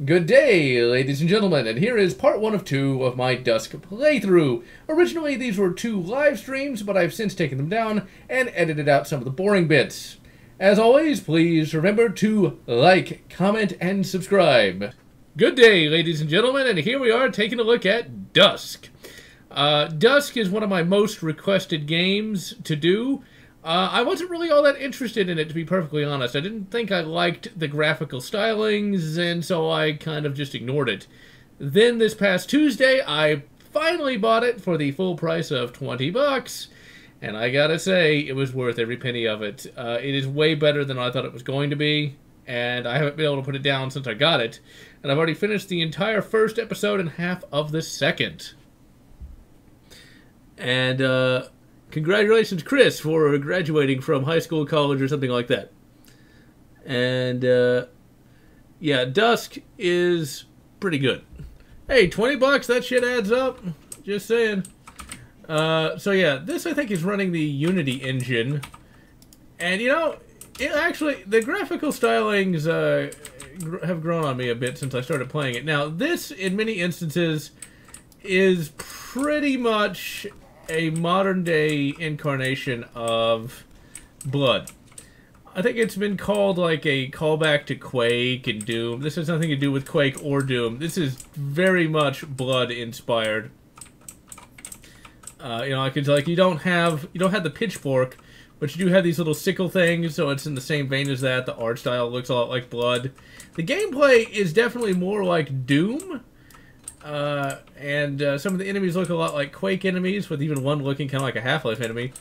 Good day, ladies and gentlemen, and here is part 1 of 2 of my Dusk playthrough. Originally, these were 2 live streams, but I've since taken them down and edited out some of the boring bits. As always, please remember to like, comment, and subscribe. Good day, ladies and gentlemen, and here we are taking a look at Dusk. Dusk is one of my most requested games to do. I wasn't really all that interested in it, to be perfectly honest. I didn't think I liked the graphical stylings, and so I kind of just ignored it. Then this past Tuesday, I finally bought it for the full price of 20 bucks, and I gotta say, it was worth every penny of it. It is way better than I thought it was going to be, and I haven't been able to put it down since I got it, and I've already finished the entire first episode and half of the second. And, congratulations, Chris, for graduating from high school, college, or something like that. And, yeah, Dusk is pretty good. Hey, 20 bucks, that shit adds up. Just saying. So yeah, this I think is running the Unity engine. And, you know, it actually, the graphical stylings have grown on me a bit since I started playing it. Now, this, in many instances, is pretty much a modern-day incarnation of Blood. I think it's been called like a callback to Quake and Doom. This has nothing to do with Quake or Doom. This is very much Blood-inspired. You know, because like you don't have the pitchfork, but you do have these little sickle things, so it's in the same vein as that. The art style looks a lot like Blood. The gameplay is definitely more like Doom. And some of the enemies look a lot like Quake enemies, with even one looking kind of like a Half-Life enemy.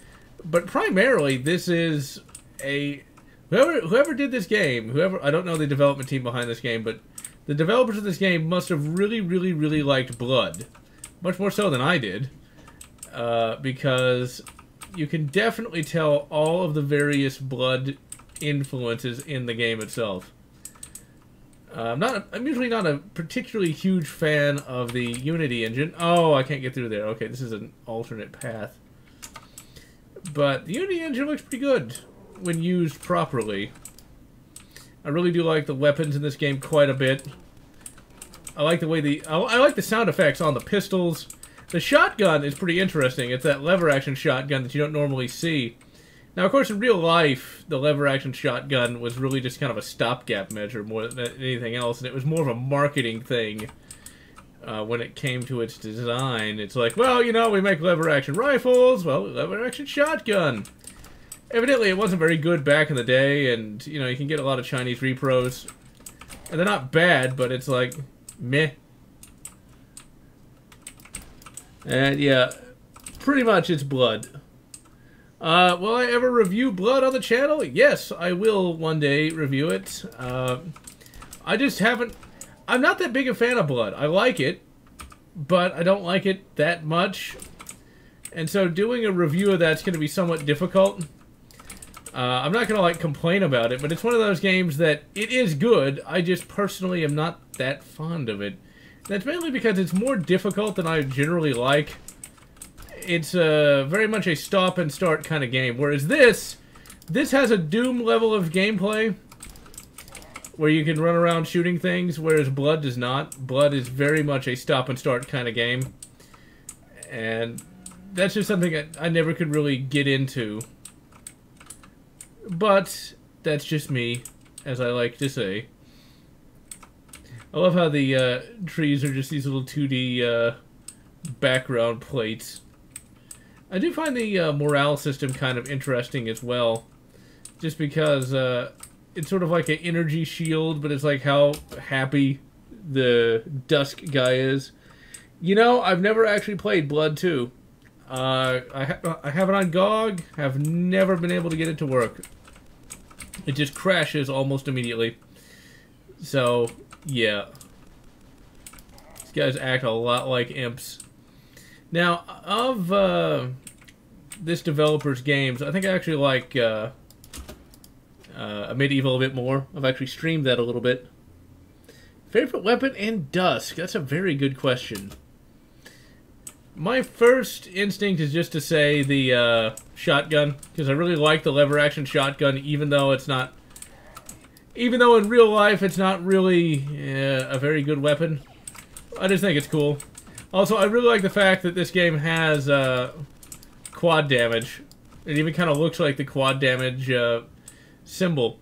But primarily, this is a... Whoever did this game, I don't know the development team behind this game, but the developers of this game must have really, really, really liked Blood. Much more so than I did. Because you can definitely tell all of the various Blood influences in the game itself. I'm usually not a particularly huge fan of the Unity engine. Oh, I can't get through there. Okay, this is an alternate path. But the Unity engine looks pretty good when used properly. I really do like the weapons in this game quite a bit. I like the way I like the sound effects on the pistols. The shotgun is pretty interesting. It's that lever action shotgun that you don't normally see. Now, of course, in real life, the lever-action shotgun was really just kind of a stopgap measure more than anything else, and it was more of a marketing thing when it came to its design. It's like, well, you know, we make lever-action rifles, well, lever-action shotgun. Evidently, it wasn't very good back in the day, and, you know, you can get a lot of Chinese repros. And they're not bad, but it's like, meh. And, yeah, pretty much it's Blood. Will I ever review Blood on the channel? Yes, I will one day review it. I just haven't... I'm not that big a fan of Blood. I like it, but I don't like it that much. And so doing a review of that's going to be somewhat difficult. I'm not going to, like, complain about it, but it's one of those games that it is good. I just personally am not that fond of it. That's mainly because it's more difficult than I generally like. It's very much a stop and start kind of game, whereas this has a Doom level of gameplay where you can run around shooting things, whereas Blood does not. Blood is very much a stop and start kind of game, and that's just something I never could really get into. But that's just me, as I like to say. I love how the trees are just these little 2D background plates. I do find the morale system kind of interesting as well, just because it's sort of like an energy shield, but it's like how happy the Dusk guy is. You know, I've never actually played Blood 2. I have it on GOG, have never been able to get it to work. It just crashes almost immediately. So, yeah. These guys act a lot like imps. Now, of this developer's games, I think I actually like Medieval a bit more. I've actually streamed that a little bit. Favorite weapon in Dusk? That's a very good question. My first instinct is just to say the shotgun, because I really like the lever-action shotgun, even though it's not... Even though in real life it's not really a very good weapon. I just think it's cool. Also, I really like the fact that this game has quad damage. It even kind of looks like the quad damage symbol.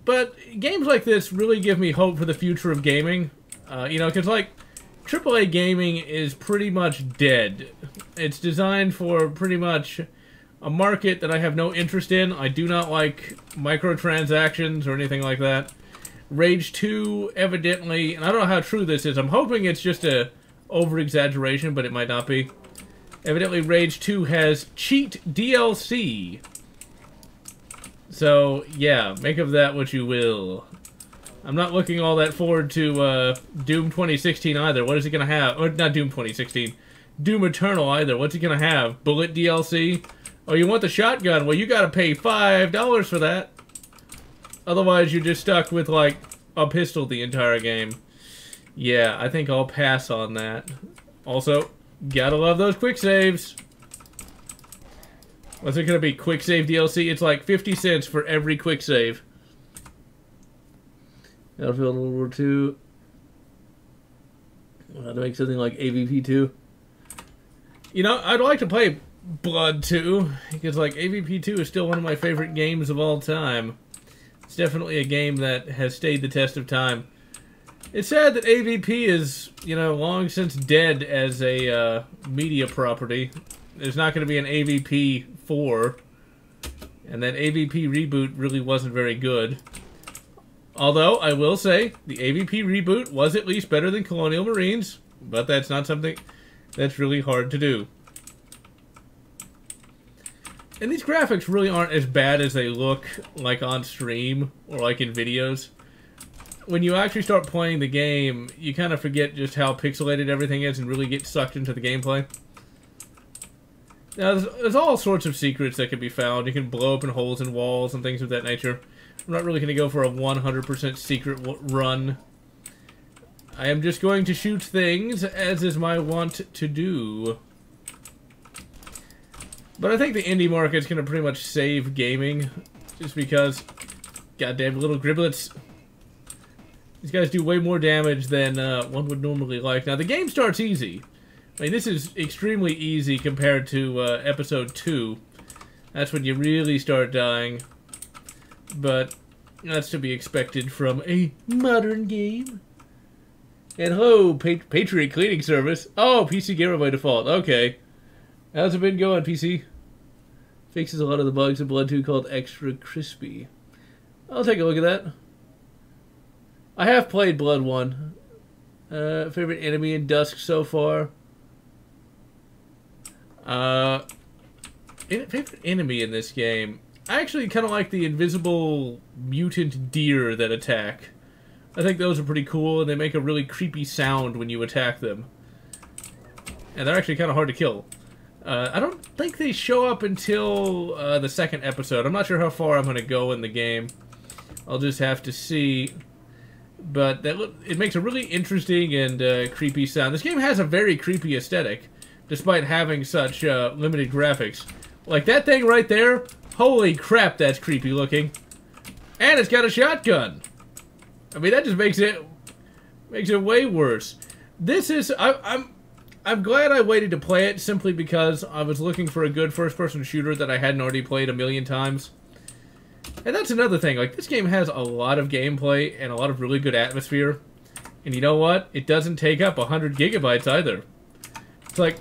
But games like this really give me hope for the future of gaming. You know, because like, AAA gaming is pretty much dead. It's designed for pretty much a market that I have no interest in. I do not like microtransactions or anything like that. Rage 2, evidently, and I don't know how true this is. I'm hoping it's just a over-exaggeration, but it might not be. Evidently, Rage 2 has cheat DLC. So, yeah, make of that what you will. I'm not looking all that forward to Doom 2016 either. What is it going to have? Or, not Doom 2016. Doom Eternal either. What's it going to have? Bullet DLC? Oh, you want the shotgun? Well, you got to pay $5 for that. Otherwise, you're just stuck with, like, a pistol the entire game. Yeah, I think I'll pass on that. Also, gotta love those quick saves. What's it gonna be? Quick save DLC? It's like 50 cents for every quick save. Battlefield World War II. I'll have to make something like AVP 2. You know, I'd like to play Blood 2, because like AVP 2 is still one of my favorite games of all time. It's definitely a game that has stayed the test of time. It's sad that AVP is, you know, long since dead as a media property. There's not going to be an AVP 4, and that AVP reboot really wasn't very good. Although, I will say, the AVP reboot was at least better than Colonial Marines, but that's not something that's really hard to do. And these graphics really aren't as bad as they look, like on stream, or like in videos. When you actually start playing the game, you kind of forget just how pixelated everything is and really get sucked into the gameplay. Now, there's all sorts of secrets that can be found. You can blow open holes in walls and things of that nature. I'm not really going to go for a 100% secret run. I am just going to shoot things, as is my wont to do. But I think the indie market's going to pretty much save gaming, just because, goddamn little griblets. These guys do way more damage than one would normally like. Now, the game starts easy. I mean, this is extremely easy compared to Episode 2. That's when you really start dying. But that's to be expected from a modern game. And hello, Patriot Cleaning Service. Oh, PC Gamer by default. Okay. How's it been going, PC? Fixes a lot of the bugs in Blood 2 called Extra Crispy. I'll take a look at that. I have played Blood 1. Favorite enemy in Dusk so far? Favorite enemy in this game? I actually kind of like the invisible mutant deer that attack. I think those are pretty cool, and they make a really creepy sound when you attack them. And they're actually kind of hard to kill. I don't think they show up until the second episode. I'm not sure how far I'm going to go in the game. I'll just have to see. But it makes a really interesting and creepy sound. This game has a very creepy aesthetic, despite having such limited graphics. Like that thing right there, holy crap, that's creepy looking. And it's got a shotgun. I mean, that just makes it way worse. This is I'm glad I waited to play it simply because I was looking for a good first-person shooter that I hadn't already played a million times. And that's another thing, like, this game has a lot of gameplay and a lot of really good atmosphere. And you know what? It doesn't take up 100 gigabytes either. It's like,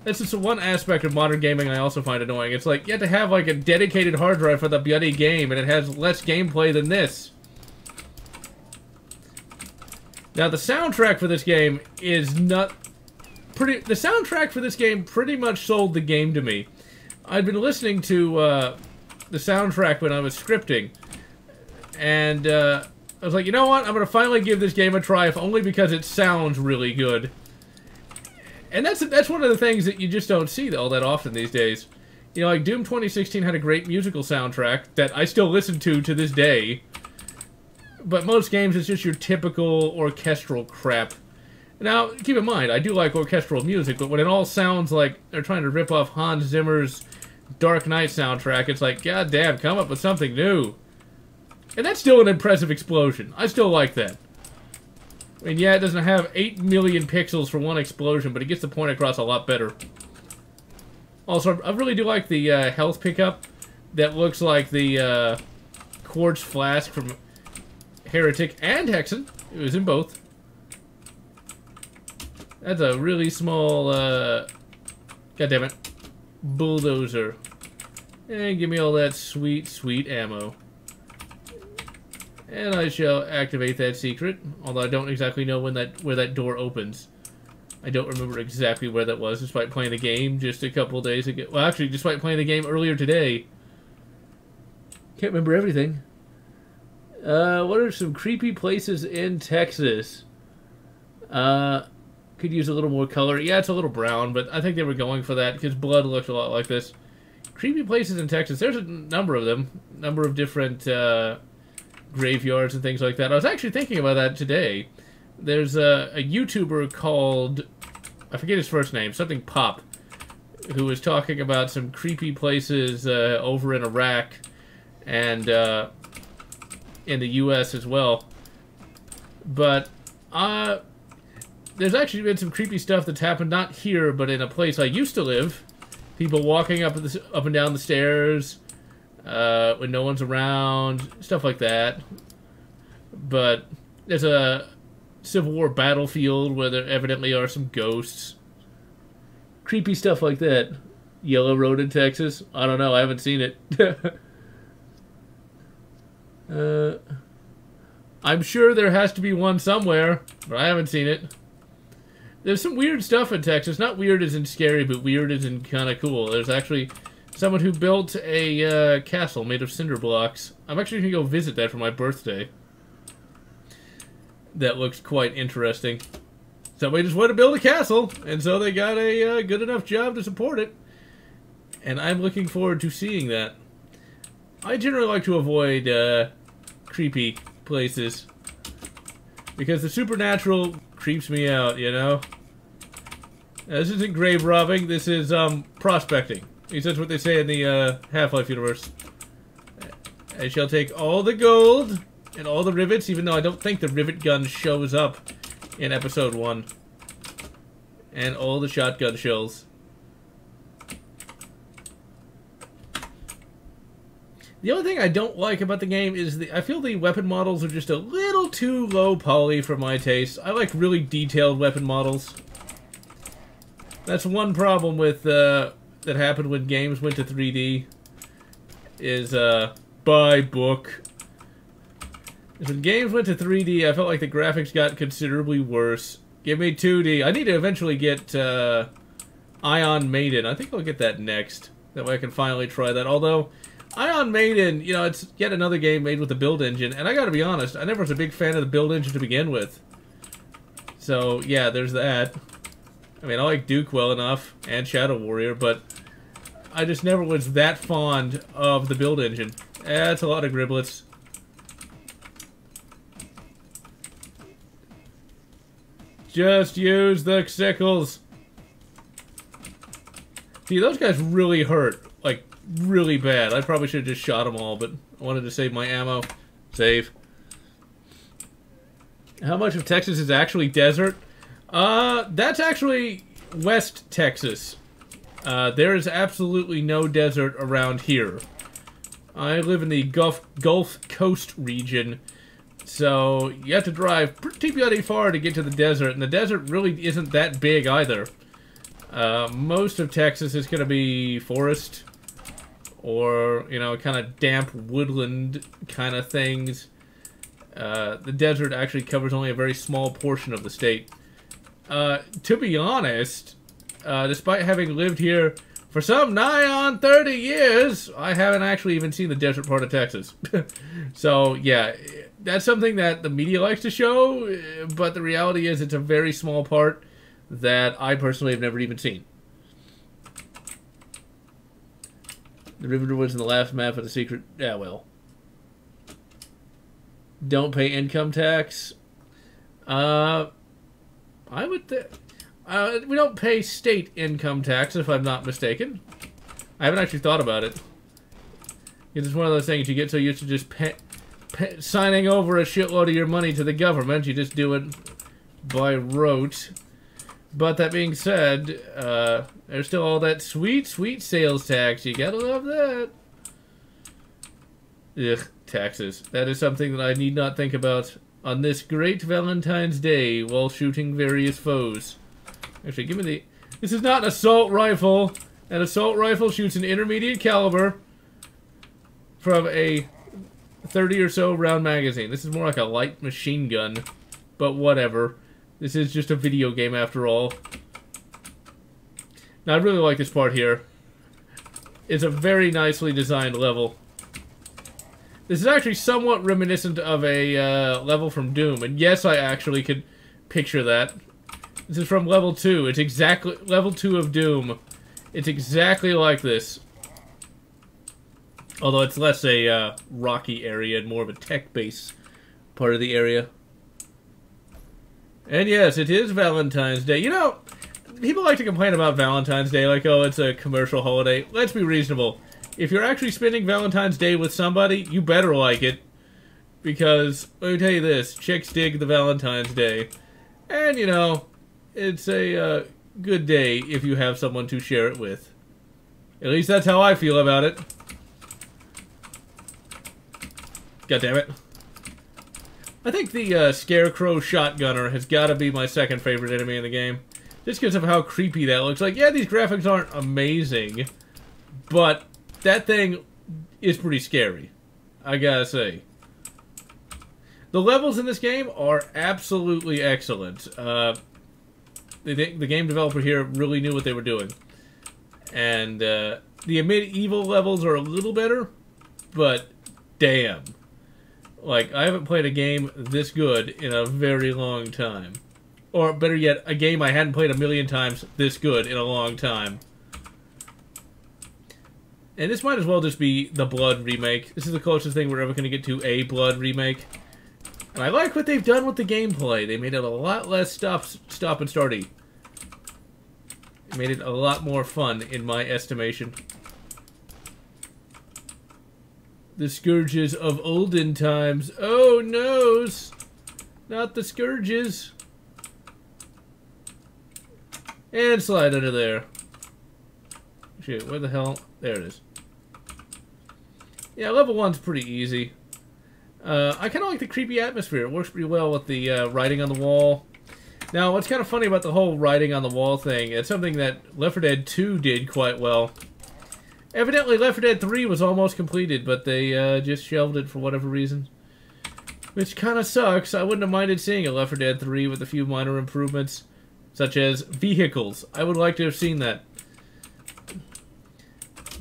that's just one aspect of modern gaming I also find annoying. It's like, you have to have, like, a dedicated hard drive for the bloody game, and it has less gameplay than this. Now, the soundtrack for this game is not... The soundtrack for this game pretty much sold the game to me. I'd been listening to, the soundtrack when I was scripting, and I was like, you know what, I'm going to finally give this game a try, if only because it sounds really good. And that's one of the things that you just don't see all that often these days. You know, like Doom 2016 had a great musical soundtrack that I still listen to this day, but most games it's just your typical orchestral crap. Now, keep in mind, I do like orchestral music, but when it all sounds like they're trying to rip off Hans Zimmer's Dark Knight soundtrack, it's like, god damn, come up with something new. And that's still an impressive explosion. I still like that. I mean, yeah, it doesn't have 8 million pixels for one explosion, but it gets the point across a lot better. Also, I really do like the health pickup that looks like the quartz flask from Heretic and Hexen. It was in both. That's a really small, goddammit, bulldozer. And give me all that sweet, sweet ammo. And I shall activate that secret, although I don't exactly know when where that door opens. I don't remember exactly where that was, despite playing the game just a couple days ago. Well, actually, despite playing the game earlier today. Can't remember everything. What are some creepy places in Texas? Could use a little more color. Yeah, it's a little brown, but I think they were going for that because blood looks a lot like this. Creepy places in Texas. There's a number of them. Number of different graveyards and things like that. I was actually thinking about that today. There's a YouTuber called, I forget his first name, something Pop, who was talking about some creepy places over in Iraq and in the U.S. as well. But there's actually been some creepy stuff that's happened, not here, but in a place I used to live. People walking up and down the stairs when no one's around, stuff like that. But there's a Civil War battlefield where there evidently are some ghosts. Creepy stuff like that. Yellow Road in Texas? I don't know, I haven't seen it. I'm sure there has to be one somewhere, but I haven't seen it. There's some weird stuff in Texas. Not weird as in scary, but weird as in kind of cool. There's actually someone who built a castle made of cinder blocks. I'm actually going to go visit that for my birthday. That looks quite interesting. Somebody just wanted to build a castle, and so they got a good enough job to support it. And I'm looking forward to seeing that. I generally like to avoid creepy places because the supernatural creeps me out, you know? This isn't grave robbing, this is prospecting. At least that's what they say in the Half-Life universe. I shall take all the gold and all the rivets, even though I don't think the rivet gun shows up in episode 1. And all the shotgun shells. The only thing I don't like about the game is I feel the weapon models are just a little too low poly for my taste. I like really detailed weapon models. That's one problem with that happened when games went to 3D. Is by book. When games went to 3D, I felt like the graphics got considerably worse. Give me 2D. I need to eventually get Ion Maiden. I think I'll get that next. That way I can finally try that. Although Ion Maiden, you know, it's yet another game made with the build engine, and I gotta be honest, I never was a big fan of the build engine to begin with. So, yeah, there's that. I mean, I like Duke well enough, and Shadow Warrior, but I just never was that fond of the build engine. That's a lot of griblets. Just use the sickles. See, those guys really hurt. Like, really bad. I probably should have just shot them all, but I wanted to save my ammo. Save. How much of Texas is actually desert? That's actually West Texas. There is absolutely no desert around here. I live in the Gulf Coast region, so you have to drive pretty bloody far to get to the desert, and the desert really isn't that big either. Most of Texas is going to be forest, or, you know, kind of damp woodland kind of things. The desert actually covers only a very small portion of the state. To be honest, despite having lived here for some nigh on 30 years, I haven't actually even seen the desert part of Texas. So, yeah, that's something that the media likes to show, but the reality is it's a very small part that I personally have never even seen. The river was in the last map of the secret. Yeah, well. Don't pay income tax. I would we don't pay state income tax, if I'm not mistaken. I haven't actually thought about it. It's one of those things you get so used to just signing over a shitload of your money to the government. You just do it by rote. But that being said, there's still all that sweet, sweet sales tax. You gotta love that. Ugh, taxes. That is something that I need not think about on this great Valentine's Day while shooting various foes. Actually, give me the... This is not an assault rifle. An assault rifle shoots an intermediate caliber from a 30 or so round magazine. This is more like a light machine gun, but whatever. This is just a video game after all. Now, I really like this part here. It's a very nicely designed level. This is actually somewhat reminiscent of a level from Doom, and yes, I actually could picture that. This is from level 2. It's exactly level 2 of Doom. It's exactly like this. Although it's less a rocky area and more of a tech-based part of the area. And yes, it is Valentine's Day. You know, people like to complain about Valentine's Day, like, oh, it's a commercial holiday. Let's be reasonable. If you're actually spending Valentine's Day with somebody, you better like it. Because, let me tell you this, chicks dig the Valentine's Day. And, you know, it's a good day if you have someone to share it with. At least that's how I feel about it. God damn it. I think the Scarecrow Shotgunner has got to be my second favorite enemy in the game. Just because of how creepy that looks. Like, yeah, these graphics aren't amazing, but that thing is pretty scary, I gotta say. The levels in this game are absolutely excellent. The game developer here really knew what they were doing. And the medieval levels are a little better, but damn. Like, I haven't played a game this good in a very long time. Or, better yet, a game I hadn't played a million times this good in a long time. And this might as well just be the Blood remake. This is the closest thing we're ever going to get to a Blood remake. And I like what they've done with the gameplay. They made it a lot less stop and starty. It made it a lot more fun, in my estimation. The scourges of olden times. Oh, noes! Not the scourges. And slide under there. Shit, where the hell? There it is. Yeah, level 1's pretty easy. I kind of like the creepy atmosphere. It works pretty well with the writing on the wall. Now, what's kind of funny about the whole writing on the wall thing, it's something that Left 4 Dead 2 did quite well. Evidently, Left 4 Dead 3 was almost completed, but they just shelved it for whatever reason. Which kind of sucks. I wouldn't have minded seeing a Left 4 Dead 3 with a few minor improvements, such as vehicles. I would like to have seen that.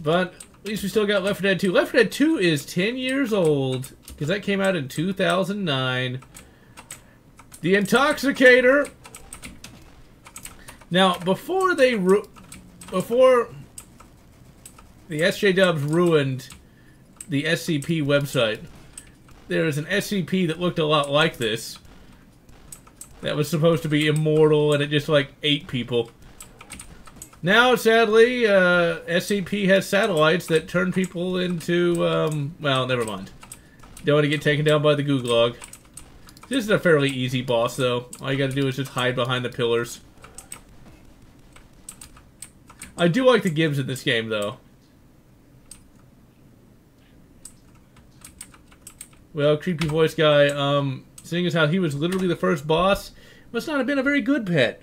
But at least we still got Left 4 Dead 2. Left 4 Dead 2 is 10 years old, because that came out in 2009. The Intoxicator. Now, before the SJWs ruined the SCP website, there was an SCP that looked a lot like this. That was supposed to be immortal, and it just, like, ate people. Now, sadly, SCP has satellites that turn people into, well, never mind. Don't want to get taken down by the Gulag. This is a fairly easy boss, though. All you gotta do is just hide behind the pillars. I do like the Gibbs in this game, though. Well, creepy voice guy, seeing as how he was literally the first boss, must not have been a very good pet.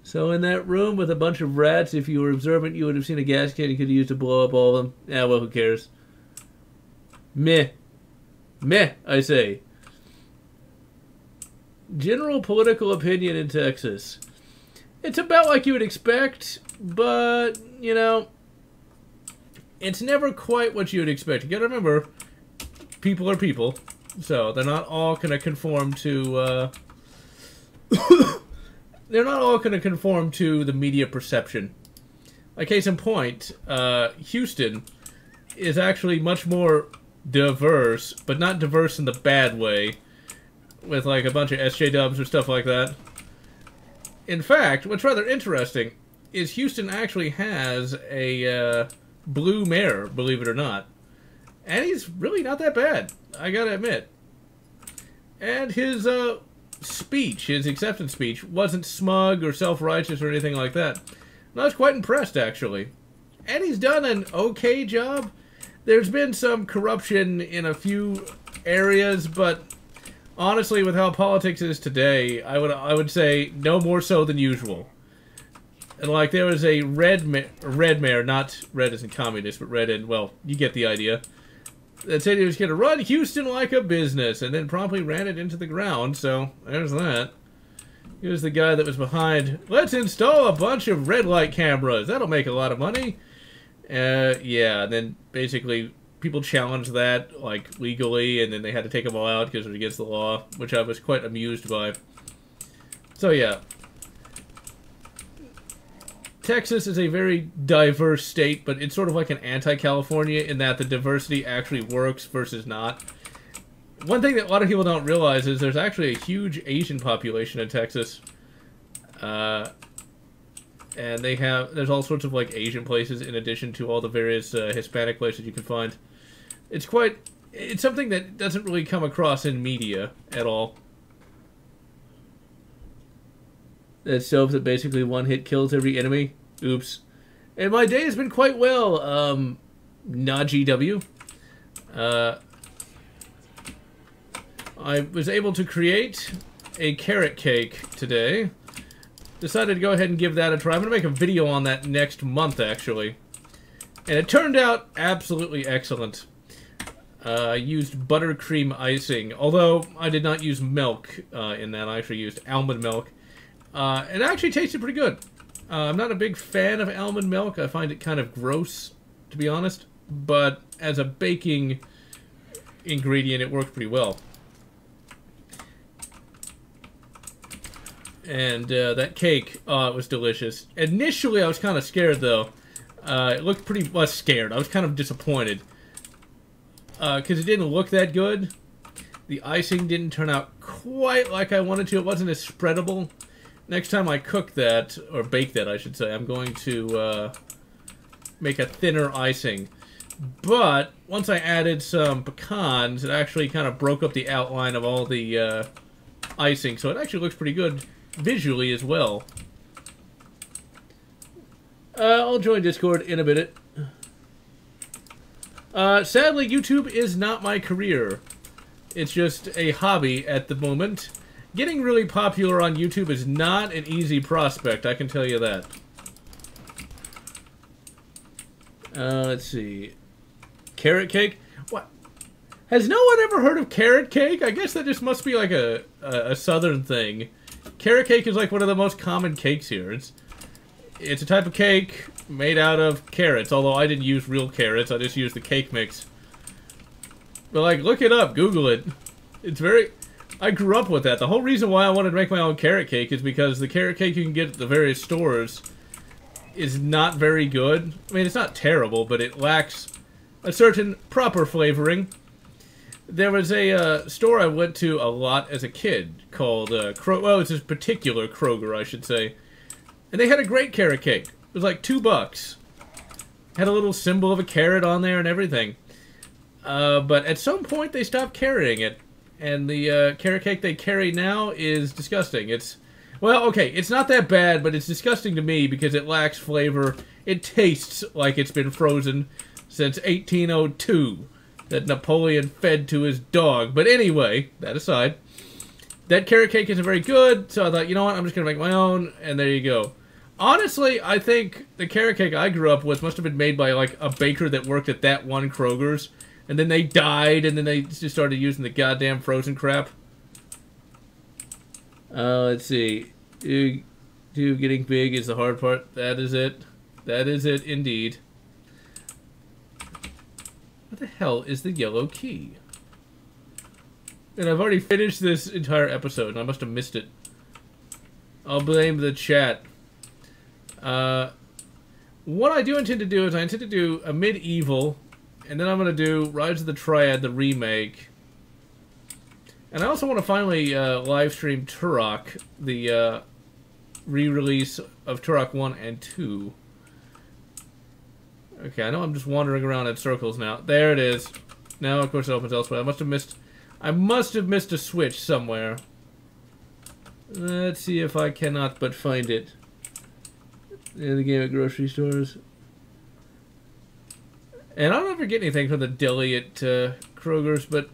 So in that room with a bunch of rats, if you were observant, you would have seen a gas can you could have used to blow up all of them. Yeah, well, who cares? Meh. Meh, I say. General political opinion in Texas. It's about like you would expect, but, you know, it's never quite what you would expect. You gotta remember, people are people, so they're not all gonna conform to, they're not all gonna conform to the media perception. Like, case in point, Houston is actually much more diverse, but not diverse in the bad way, with like a bunch of SJWs or stuff like that. In fact, what's rather interesting is Houston actually has a blue mayor, believe it or not. And he's really not that bad, I gotta admit. And his speech, his acceptance speech, wasn't smug or self-righteous or anything like that. And I was quite impressed, actually. And he's done an okay job. There's been some corruption in a few areas, but honestly, with how politics is today, I would say no more so than usual. And like, there was a red mayor, not red as in communist, but red in, well, you get the idea, that said he was going to run Houston like a business, and then promptly ran it into the ground, so there's that. He was the guy that was behind, let's install a bunch of red light cameras, that'll make a lot of money. Yeah, and then basically people challenged that, like, legally, and then they had to take them all out because it was against the law, which I was quite amused by. So, yeah. Texas is a very diverse state, but it's sort of like an anti-California in that the diversity actually works versus not. One thing that a lot of people don't realize is there's actually a huge Asian population in Texas. And there's all sorts of, like, Asian places in addition to all the various Hispanic places you can find. It's something that doesn't really come across in media at all. That stove that basically one hit kills every enemy. Oops. And my day has been quite well, not GW. I was able to create a carrot cake today. Decided to go ahead and give that a try. I'm going to make a video on that next month, actually. And it turned out absolutely excellent. I used buttercream icing, although I did not use milk in that. I actually used almond milk. It actually tasted pretty good. I'm not a big fan of almond milk. I find it kind of gross, to be honest. But as a baking ingredient, it worked pretty well. And that cake, it was delicious. Initially, I was kind of scared, though. It looked pretty, well, scared. I was kind of disappointed. Because it didn't look that good. The icing didn't turn out quite like I wanted to. It wasn't as spreadable. Next time I cook that, or bake that, I should say, I'm going to make a thinner icing. But once I added some pecans, it actually kind of broke up the outline of all the icing. So it actually looks pretty good visually as well. I'll join Discord in a minute. Sadly, YouTube is not my career. It's just a hobby at the moment. Getting really popular on YouTube is not an easy prospect, I can tell you that. Let's see. Carrot cake? What? Has no one ever heard of carrot cake? I guess that just must be like a southern thing. Carrot cake is like one of the most common cakes here. It's a type of cake made out of carrots, although I didn't use real carrots, I just used the cake mix. But like, look it up, Google it. It's very... I grew up with that. The whole reason why I wanted to make my own carrot cake is because the carrot cake you can get at the various stores is not very good. I mean, it's not terrible, but it lacks a certain proper flavoring. There was a store I went to a lot as a kid called well, it's this particular Kroger, I should say. And they had a great carrot cake. It was like $2. Had a little symbol of a carrot on there and everything. But at some point they stopped carrying it. And the carrot cake they carry now is disgusting. It's, well, okay, it's not that bad, but it's disgusting to me because it lacks flavor. It tastes like it's been frozen since 1802 that Napoleon fed to his dog. But anyway, that aside, that carrot cake isn't very good, so I thought, you know what, I'm just going to make my own, and there you go. Honestly, I think the carrot cake I grew up with must have been made by, like, a baker that worked at that one Kroger's, and then they died, and then they just started using the goddamn frozen crap. Let's see. Getting big is the hard part. That is it. That is it, indeed. What the hell is the yellow key? And I've already finished this entire episode, and I must have missed it. I'll blame the chat. What I do intend to do is I intend to do a medieval, and then I'm going to do Rise of the Triad, the remake. And I also want to finally live stream Turok, the re-release of Turok 1 and 2. Okay, I know I'm just wandering around in circles now. There it is. Now, of course, it opens elsewhere. I must have missed a switch somewhere. Let's see if I cannot but find it. In the game at grocery stores. And I don't ever get anything from the deli at Kroger's, but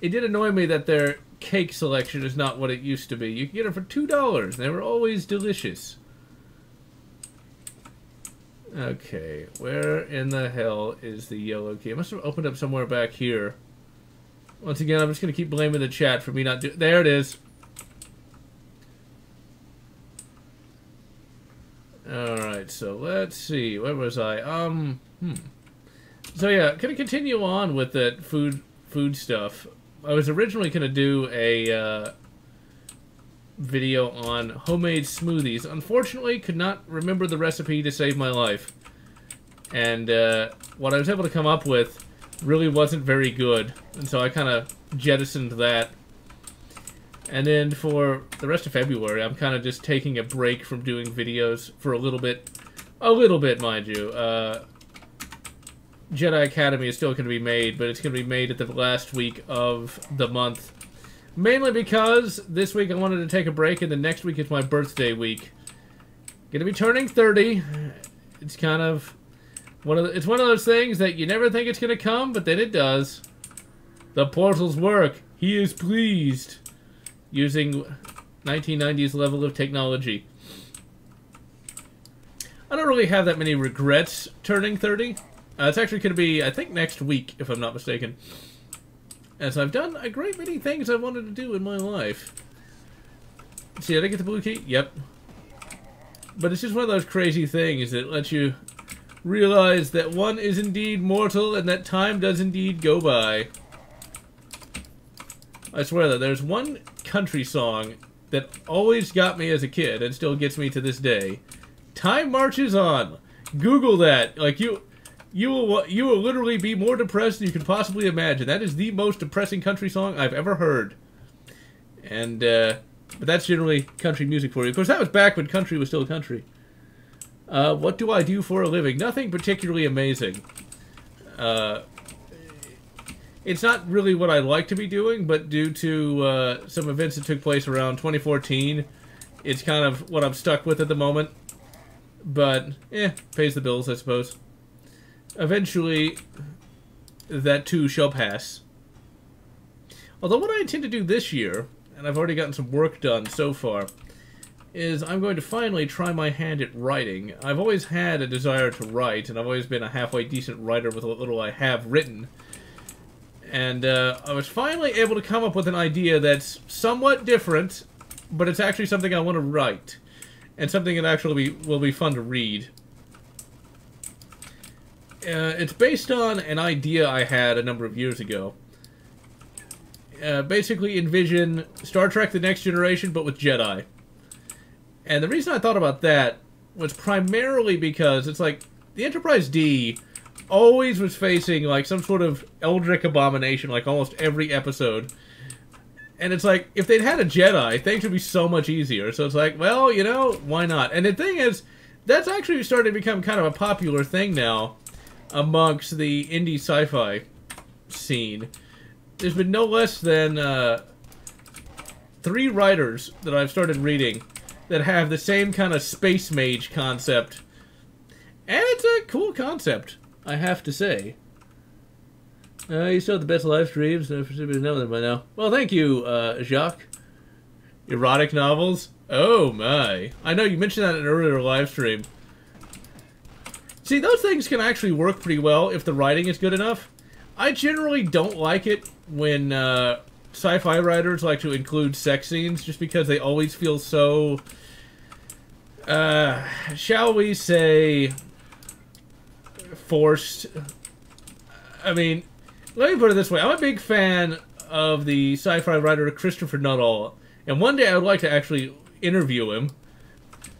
it did annoy me that their cake selection is not what it used to be. You can get them for $2. They were always delicious. Okay, where in the hell is the yellow key? I must have opened up somewhere back here. Once again, I'm just going to keep blaming the chat for me not doing... There it is. Alright, so let's see. Where was I? So yeah, gonna continue on with that food stuff. I was originally gonna do a video on homemade smoothies. Unfortunately, could not remember the recipe to save my life. And what I was able to come up with really wasn't very good. And so I kind of jettisoned that. And then for the rest of February, I'm kind of just taking a break from doing videos for a little bit, mind you. Jedi Academy is still going to be made, but it's going to be made at the last week of the month. Mainly because this week I wanted to take a break, and the next week is my birthday week. Gonna be turning 30. It's kind of it's one of those things that you never think it's going to come, but then it does. The portals work. He is pleased. Using 1990s level of technology. I don't really have that many regrets turning 30. It's actually going to be, I think, next week, if I'm not mistaken. As I've done a great many things I wanted to do in my life. See, did I get the blue key? Yep. But it's just one of those crazy things that lets you realize that one is indeed mortal and that time does indeed go by. I swear that there's one country song that always got me as a kid and still gets me to this day. Time marches on. Google that. Like you will literally be more depressed than you could possibly imagine. That is the most depressing country song I've ever heard. And but that's generally country music for you. Of course, that was back when country was still country. What do I do for a living? Nothing particularly amazing. It's not really what I like to be doing, but due to some events that took place around 2014, it's kind of what I'm stuck with at the moment. But, pays the bills, I suppose. Eventually, that too shall pass. Although what I intend to do this year, and I've already gotten some work done so far, is I'm going to finally try my hand at writing. I've always had a desire to write, and I've always been a halfway decent writer with what little I have written. And I was finally able to come up with an idea that's somewhat different, but it's actually something I want to write. And something that actually will be fun to read. It's based on an idea I had a number of years ago. Basically envision Star Trek The Next Generation, but with Jedi. And the reason I thought about that was primarily because it's like, the Enterprise D always was facing like some sort of Eldritch abomination like almost every episode. And it's like, if they'd had a Jedi, things would be so much easier. So it's like, well, you know, why not? And the thing is, that's actually starting to become kind of a popular thing now amongst the indie sci-fi scene. There's been no less than 3 writers that I've started reading that have the same kind of space mage concept. And it's a cool concept, I have to say. You still have the best live streams. I should know them by now. Well, thank you, Jacques. Erotic novels? Oh, my. I know you mentioned that in an earlier live stream. See, those things can actually work pretty well if the writing is good enough. I generally don't like it when sci-fi writers like to include sex scenes, just because they always feel so, shall we say, forced. I mean, let me put it this way. I'm a big fan of the sci-fi writer Christopher Nuttall, and one day I would like to actually interview him.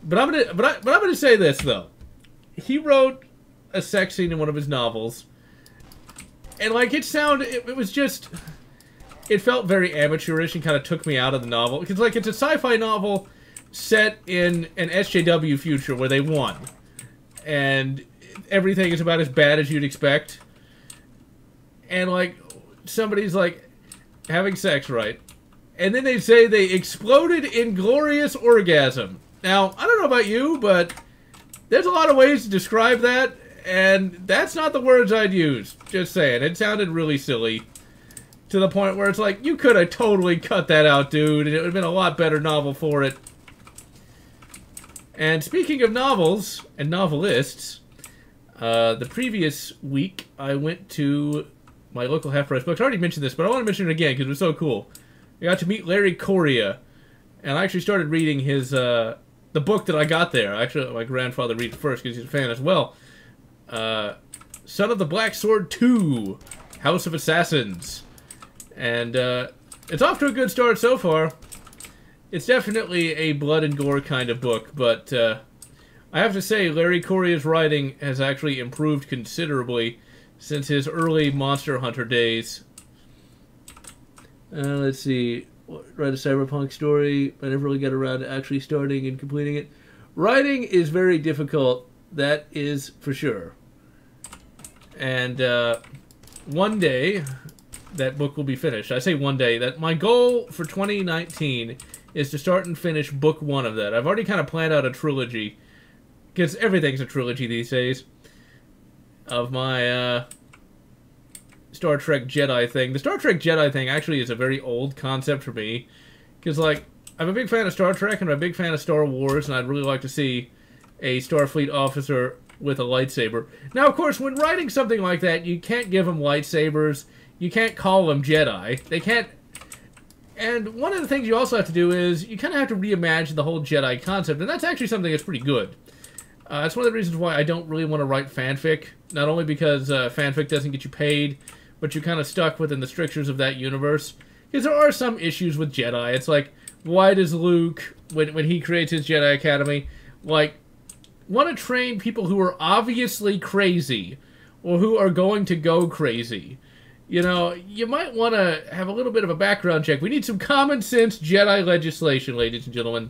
But I'm gonna say this though. He wrote a sex scene in one of his novels, and like it was just, it felt very amateurish and kind of took me out of the novel because like it's a sci-fi novel set in an SJW future where they won, and everything is about as bad as you'd expect. and like somebody's like having sex, right? And then they say they exploded in glorious orgasm. Now, I don't know about you, but there's a lot of ways to describe that, and that's not the words I'd use. Just saying. It sounded really silly. To the point where it's like, you could have totally cut that out, dude, and it would have been a lot better novel for it. And speaking of novels and novelists, the previous week I went to my local half-price books. I already mentioned this, but I want to mention it again because it was so cool. I got to meet Larry Correia, and I actually started reading his the book that I got there. Actually, let my grandfather read it first because he's a fan as well. Son of the Black Sword 2, House of Assassins. And it's off to a good start so far. It's definitely a blood and gore kind of book, but I have to say Larry Correia's writing has actually improved considerably since his early Monster Hunter days. Let's see. Write a cyberpunk story. I never really got around to actually starting and completing it. Writing is very difficult. That is for sure. And one day that book will be finished. I say one day. That my goal for 2019 is to start and finish book 1 of that. I've already kind of planned out a trilogy, because everything's a trilogy these days, of my Star Trek Jedi thing. The Star Trek Jedi thing actually is a very old concept for me, because like I'm a big fan of Star Trek and I'm a big fan of Star Wars, and I'd really like to see a Starfleet officer with a lightsaber. Now, of course, when writing something like that, you can't give them lightsabers. You can't call them Jedi. They can't... And one of the things you also have to do is you kind of have to reimagine the whole Jedi concept, and that's actually something that's pretty good. That's one of the reasons why I don't really want to write fanfic. Not only because fanfic doesn't get you paid, but you're kind of stuck within the strictures of that universe. Because there are some issues with Jedi. It's like, why does Luke, when he creates his Jedi Academy, like, want to train people who are obviously crazy, or who are going to go crazy? You know, you might want to have a little bit of a background check. We need some common sense Jedi legislation, ladies and gentlemen.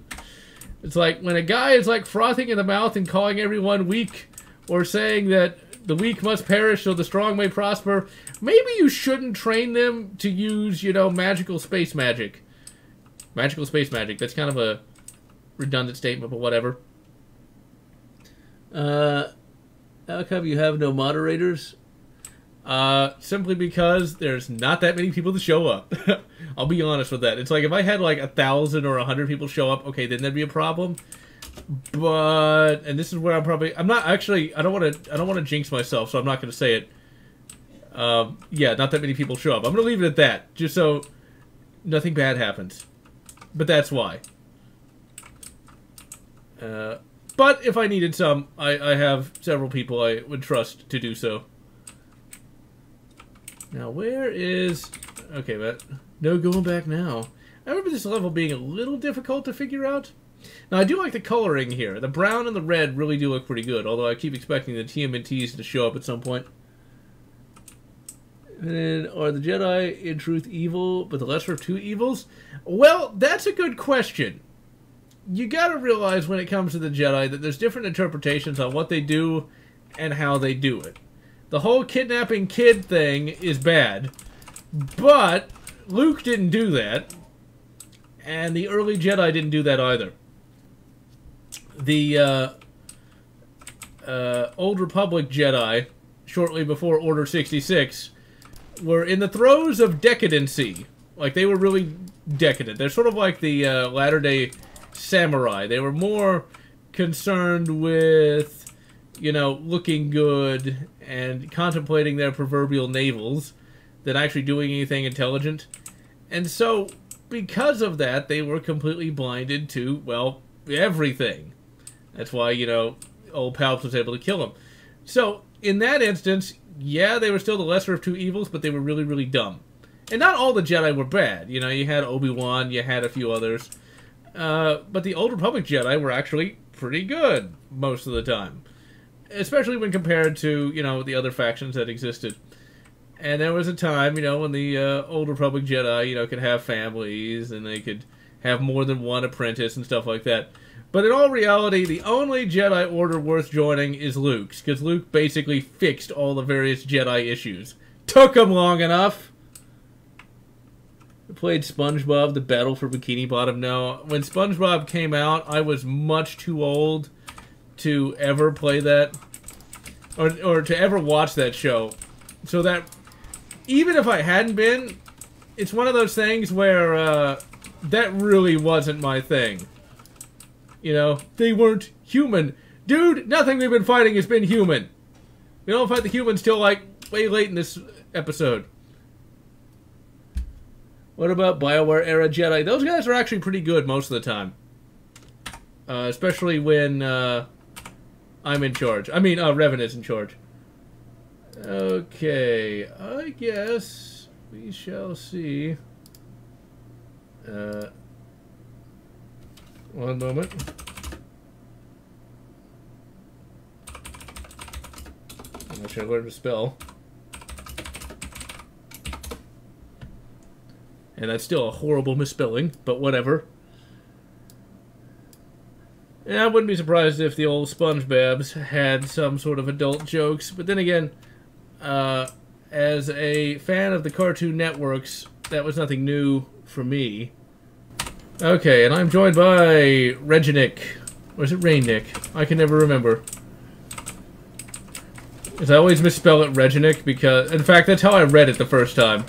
It's like when a guy is like frothing in the mouth and calling everyone weak, or saying that the weak must perish so the strong may prosper, maybe you shouldn't train them to use, you know, magical space magic. Magical space magic. That's kind of a redundant statement, but whatever. How come you have no moderators? Simply because there's not that many people to show up. I'll be honest with that. It's like if I had like 1,000 or 100 people show up, okay, then that'd be a problem. But, and this is where I'm not actually, I don't want to jinx myself, so I'm not going to say it. Yeah, not that many people show up. I'm going to leave it at that, just so nothing bad happens. But that's why. But if I needed some, I have several people I would trust to do so. Now, where is... Okay, but... No going back now. I remember this level being a little difficult to figure out. Now, I do like the coloring here. The brown and the red really do look pretty good, although I keep expecting the TMNTs to show up at some point. And then, are the Jedi in truth evil, but the lesser of two evils? Well, that's a good question. You gotta realize when it comes to the Jedi that there's different interpretations on what they do and how they do it. The whole kidnapping kid thing is bad, but Luke didn't do that, and the early Jedi didn't do that either. The Old Republic Jedi, shortly before Order 66, were in the throes of decadency. Like, they were really decadent. They're sort of like the latter-day samurai. They were more concerned with, you know, looking good and contemplating their proverbial navels than actually doing anything intelligent. And so, because of that, they were completely blinded to, well, everything. That's why, you know, old Palps was able to kill them. So, in that instance, yeah, they were still the lesser of two evils, but they were really, really dumb. And not all the Jedi were bad. You know, you had Obi-Wan, you had a few others. But the Old Republic Jedi were actually pretty good most of the time. Especially when compared to, you know, the other factions that existed. And there was a time, you know, when the Old Republic Jedi, you know, could have families and they could have more than one apprentice and stuff like that. But in all reality, the only Jedi Order worth joining is Luke's, because Luke basically fixed all the various Jedi issues. Took them long enough. I played SpongeBob, The Battle for Bikini Bottom. No, when SpongeBob came out, I was much too old to ever play that. Or to ever watch that show. So that, even if I hadn't been, it's one of those things where, that really wasn't my thing. You know, they weren't human. Dude, nothing we've been fighting has been human. We don't fight the humans till, like, way late in this episode. What about BioWare era Jedi? Those guys are actually pretty good most of the time. Especially when, I'm in charge. I mean, Revan is in charge. Okay, I guess we shall see. One moment. I'm not sure I learned to spell. And that's still a horrible misspelling, but whatever. Yeah, I wouldn't be surprised if the old SpongeBobs had some sort of adult jokes, but then again, as a fan of the Cartoon Networks, that was nothing new for me. Okay, and I'm joined by Reginick. Or is it Rainick? I can never remember. Because I always misspell it Reginick because, in fact, that's how I read it the first time.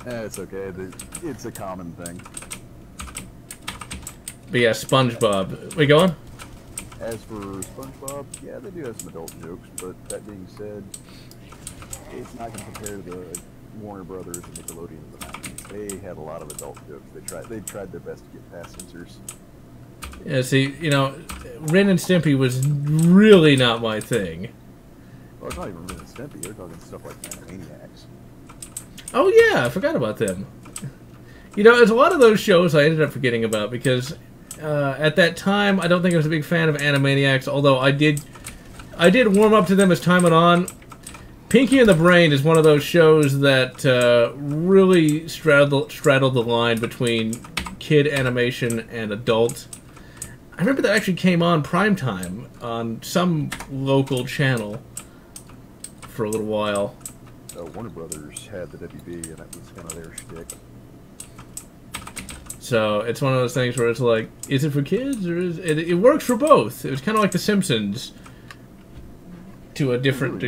It's okay. It's a common thing. But yeah, SpongeBob. We going? As for SpongeBob, yeah, they do have some adult jokes, but that being said, it's not going to compare to the Warner Brothers and Nickelodeon of the 90s. They had a lot of adult jokes. They tried their best to get past censors. Yeah, see, you know, Ren and Stimpy was really not my thing. Well, it's not even Ren and Stimpy. They're talking stuff like Animaniacs. Oh yeah, I forgot about them. You know, there's a lot of those shows I ended up forgetting about because at that time I don't think I was a big fan of Animaniacs, although I did warm up to them as time went on. Pinky and the Brain is one of those shows that really straddled the line between kid animation and adult. I remember that actually came on primetime on some local channel for a little while. Warner Brothers had the WB, and that was kind of their shtick. So it's one of those things where it's like, is it for kids or is it? It works for both. It was kind of like The Simpsons, to a different.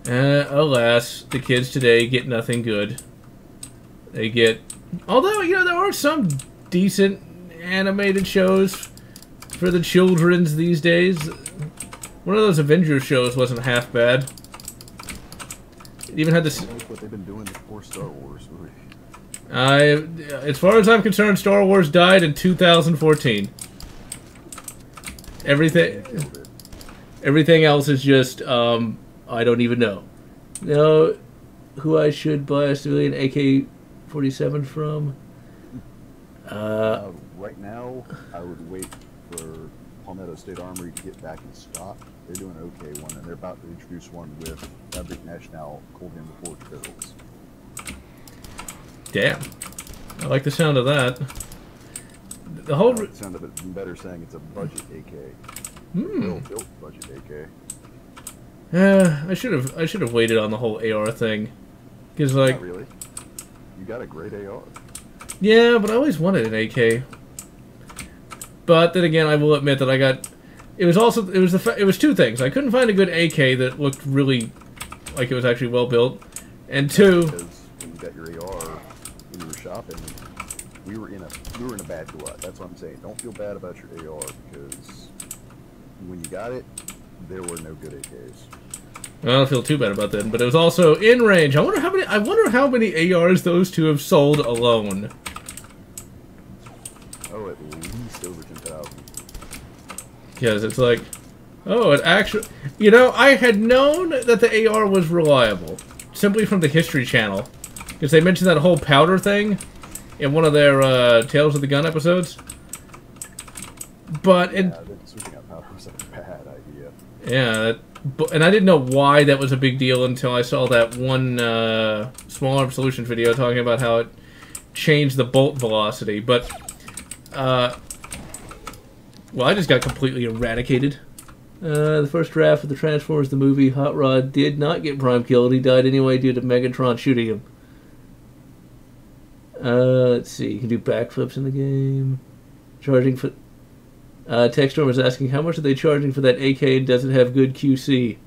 Alas, the kids today get nothing good. They get, although you know there are some decent animated shows for the children's these days. One of those Avengers shows wasn't half bad. It even had this. What they've been doing before Star Wars. As far as I'm concerned, Star Wars died in 2014. Everything else is just I don't even know. Know who I should buy a civilian AK-47 from? Right now, I would wait for Palmetto State Armory to get back in stock. They're doing an okay one, and they're about to introduce one with Fabric National Cold Hammer Forge barrels. Damn. I like the sound of that. The whole... The sound of it better saying it's a budget AK. Built budget AK. I should have waited on the whole AR thing. Because, like... Not really. You got a great AR. Yeah, but I always wanted an AK. But then again, I will admit that I got... It was two things. I couldn't find a good AK that looked really like it was actually well built. And two... Because when you got your AR when you were shopping, we were in a bad glut. That's what I'm saying. Don't feel bad about your AR because when you got it, there were no good AKs. I don't feel too bad about that, but it was also in range. I wonder how many ARs those two have sold alone. Oh, at least over 10,000. Because it's like, oh, it actually... You know, I had known that the AR was reliable, simply from the History Channel. Because they mentioned that whole powder thing in one of their Tales of the Gun episodes. But it... Yeah, switching out powder was a bad idea. Yeah, and I didn't know why that was a big deal until I saw that one Small Arms Solutions video talking about how it changed the bolt velocity. But, well, I just got completely eradicated. The first draft of the Transformers the movie, Hot Rod did not get Prime killed. He died anyway due to Megatron shooting him. Let's see. You can do backflips in the game. Charging for... Techstorm is asking, how much are they charging for that AK and does it have good QC?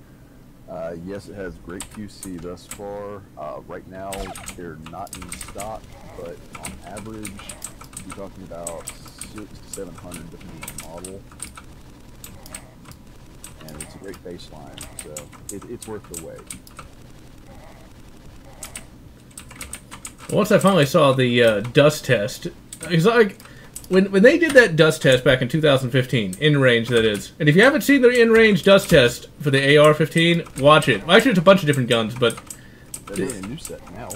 Yes, it has great QC thus far. Right now, they're not in stock, but on average, you're talking about 600 to 700 depending on the model. And it's a great baseline, so it's worth the wait. Once I finally saw the Dusk test, because when they did that Dusk test back in 2015, in range that is, and if you haven't seen the in range Dusk test for the AR-15, watch it. Well, actually, it's a bunch of different guns, but they're doing a new set now.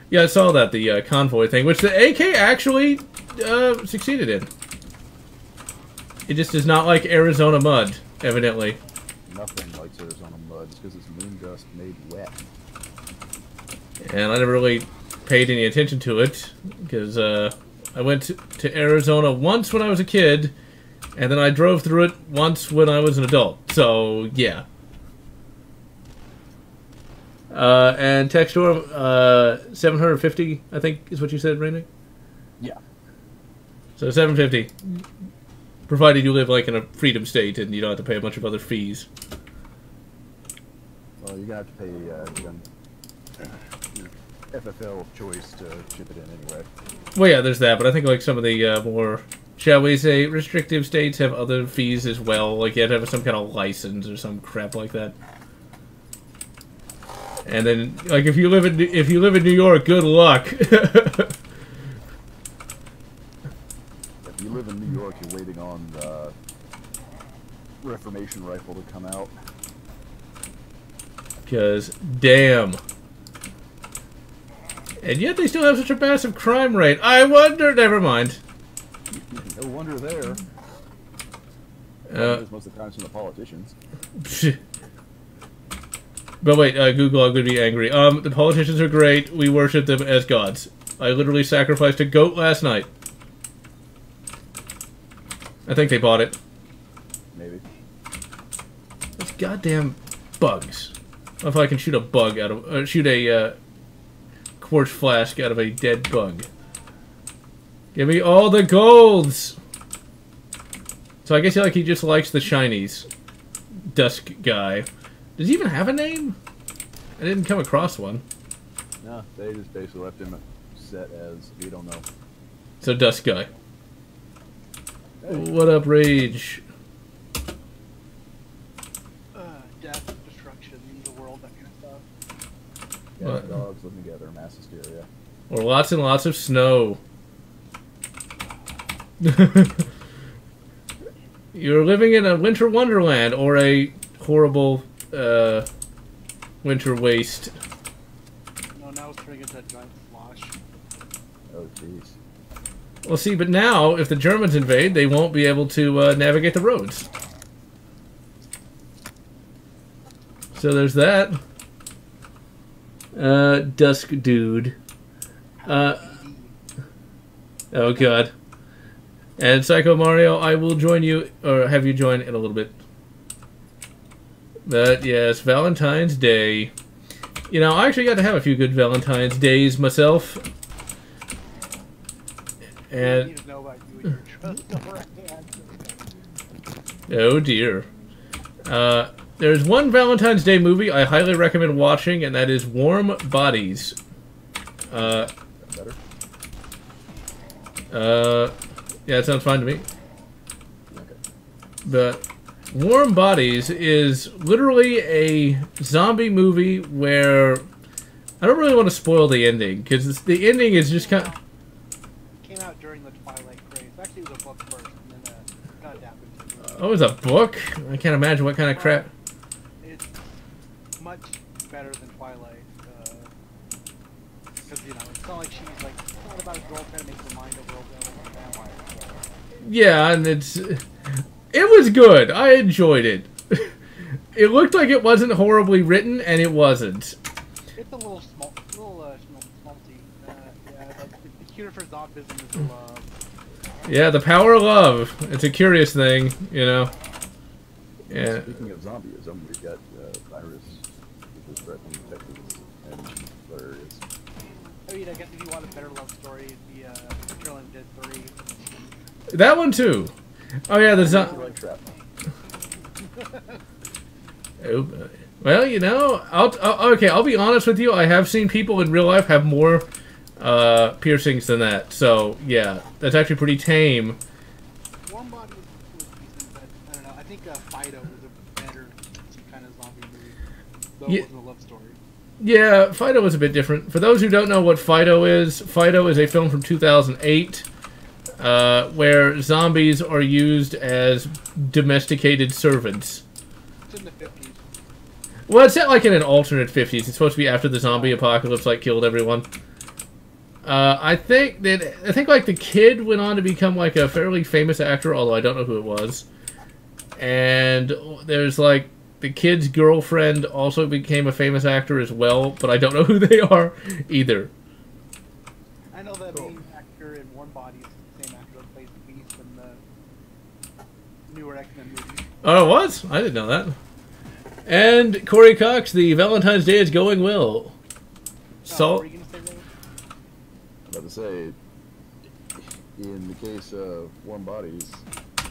Yeah, I saw that the convoy thing, which the AK actually succeeded in. It just is not like Arizona mud, evidently. Nothing like Arizona mud. It's because it's moon dust made wet. And I never really paid any attention to it because I went to Arizona once when I was a kid, and then I drove through it once when I was an adult. So yeah. And Techstorm, 750, I think is what you said, Rainick? Yeah. So 750, provided you live like in a freedom state and you don't have to pay a bunch of other fees. Well, you're gonna have to pay your FFL of choice to ship it in anyway. Well, yeah, there's that, but I think like some of the more, shall we say, restrictive states have other fees as well. Like you have to have some kind of license or some crap like that. And then, like, if you live in New York, good luck. If you live in New York, you're waiting on the Reformation rifle to come out. Because, damn. And yet they still have such a massive crime rate. I wonder. Never mind. No wonder there. Most of the times from the politicians. But wait, Google, I'm going to be angry. The politicians are great. We worship them as gods. I literally sacrificed a goat last night. I think they bought it. Maybe. Those goddamn bugs. I don't know if I can shoot a bug out of... shoot a quartz flask out of a dead bug. Give me all the golds! So I guess he just likes the shinies. Dusk guy. Does he even have a name? I didn't come across one. No, they just basically left him set as, we don't know. So Dusk guy. Hey. What up, Rage? Death, destruction, the world, that kind of stuff. Yeah, What? dogs living together, mass hysteria. Or lots and lots of snow. You're living in a winter wonderland or a horrible winter waste. No, now it's turning into a giant slosh. Oh, jeez. Well, see, but now, if the Germans invade, they won't be able to navigate the roads. So there's that. Dusk dude. Oh, God. And Psycho Mario, I will join you, or have you join in a little bit. But, yes, Valentine's Day. You know, I actually got to have a few good Valentine's Days myself. And... I need to know about you and your trust over hands. Oh, dear. There's one Valentine's Day movie I highly recommend watching, and that is Warm Bodies. Better? Yeah, that sounds fine to me. Okay. But Warm Bodies is literally a zombie movie where I don't really want to spoil the ending because the ending is just kind of... Came out during the Twilight craze. Actually, it was a book first, and then got adapted to the movie. Oh, it's a book? I can't imagine what kind of crap... It's much better than Twilight. Because, you know, it's not like she's like... It's not about a girl trying to make her mind over a vampire. Yeah, and it's... It was good. I enjoyed it. It looked like it wasn't horribly written, and it wasn't. It's a little schmaltzy. Yeah, like, the cure for zombism is love. Yeah, the power of love. It's a curious thing, you know. Yeah. Speaking of zombieism, we've got virus, which is threatening Texas, and there is. I mean, I guess if you want a better love story, it'd be Killing Dead 3. That one too. Oh yeah, the Like shrapnel. Oh, well, you know, I'll be honest with you. I have seen people in real life have more piercings than that. So yeah, that's actually pretty tame. Warm Body was decent, but I don't know. I think Fido was a better kind of zombie movie. Though it wasn't a love story. Yeah, Fido was a bit different. For those who don't know what Fido is a film from 2008 where zombies are used as domesticated servants. It's in the 50s. Well, it's set like in an alternate 50s. It's supposed to be after the zombie apocalypse like killed everyone. I think like the kid went on to become like a fairly famous actor, although I don't know who it was. And there's like the kid's girlfriend also became a famous actor as well, but I don't know who they are either. I know the main actor in Warm Body is the same actor that plays the Beast in the newer X-Men movie. Oh, it was? I didn't know that. And Corey Cox, the Valentine's Day is going well. What were you gonna say, Ray? I'm about to say, in the case of Warm Bodies,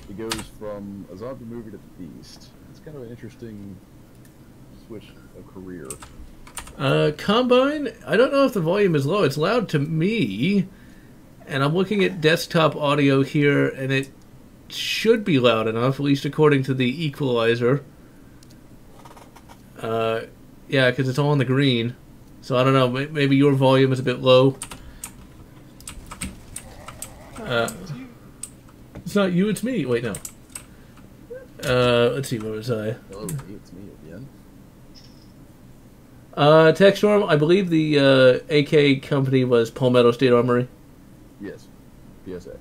it goes from a zombie movie to the Beast. It's kind of an interesting switch of career. Combine, I don't know if the volume is low. It's loud to me. And I'm looking at desktop audio here, and it should be loud enough, at least according to the equalizer. Yeah, because it's all on the green. So I don't know, maybe your volume is a bit low. It's not you, it's me. Wait, no. Let's see, where was I? Hello, it's me again. Textstorm, I believe the AK company was Palmetto State Armory. Yes, PSA.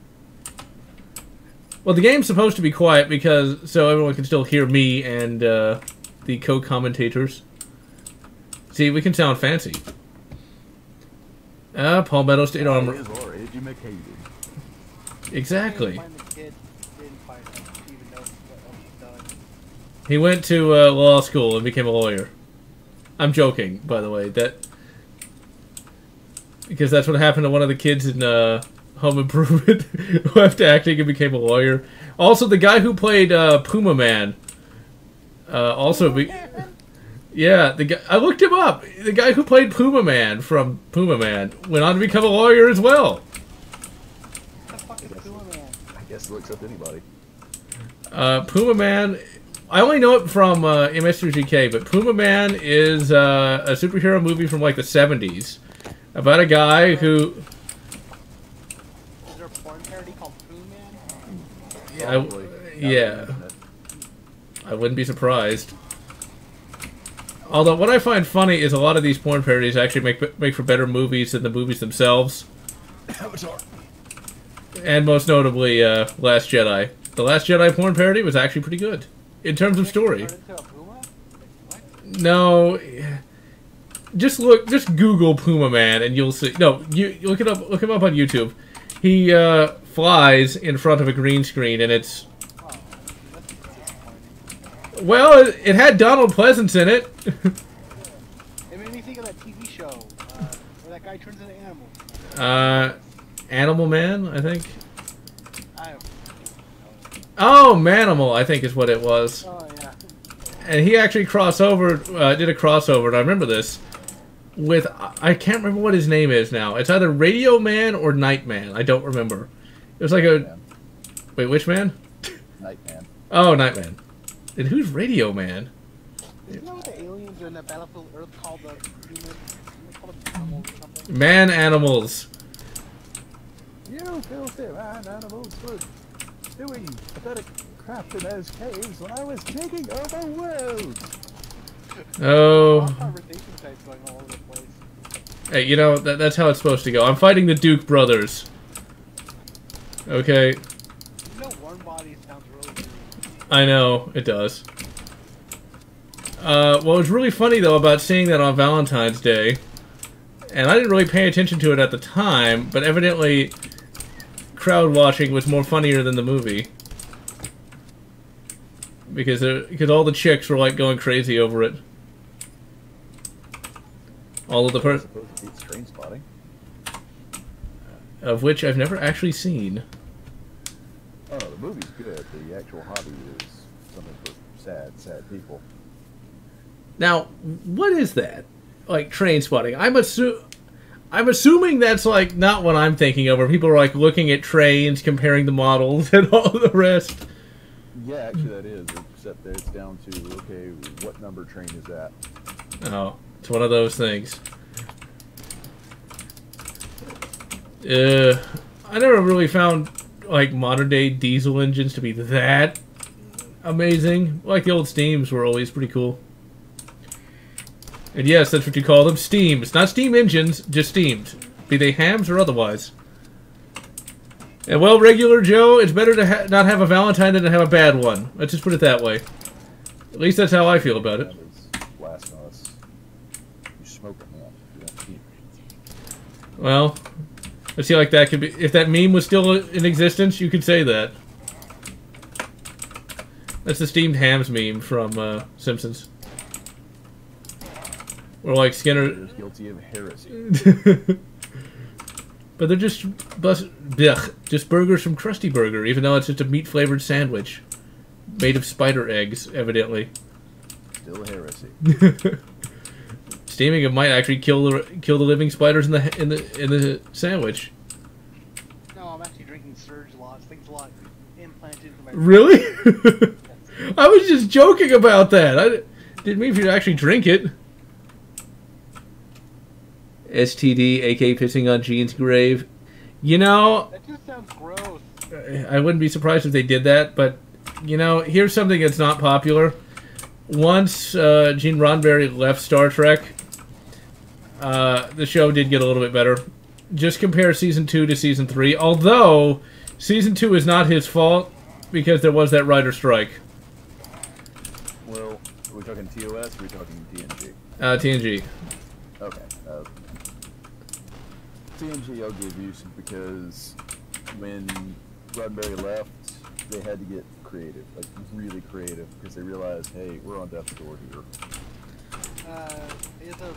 Well, the game's supposed to be quiet because so everyone can still hear me and the co-commentators. See, we can sound fancy. Palmetto State Armory. Is or educated. Exactly. He He went to law school and became a lawyer. I'm joking, by the way. Because that's what happened to one of the kids in Home Improvement who left acting and became a lawyer. Also, the guy who played Puma Man. Yeah, the guy. I looked him up. The guy who played Puma Man from Puma Man went on to become a lawyer as well. I guess it looks up to anybody. Puma Man. I only know it from MS3GK, but Puma Man is a superhero movie from like the 70s about a guy who. Is there a porn parody called Puma Man? Yeah. I wouldn't be surprised. Although what I find funny is a lot of these porn parodies actually make for better movies than the movies themselves. Avatar. And most notably, Last Jedi. The Last Jedi porn parody was actually pretty good in terms of story. No, just Google Puma Man and you'll see. No, you look it up. Look him up on YouTube. He flies in front of a green screen, and it's. Well, it had Donald Pleasance in it. It made me think of that TV show where that guy turns into animals. Animal Man, I think. I don't know. Oh, Manimal, I think is what it was. Oh, yeah. And he actually did a crossover, and I remember this, with, I can't remember what his name is now. It's either Radio Man or Night Man. I don't remember. It was like a... Wait, which man? Night Man. Oh, Night Man. And who's Radio Man? Isn't that what the aliens in the Battlefield Earth called the humans? Called them animals or something? Man Animals. You filthy man animals were doing pathetic crap in those caves when I was taking over the world. Oh. Conversation types going all over the place. Hey, you know, that's how it's supposed to go. I'm fighting the Duke brothers. Okay. You know, Warm Body sounds really good. I know, it does. What was really funny, though, about seeing that on Valentine's Day, and I didn't really pay attention to it at the time, but evidently crowd watching was more funnier than the movie. because all the chicks were like going crazy over it. All of the I suppose it beats train spotting. of which I've never actually seen. Oh, the movie's good. The actual hobby is something for sad people. Now, what is that? Like train spotting? I'm assuming that's like not what I'm thinking of, where people are like looking at trains, comparing the models, and all the rest. Yeah, actually that is. Except that it's down to, okay, what number train is that? Oh, it's one of those things. I never really found like modern day diesel engines to be that amazing. Like the old steams were always pretty cool. And yes, that's what you call them, steams. Not steam engines, just steamed. Be they hams or otherwise. And well, regular Joe, it's better to not have a Valentine than to have a bad one. Let's just put it that way. At least that's how I feel about it. Last of Us. You smoke it, man. You don't keep. Well, I feel like that could be... If that meme was still in existence, you could say that. That's the steamed hams meme from Simpsons. Or like Skinner... Is guilty of heresy. But they're just burgers from Krusty Burger, even though it's just a meat-flavored sandwich. Made of spider eggs, evidently. Still heresy. Steaming it might actually kill the living spiders in the sandwich. No, I'm actually drinking Surge Lots. Thanks a lot. Implanted into my... Really? I was just joking about that. I didn't mean for you to actually drink it. STD, aka pissing on Gene's grave. You know... That just sounds gross. I wouldn't be surprised if they did that, but, you know, here's something that's not popular. Once Gene Roddenberry left Star Trek, the show did get a little bit better. Just compare Season 2 to Season 3, although Season 2 is not his fault, because there was that writer strike. Well, are we talking TOS or are we talking TNG? TNG. Okay. TNG I'll give you some, because when Roddenberry left, they had to get creative, like really creative, because they realized, hey, we're on death's door here. As of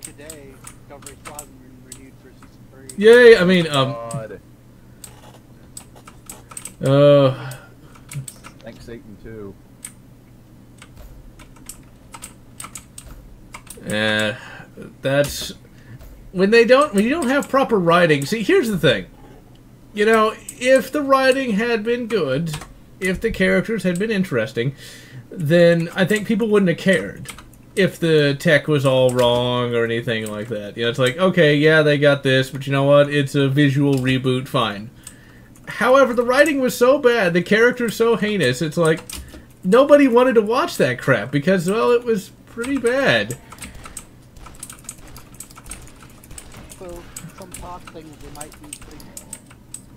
today, Discovery still hasn't been renewed for Season 3. Yay, I mean, Thanks Satan too. That's... When you don't have proper writing... See, here's the thing. You know, if the writing had been good, if the characters had been interesting, then I think people wouldn't have cared if the tech was all wrong or anything like that. You know, it's like, okay, yeah, they got this, but you know what? It's a visual reboot, fine. However, the writing was so bad, the characters so heinous, it's like, nobody wanted to watch that crap because, well, it was pretty bad. So, some talk things they might be putting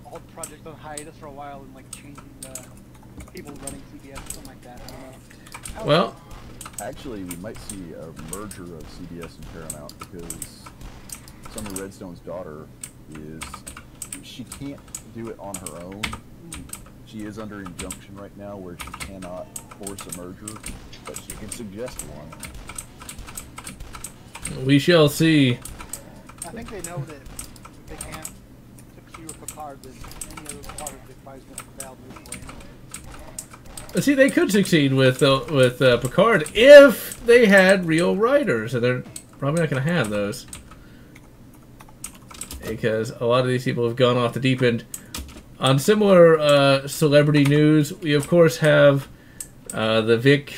all the projects on hiatus for a while and, like, changing the people running CBS or something like that. I don't know. Well... Actually, we might see a merger of CBS and Paramount, because Summer Redstone's daughter she can't do it on her own. She is under injunction right now where she cannot force a merger, but she can suggest one. We shall see. I think they know that if they can't succeed with Picard, then any other product they buy is going to prevail this way. See, they could succeed with Picard if they had real writers, and they're probably not going to have those. Because a lot of these people have gone off the deep end. On similar celebrity news, we of course have the Vic,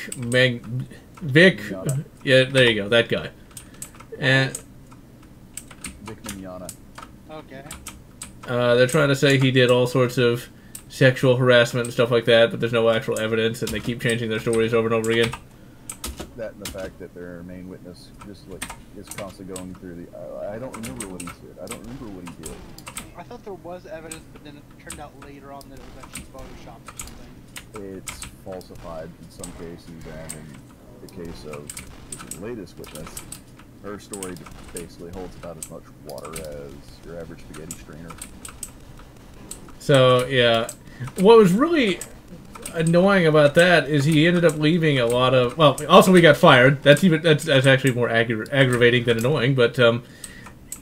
yeah, there you go, that guy. And Vic Mignogna. Okay. They're trying to say he did all sorts of sexual harassment and stuff like that, but there's no actual evidence, and they keep changing their stories over and over again. That and the fact that their main witness just like is constantly going through the. I don't remember what he said. I don't remember what he did. I thought there was evidence, but then it turned out later on that it was actually photoshopped or something. It's falsified in some cases, and in the case of the latest witness, her story basically holds about as much water as your average spaghetti strainer. So yeah, what was really annoying about that is he ended up leaving a lot of. Well, also we got fired. That's actually more aggravating than annoying. But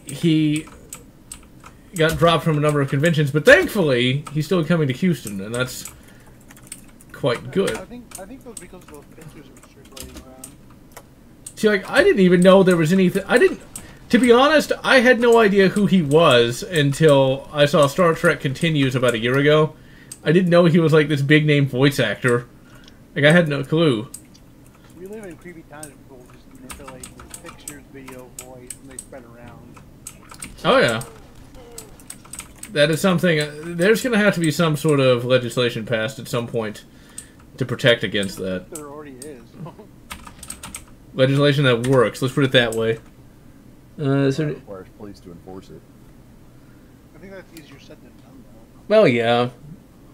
he got dropped from a number of conventions. But thankfully, he's still coming to Houston, and that's quite good. I think it was because those pictures were circulating around. See, like, I didn't even know there was anything. I didn't. To be honest, I had no idea who he was until I saw Star Trek Continues about a year ago. I didn't know he was like this big name voice actor. Like, I had no clue. We live in creepy times where people just manipulate pictures, video, voice, and they spread around. Oh yeah. That is something. There's going to have to be some sort of legislation passed at some point to protect against that. There already is. Legislation that works. Let's put it that way. It requires police to enforce it. I think that's easier said than done, though. Well, yeah,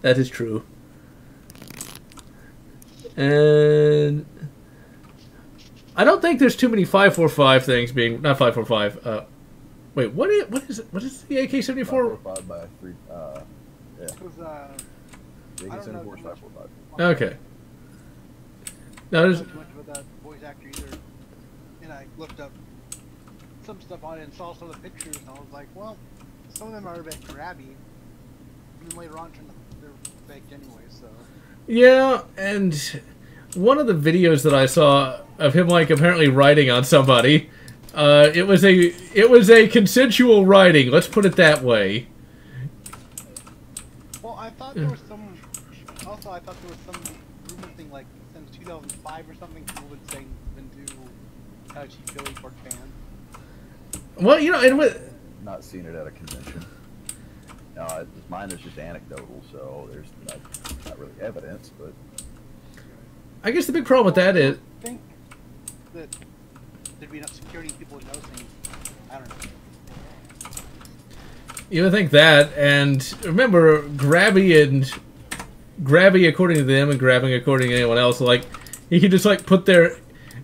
that is true. And I don't think there's too many 545 things being not 545. Wait, what is it? What is the AK-74? 545 by 3. Yeah. It was, The AK-74 is 545. Okay. No, I there's. don't know much about that voice actor either. And I looked up some stuff on it and saw some of the pictures, and I was like, well, some of them are a bit grabby. And then later on, they're faked anyway, so. Yeah, and one of the videos that I saw of him, like, apparently writing on somebody, it was a consensual writing. Let's put it that way. Well, I thought there was some. Also, I thought there was some rumor thing like since 2005 or something. People been saying been do touchy feely toward fans. Well, you know, and with Not seen it at a convention. No, mine is just anecdotal, so there's not really evidence, but... I guess the big problem with that is... I think that there'd be enough security people would know things. I don't know. You would think that, and remember, grabby according to them and grabbing according to anyone else, like, you can just, like, put their...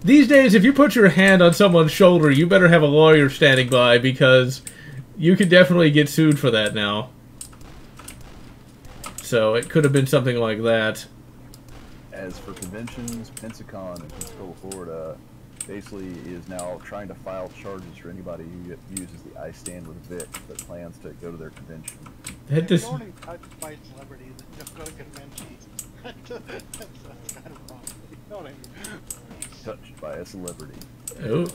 These days, if you put your hand on someone's shoulder, you better have a lawyer standing by, because you could definitely get sued for that now. So, it could have been something like that. As for conventions, Pensacon in Pensacola, Florida, basically is now trying to file charges for anybody who uses the I Stand with Vic that plans to go to their convention. That They're just... only touched by celebrities that just go to conventions. That's kind of wrong. You know what I mean? Touched by a celebrity. Oh.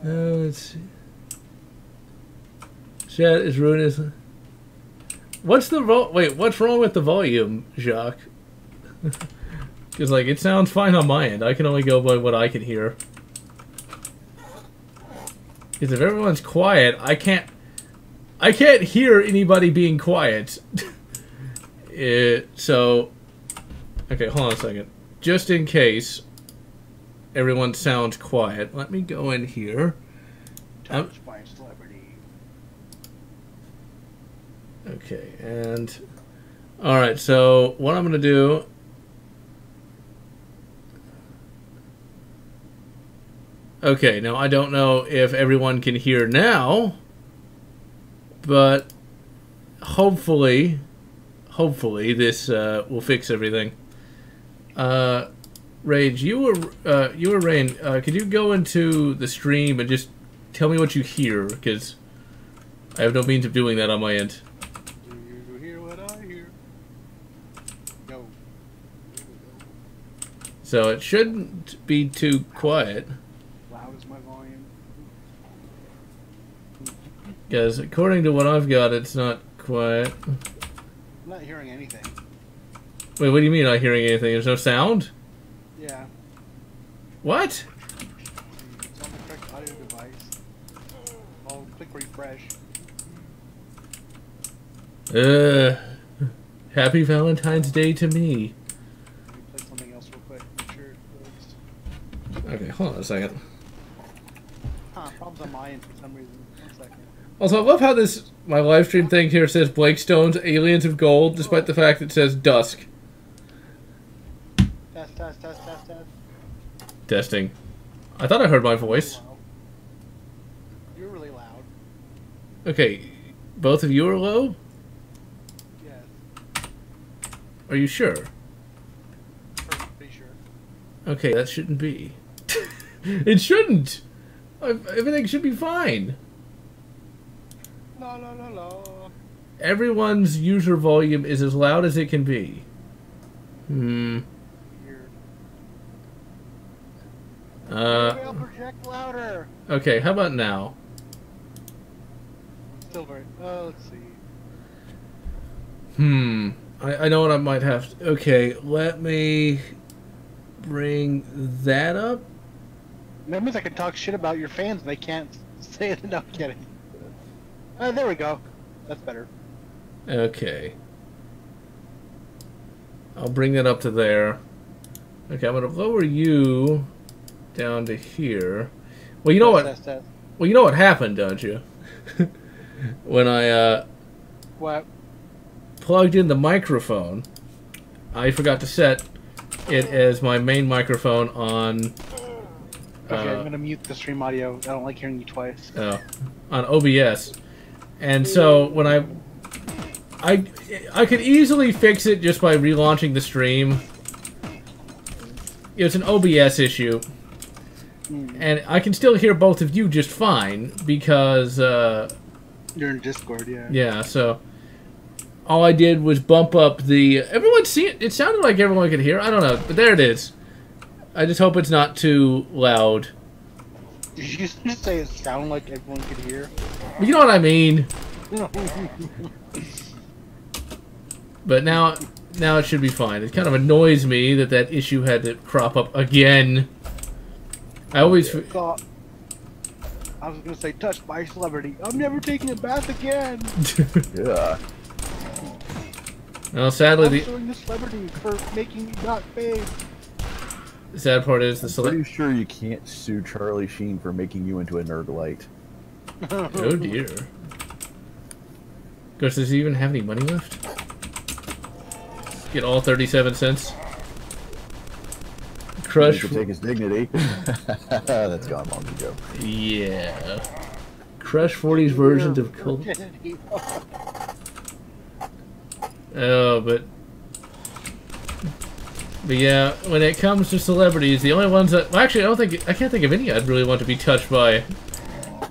Let's see. Chat is ruined. What's the what's wrong with the volume, Jacques? Because, like, it sounds fine on my end. I can only go by what I can hear. Because if everyone's quiet, I can't hear anybody being quiet. So, okay, hold on a second. Just in case everyone sounds quiet, let me go in here. Touched by a celebrity. Okay, and alright, so what I'm going to do... Okay, now I don't know if everyone can hear now, but hopefully this will fix everything. Rage, you were Rain. Could you go into the stream and just tell me what you hear? Because I have no means of doing that on my end. Do you hear what I hear? No. So it shouldn't be too quiet. Loud is my volume. Because according to what I've got, it's not quiet. I'm not hearing anything. Wait, what do you mean not hearing anything? There's no sound? Yeah. What? It's on the correct audio device. I'll click refresh. Happy Valentine's Day to me. Let me play something else real quick. Make sure it works. Okay, hold on a second. Problems on my end for some reason. 1 second. Also, I love how my live stream thing here says Blake Stone's Aliens of Gold, despite the fact it says Dusk. Test. Testing. I thought I heard my voice. You're really loud. Okay, both of you are low? Are you sure? Pretty sure. Okay, that shouldn't be. It shouldn't! Everything should be fine. La la la la. Everyone's user volume is as loud as it can be. Weird. Maybe I'll project louder. Okay, how about now? Still very. Let's see. I know what I might have to... Okay, let me bring that up. That means I can talk shit about your fans and they can't say it. No, I'm kidding. There we go. That's better. Okay. I'll bring that up to there. Okay, I'm going to lower you down to here. Well, you know what? Well, you know what happened, don't you? When I What? plugged in the microphone, I forgot to set it as my main microphone on. Okay, I'm gonna mute the stream audio. I don't like hearing you twice. On OBS, and so when I could easily fix it just by relaunching the stream. It's an OBS issue, and I can still hear both of you just fine because You're in Discord, yeah. yeah. So all I did was bump up the. Everyone see it? It sounded like everyone could hear. I don't know, but there it is. I just hope it's not too loud. Did you just say it sounded like everyone could hear? You know what I mean? But now it should be fine. It kind of annoys me that issue had to crop up again. I always... God. I was gonna say touched by a celebrity. I'm never taking a bath again. Yeah. Well, sadly, I'm suing the celebrity for making me not bathe. the sad part is the I'm celebrity... pretty sure you can't sue Charlie Sheen for making you into a nerdlite. Oh dear. Gosh, does he even have any money left? Get all 37 cents. Crush. He could take his dignity. That's gone long ago. Yeah. Crush 40's versions of Cold. Oh, but yeah, when it comes to celebrities, the only ones that... Well, actually, I can't think of any I'd really want to be touched by.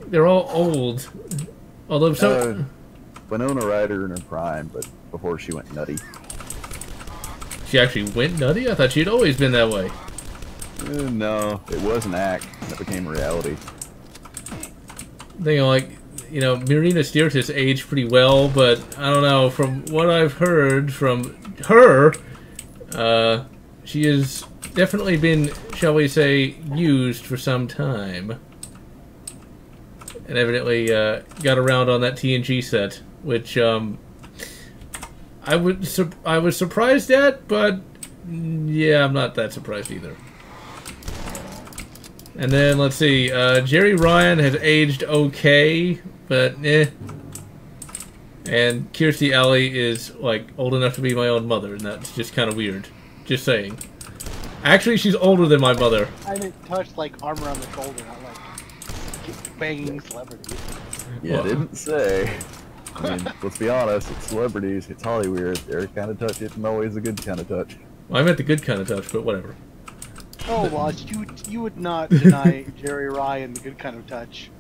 They're all old. Although some... Winona Ryder in her prime, but before she went nutty. She actually went nutty? I thought she'd always been that way. No, it was an act, and it became reality. Thing like, you know, Marina Stirtis aged pretty well, but I don't know, from what I've heard from her, she has definitely been, shall we say, used for some time. And evidently got around on that TNG set, which I was surprised at, but yeah, I'm not that surprised either. And then let's see, Jerry Ryan has aged okay, but eh. And Kirstie Alley is like old enough to be my own mother, and that's just kind of weird. Just saying. Actually, she's older than my mother. I didn't touch like arm around the shoulder, not like banging celebrities. Yeah, didn't say. I mean, let's be honest, it's celebrities, it's Hollywood. Their kind of touch isn't always a good kind of touch. Well, I meant the good kind of touch, but whatever. Oh, Lotz, you would not deny Jerry Ryan the good kind of touch.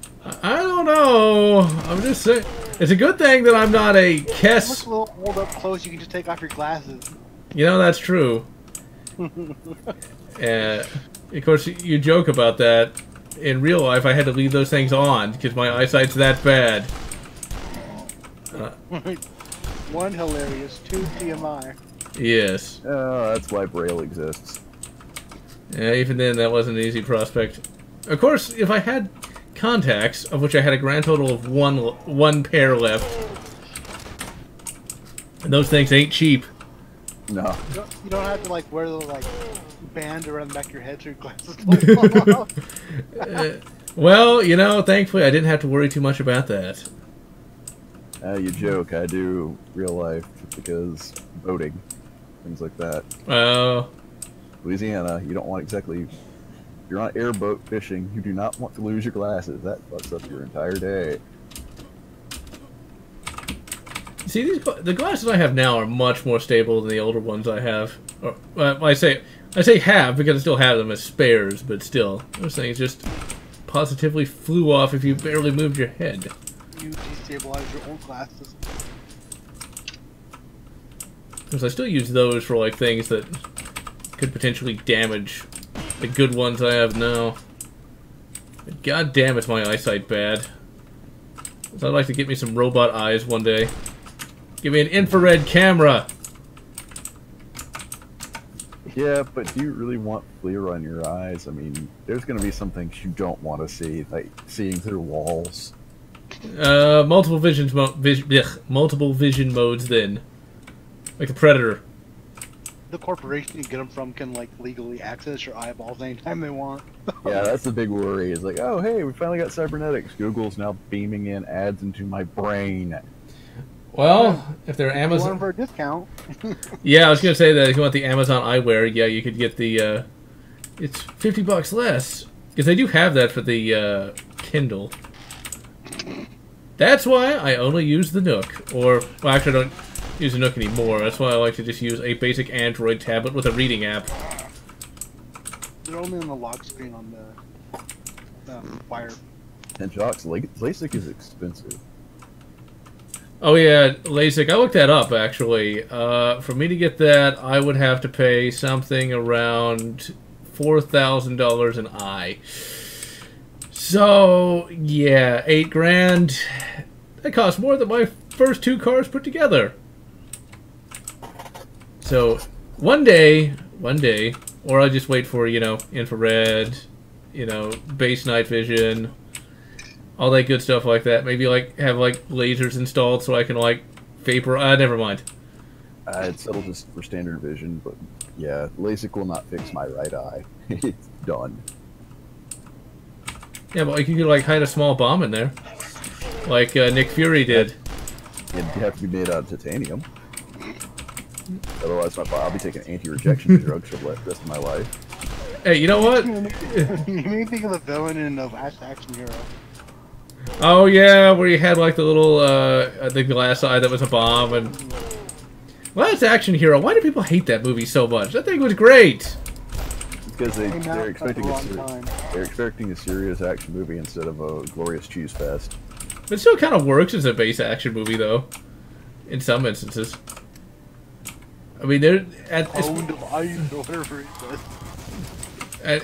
I don't know. I'm just saying. It's a good thing that I'm not a Kess. Look a little old up close. You can just take off your glasses. You know, that's true. Of course, you joke about that. In real life, I had to leave those things on because my eyesight's that bad. One, hilarious. Two, TMI. Yes. Oh, that's why Braille exists. Yeah, even then, that wasn't an easy prospect. Of course, if I had contacts, of which I had a grand total of one pair left, and those things ain't cheap. No. You don't have to like wear the like band around the back of your head so your glasses don't fall off. Well, you know, thankfully I didn't have to worry too much about that. You joke, I do real life because boating, things like that. Oh. Louisiana, you don't want exactly... If you're on airboat fishing, you do not want to lose your glasses. That fucks up your entire day. See, the glasses I have now are much more stable than the older ones I have. Or, I say have because I still have them as spares, but still, those things just positively flew off if you barely moved your head. You destabilize your old glasses. Because I still use those for like things that could potentially damage the good ones I have now. But god damn, is my eyesight bad. So I'd like to get me some robot eyes one day. Give me an infrared camera! Yeah, but do you really want FLIR on your eyes? I mean, there's going to be some things you don't want to see, like seeing through walls. Multiple vision modes then. Like the Predator. The corporation you get them from can like legally access your eyeballs anytime they want. Yeah, that's the big worry. It's like, oh hey, we finally got cybernetics. Google's now beaming in ads into my brain. Well, if they're You want them Amazon... for a discount. Yeah, I was going to say that if you want the Amazon eyewear, yeah, you could get the, it's $50 less. Because they do have that for the, Kindle. That's why I only use the Nook. Or, well, actually I don't use the Nook anymore. That's why I like to just use a basic Android tablet with a reading app. They're only on the lock screen on the Fire. And Jocks, LASIK is expensive. Oh yeah, LASIK. I looked that up, actually. For me to get that, I would have to pay something around $4,000 an eye. So, yeah, $8 grand. That costs more than my first 2 cars put together. So, one day, or I'll just wait for, you know, infrared, you know, base night vision, all that good stuff like that. Maybe, like, have, like, lasers installed so I can, like, vapor... never mind. I'd settle just for standard vision, but yeah, LASIK will not fix my right eye. It's done. Yeah, but, like, you could, like, hide a small bomb in there. Like, Nick Fury did. It'd have to be made out of titanium. Otherwise, I'll be taking anti-rejection drugs for the rest of my life. Hey, you know what? You made me think of the villain in the Last Action Hero. Oh, yeah, where you had, like, the little, the glass eye that was a bomb, and... Last Action Hero, why do people hate that movie so much? That thing was great! It's because they're They're expecting a serious action movie instead of a glorious cheese fest. It still kind of works as a base action movie, though. In some instances. I mean, they're...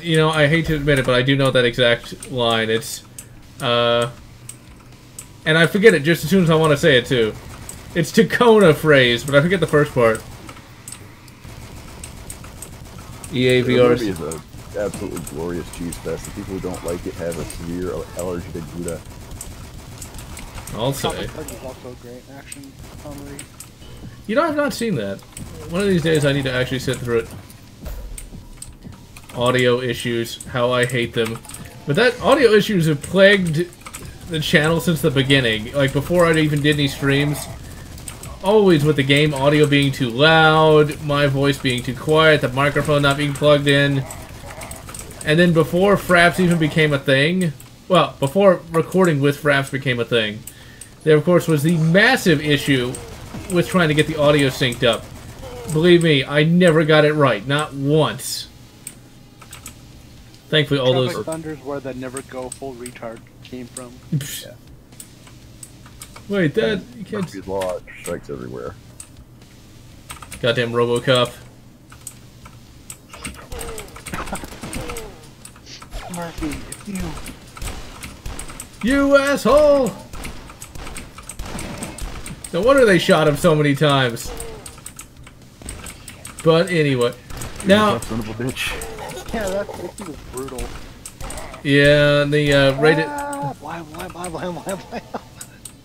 you know, I hate to admit it, but I do know that exact line. It's, and I forget it just as soon as I want to say it, too. It's Tacona phrase, but I forget the first part. EA The VR. movie is an absolutely glorious cheese fest. The people who don't like it have a severe allergy to Gouda. I'll say. is also a great action comedy. You know, I've not seen that. One of these days I need to actually sit through it. Audio issues, how I hate them. But that audio issues have plagued the channel since the beginning. Like, before I even did any streams. Always with the game audio being too loud, my voice being too quiet, the microphone not being plugged in. And then before Fraps even became a thing, well, before recording with Fraps became a thing, there of course was the massive issue with trying to get the audio synced up. Believe me, I never got it right, not once. Thankfully all those... Thunder's where the never go full retard came from. Yeah. Wait, that... You can't... Murphy's Law strikes everywhere. Goddamn RoboCop. Murphy, it's you. You asshole! No wonder they shot him so many times. But anyway, now... Son of a bitch. Yeah, that was brutal. Yeah, the rated...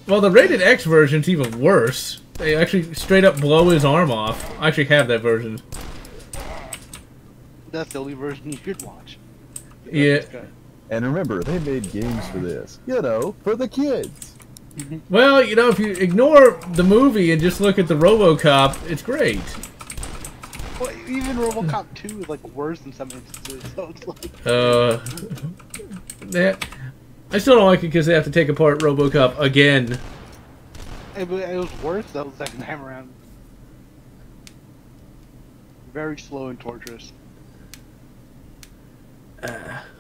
Well, the rated X version's even worse. They actually straight up blow his arm off. I actually have that version. That's the only version you should watch. Yeah. And remember, they made games for this. You know, for the kids. Well, you know, if you ignore the movie and just look at the RoboCop, it's great. Well, even RoboCop 2 is like worse in some instances, so it's like... I still don't like it because they have to take apart RoboCop again. It was worse though the second time around. Very slow and torturous.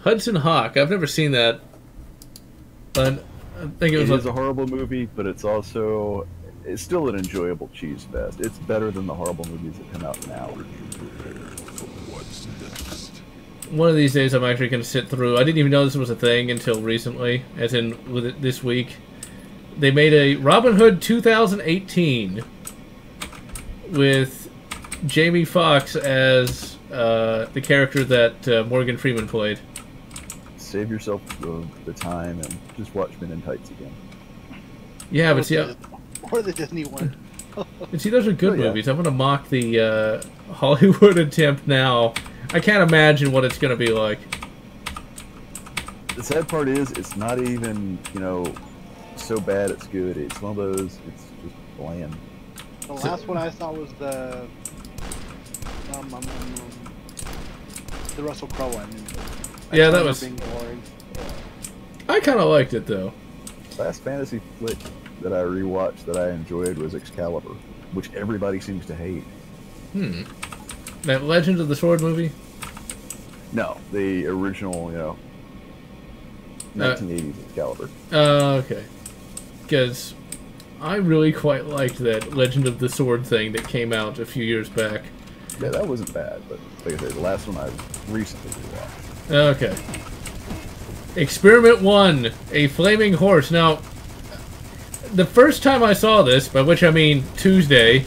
Hudson Hawk. I've never seen that, but I think it was a horrible movie, but it's still an enjoyable cheese fest. It's better than the horrible movies that come out now. one of these days I'm actually going to sit through. I didn't even know this was a thing until recently, as in with it this week. They made a Robin Hood 2018 with Jamie Foxx as the character that Morgan Freeman played. Save yourself the time and just watch Men in Tights again. Yeah, but see, or the Disney one. and see, those are good movies. I'm going to mock the Hollywood attempt now. I can't imagine what it's going to be like. The sad part is, it's not even, so bad it's good. It's one of those, it's just bland. The last one I saw was the Russell Crowe one. Yeah, that was... Being boring. I kind of liked it, though. Last fantasy flick that I rewatched that I enjoyed was Excalibur, which everybody seems to hate. That Legend of the Sword movie? No, the original, 1980s Excalibur. Okay. Because I really quite liked that Legend of the Sword thing that came out a few years back. Yeah, that wasn't bad, but like I said, the last one I recently rewatched. Okay. Experiment 1, a flaming horse. Now, the first time I saw this, by which I mean Tuesday,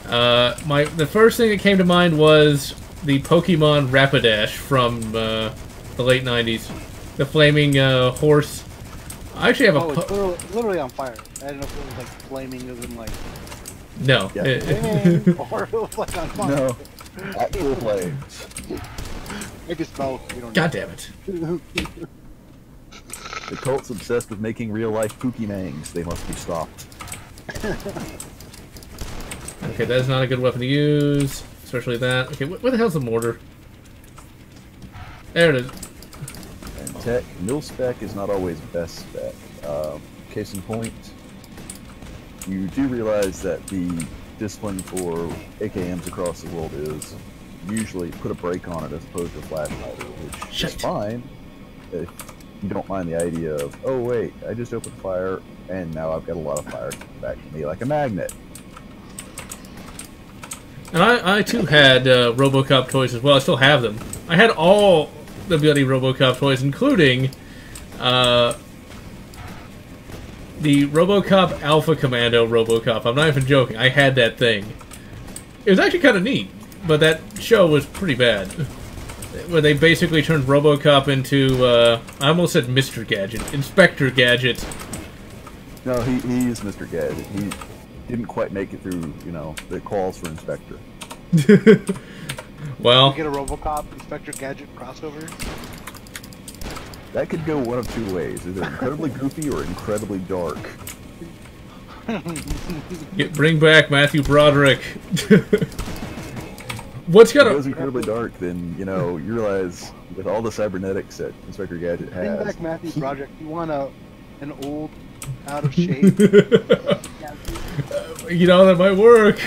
the first thing that came to mind was the Pokemon Rapidash from the late 90s. The flaming horse. I actually have a... it's literally on fire. I don't know if it was like flaming as in like... No. Yeah. Or it was like on fire. No. Actual flames. It can smell. God damn it. The cult's obsessed with making real-life Pokemangs. They must be stopped. Okay, that is not a good weapon to use. Especially that. Okay, where the hell's the mortar? There it is. And tech, mil-spec is not always best spec. Case in point, you do realize that the discipline for AKMs across the world is usually put a brake on it as opposed to a flashlight, which is fine if you don't mind the idea of, oh wait, I just opened fire and now I've got a lot of fire coming back to me like a magnet. And I too had RoboCop toys as well. I still have them. I had all the bloody RoboCop toys, including the RoboCop Alpha Commando RoboCop. I'm not even joking. I had that thing. It was actually kind of neat, but that show was pretty bad. Where they basically turned RoboCop into, I almost said Mr. Gadget, Inspector Gadget. No, he is Mr. Gadget. He didn't quite make it through, the calls for Inspector. Well, you get a RoboCop Inspector Gadget crossover. That could go one of two ways: either incredibly goofy or incredibly dark. Bring back Matthew Broderick. What's If it gonna... goes incredibly dark, then you realize with all the cybernetics that Inspector Gadget has. Bring back Matthew Broderick. You want an old, out of shape. That might work.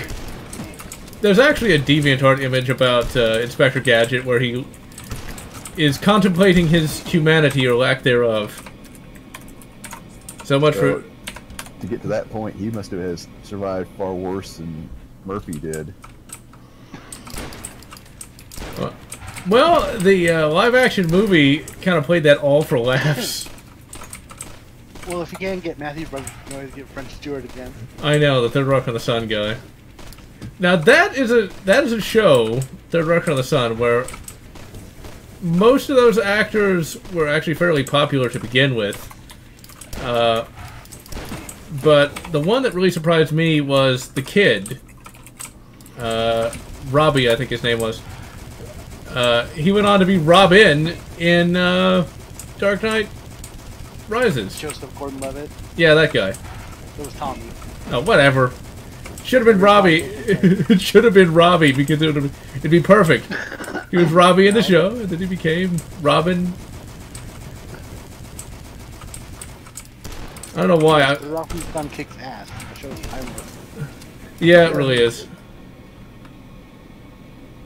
There's actually a DeviantArt image about Inspector Gadget where he is contemplating his humanity or lack thereof. So much for... To get to that point, he must have survived far worse than Murphy did. Well, the live-action movie kind of played that all for laughs. Well, if you can't get Matthew Broderick, you can always get French Stewart again. I know, the Third Rock on the Sun guy. Now that is a show, Third Rock on the Sun, where most of those actors were actually fairly popular to begin with. But the one that really surprised me was the kid. Robbie, I think his name was. He went on to be Robin in Dark Knight Rises. Joseph Gordon-Levitt. Yeah, that guy. It was Tommy. Oh, whatever. Should have been Robbie. It should have been Robbie because it'd be perfect. He was Robbie in the show, and then he became Robin. I don't know why. The Rock from the Sun kicks ass. The show's timeless. Yeah, it really is.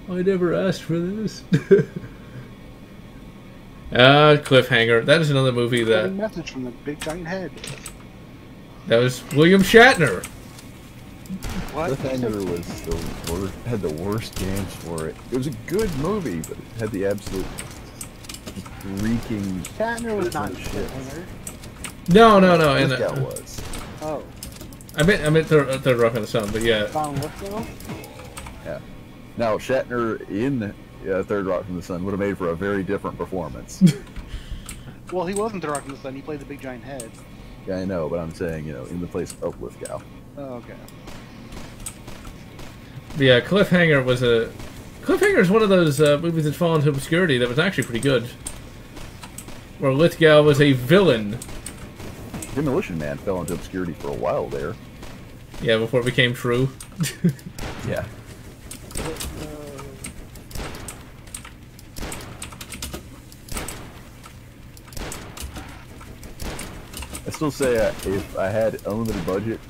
I never asked for this. Cliffhanger. That is another movie that... A message from the big giant head. That was William Shatner. What? Cliffhanger was the worst, had the worst games for it. It was a good movie, but it had the absolute reeking... Shatner was not shit. Cliffhanger. No. This guy was. Oh. I meant Third Rock from the Sun, but yeah. Yeah. Now, Shatner in Third Rock from the Sun would have made for a very different performance. Well, he wasn't Third Rock from the Sun. He played the big giant head. Yeah, I know, but I'm saying, you know, in the place of Lithgow. Oh, okay. Yeah, Cliffhanger was a... Cliffhanger is one of those movies that fall into obscurity that was actually pretty good. Where Lithgow was a villain. Demolition Man fell into obscurity for a while there. Yeah, before it became true. Yeah. I still say if I had unlimited budget,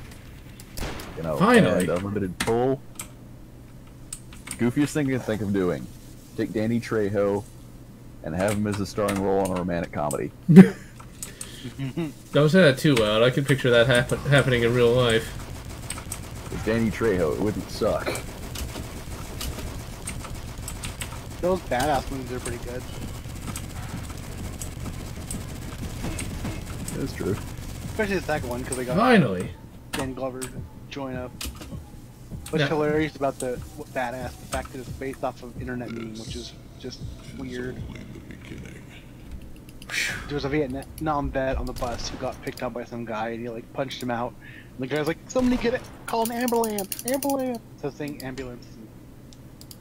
you know, Finally. and unlimited pull, goofiest thing I can think of doing, take Danny Trejo and have him as a starring role in a romantic comedy. Don't say that too loud. I can picture that happening in real life. With Danny Trejo, it wouldn't suck. Those badass movies are pretty good. That's true. Especially the second one, because they got Finally. Dan Glover to join up. What's Yeah. hilarious about the badass, the fact that it's based off of internet meme, which is just weird. There was a Vietnam vet on the bus who got picked up by some guy, and he like punched him out. And the guy's like, "Somebody get it! Call an ambulance! Ambulance!" So saying ambulance. And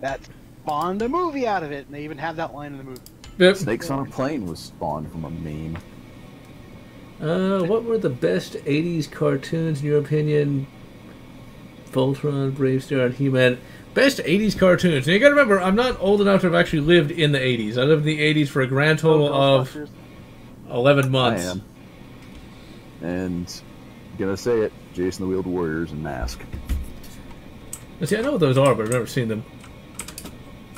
that spawned a movie out of it, and they even have that line in the movie. Yep. Snakes on a Plane was spawned from a meme. What were the best 80s cartoons in your opinion? Voltron, Bravestar, and He-Man. Best 80s cartoons. Now you gotta remember, I'm not old enough to have actually lived in the 80s. I lived in the 80s for a grand total of 11 months. I am. And, gonna say it, Jason the Wheeled Warriors and Mask. Now, see, I know what those are, but I've never seen them.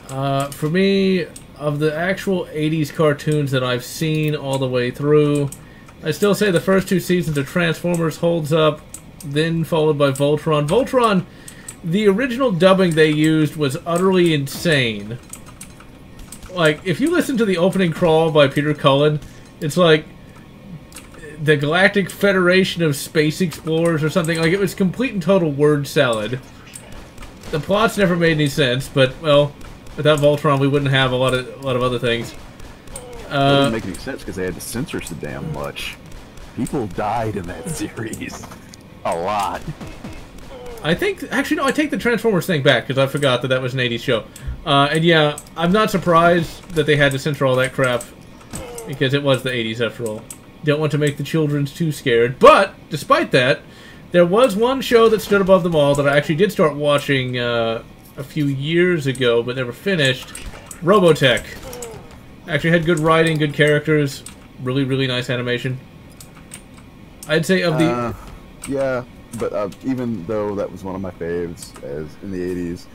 For me, of the actual 80s cartoons that I've seen all the way through, I still say the first two seasons of Transformers holds up, then followed by Voltron. Voltron, the original dubbing they used was utterly insane. Like, if you listen to the opening crawl by Peter Cullen, it's like the Galactic Federation of Space Explorers or something. Like, it was complete and total word salad. The plots never made any sense, but, well, without Voltron we wouldn't have a lot of other things. It doesn't make any sense because they had to censor so damn much. People died in that series. A lot. I think, actually no, I take the Transformers thing back because I forgot that that was an 80s show. And yeah, I'm not surprised that they had to censor all that crap because it was the 80s after all. Don't want to make the children too scared. But, despite that, there was one show that stood above them all that I actually did start watching a few years ago but never finished. Robotech. Actually had good writing, good characters, really, really nice animation. I'd say of the... yeah, but even though that was one of my faves as in the 80s,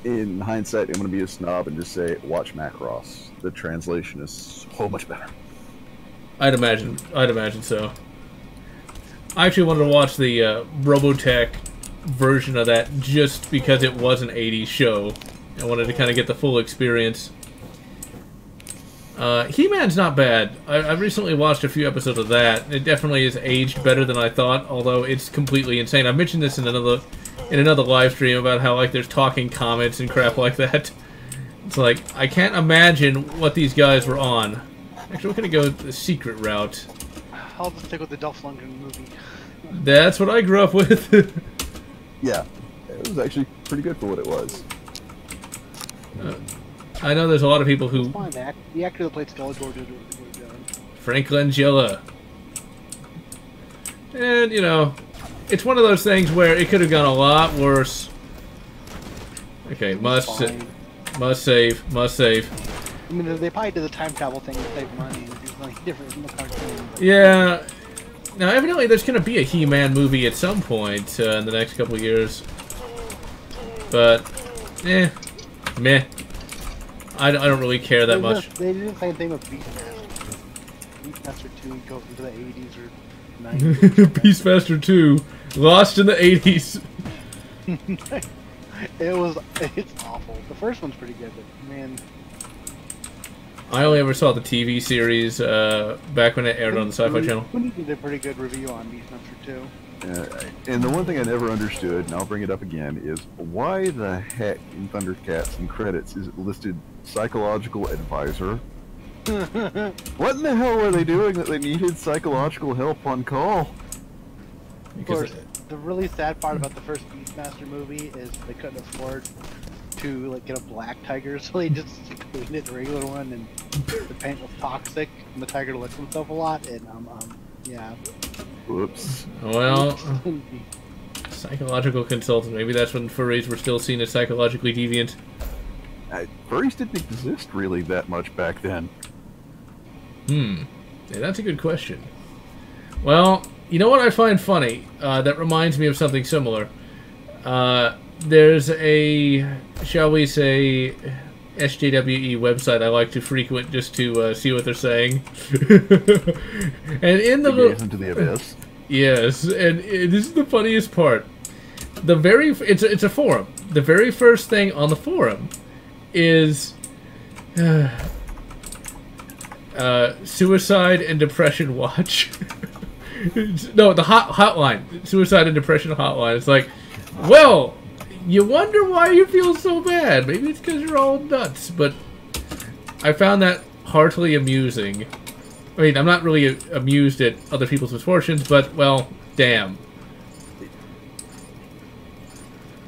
in hindsight, I'm going to be a snob and just say, watch Macross. The translation is so much better. I'd imagine so. I actually wanted to watch the Robotech version of that just because it was an 80s show. I wanted to kind of get the full experience. He-Man's not bad. I recently watched a few episodes of that. It definitely is aged better than I thought, although it's completely insane. I mentioned this in another live stream about how like there's talking comets and crap like that. It's like, I can't imagine what these guys were on. Actually, we're gonna go the secret route. I'll just stick with the Dolph Lundgren movie. That's what I grew up with. Yeah, it was actually pretty good for what it was. I know there's a lot of people who... Fine, the actor that played Skeletor did a really good job. Frank Langella. And, you know, it's one of those things where it could have gone a lot worse. Okay, must save. I mean, they probably did the time travel thing to save money and do something different from the cartoon. Yeah, Now, evidently, there's going to be a He-Man movie at some point in the next couple of years. But, meh. I don't really care that much. They did the same thing with Beastmaster. Beastmaster 2 goes into the 80s or 90s. Beastmaster 2, lost in the 80s. It's awful. The first one's pretty good, but man. I only ever saw the TV series back when it aired on the Sci-Fi Channel. We did a pretty good review on Beastmaster 2. And the one thing I never understood, and I'll bring it up again, is why the heck in Thundercats in credits is it listed psychological advisor? What in the hell were they doing that they needed psychological help on call? Of course, the really sad part about the first Beastmaster movie is they couldn't afford to like get a black tiger, so they just painted the regular one, and the paint was toxic, and the tiger licked himself a lot, and yeah. Whoops. Well, psychological consultant. Maybe that's when furries were still seen as psychologically deviant. Furries didn't exist really that much back then. Yeah, that's a good question. Well, you know what I find funny? That reminds me of something similar. There's a, shall we say, SJWE website I like to frequent just to see what they're saying. And in the Gaze into the abyss. Yes, and this is the funniest part. It's a forum. The very first thing on the forum is suicide and depression watch. No, the hotline, suicide and depression hotline. It's like, well, you wonder why you feel so bad. Maybe it's because you're all nuts. But I found that heartily amusing. I mean, I'm not really amused at other people's misfortunes, but, well, damn.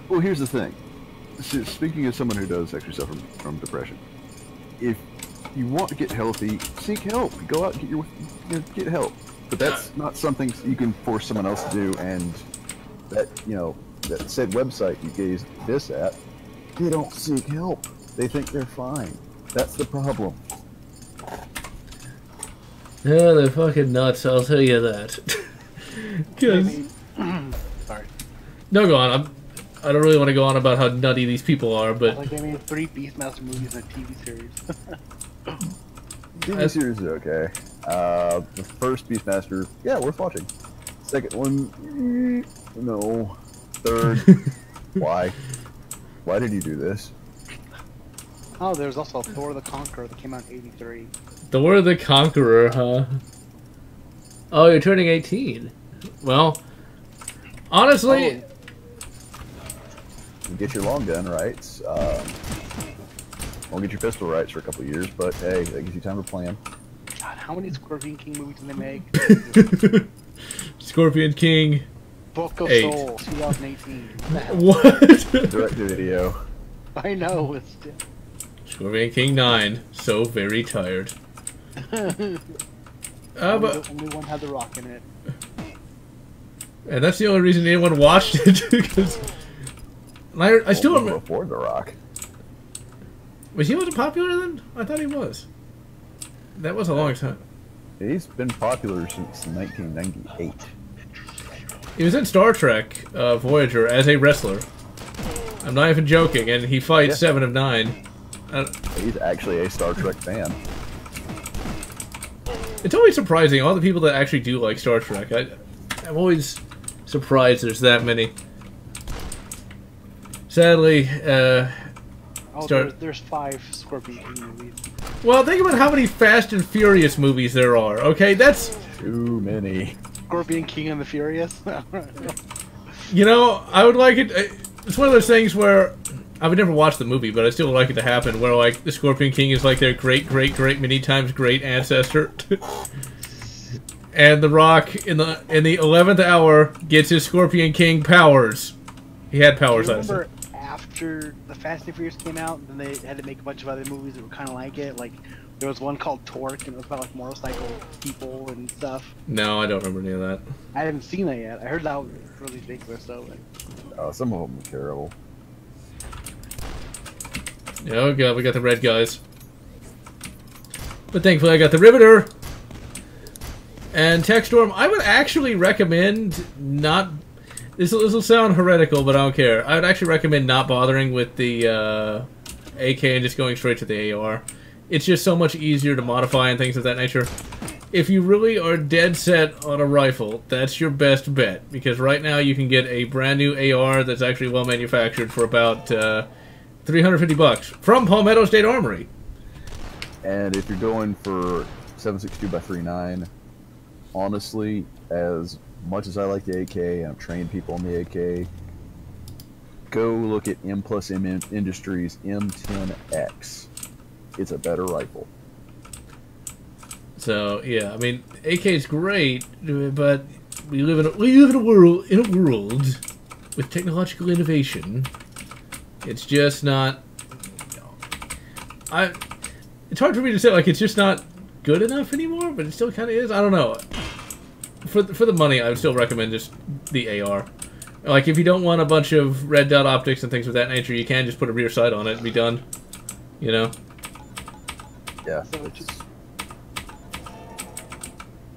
Well, here's the thing. Speaking of someone who does actually suffer from depression, if you want to get healthy, seek help. Go out and get help. But that's not something you can force someone else to do, and that, that said website you gazed this at, they don't seek help. They think they're fine. That's the problem. Yeah, they're fucking nuts, I'll tell you that. Sorry. No, go on. I don't really want to go on about how nutty these people are, but... Like, they made 3 Beastmaster movies and a TV series. TV series is okay. The first Beastmaster, yeah, worth watching. Second one, no. Third, why? Why did you do this? Oh, there's also Thor the Conqueror that came out in '83. Thor the Conqueror, huh? Oh, you're turning 18. Well, honestly... You get your long gun rights. Won't get your pistol rights for a couple of years, but hey, that gives you time to plan. God, how many Scorpion King movies did they make? Scorpion King... Book of 8. Souls, 2018. What? Direct to video. I know, it's... Scorpion King 9. So very tired. Only one had The Rock in it. And that's the only reason anyone watched it, because... I still remember... Before The Rock. Was he wasn't popular then? I thought he was. That was a long time. He's been popular since 1998. He was in Star Trek Voyager as a wrestler. I'm not even joking, and he fights 7 of 9. He's actually a Star Trek fan. It's always surprising, all the people that actually do like Star Trek. I'm always surprised there's that many. Sadly, there's 5 Scorpion King movies. Well, think about how many Fast and Furious movies there are, okay? That's... Too many. Scorpion King and the Furious? You know, I would like it... It's one of those things where... I would never watch the movie, but I still like it to happen, where, like, the Scorpion King is, like, their great, many times great ancestor. And The Rock, in the 11th hour, gets his Scorpion King powers. He had powers, I remember after the Fast and Furious came out, and then they had to make a bunch of other movies that were kind of like it. Like, there was one called Torque, and it was about, like, motorcycle people and stuff. No, I don't remember any of that. I haven't seen that yet. I heard that was really big or so. Some of them were terrible. Oh god, we got the red guys. But thankfully I got the Riveter! And Techstorm, I would actually recommend not... This will sound heretical, but I don't care. I would actually recommend not bothering with the AK and just going straight to the AR. It's just so much easier to modify and things of that nature. If you really are dead set on a rifle, that's your best bet. Because right now you can get a brand new AR that's actually well manufactured for about $350 from Palmetto State Armory. And if you're going for 7.62x3.9, honestly, as much as I like the AK and I've trained people on the AK, go look at M+M Industries M10X. It's a better rifle. So yeah, I mean, AK is great, but we live in a world with technological innovation. It's just not. It's hard for me to say, like, it's just not good enough anymore, but it still kind of is. I don't know. For the money, I would still recommend just the AR. Like, if you don't want a bunch of red dot optics and things of that nature, you can just put a rear sight on it and be done. You know? Yeah.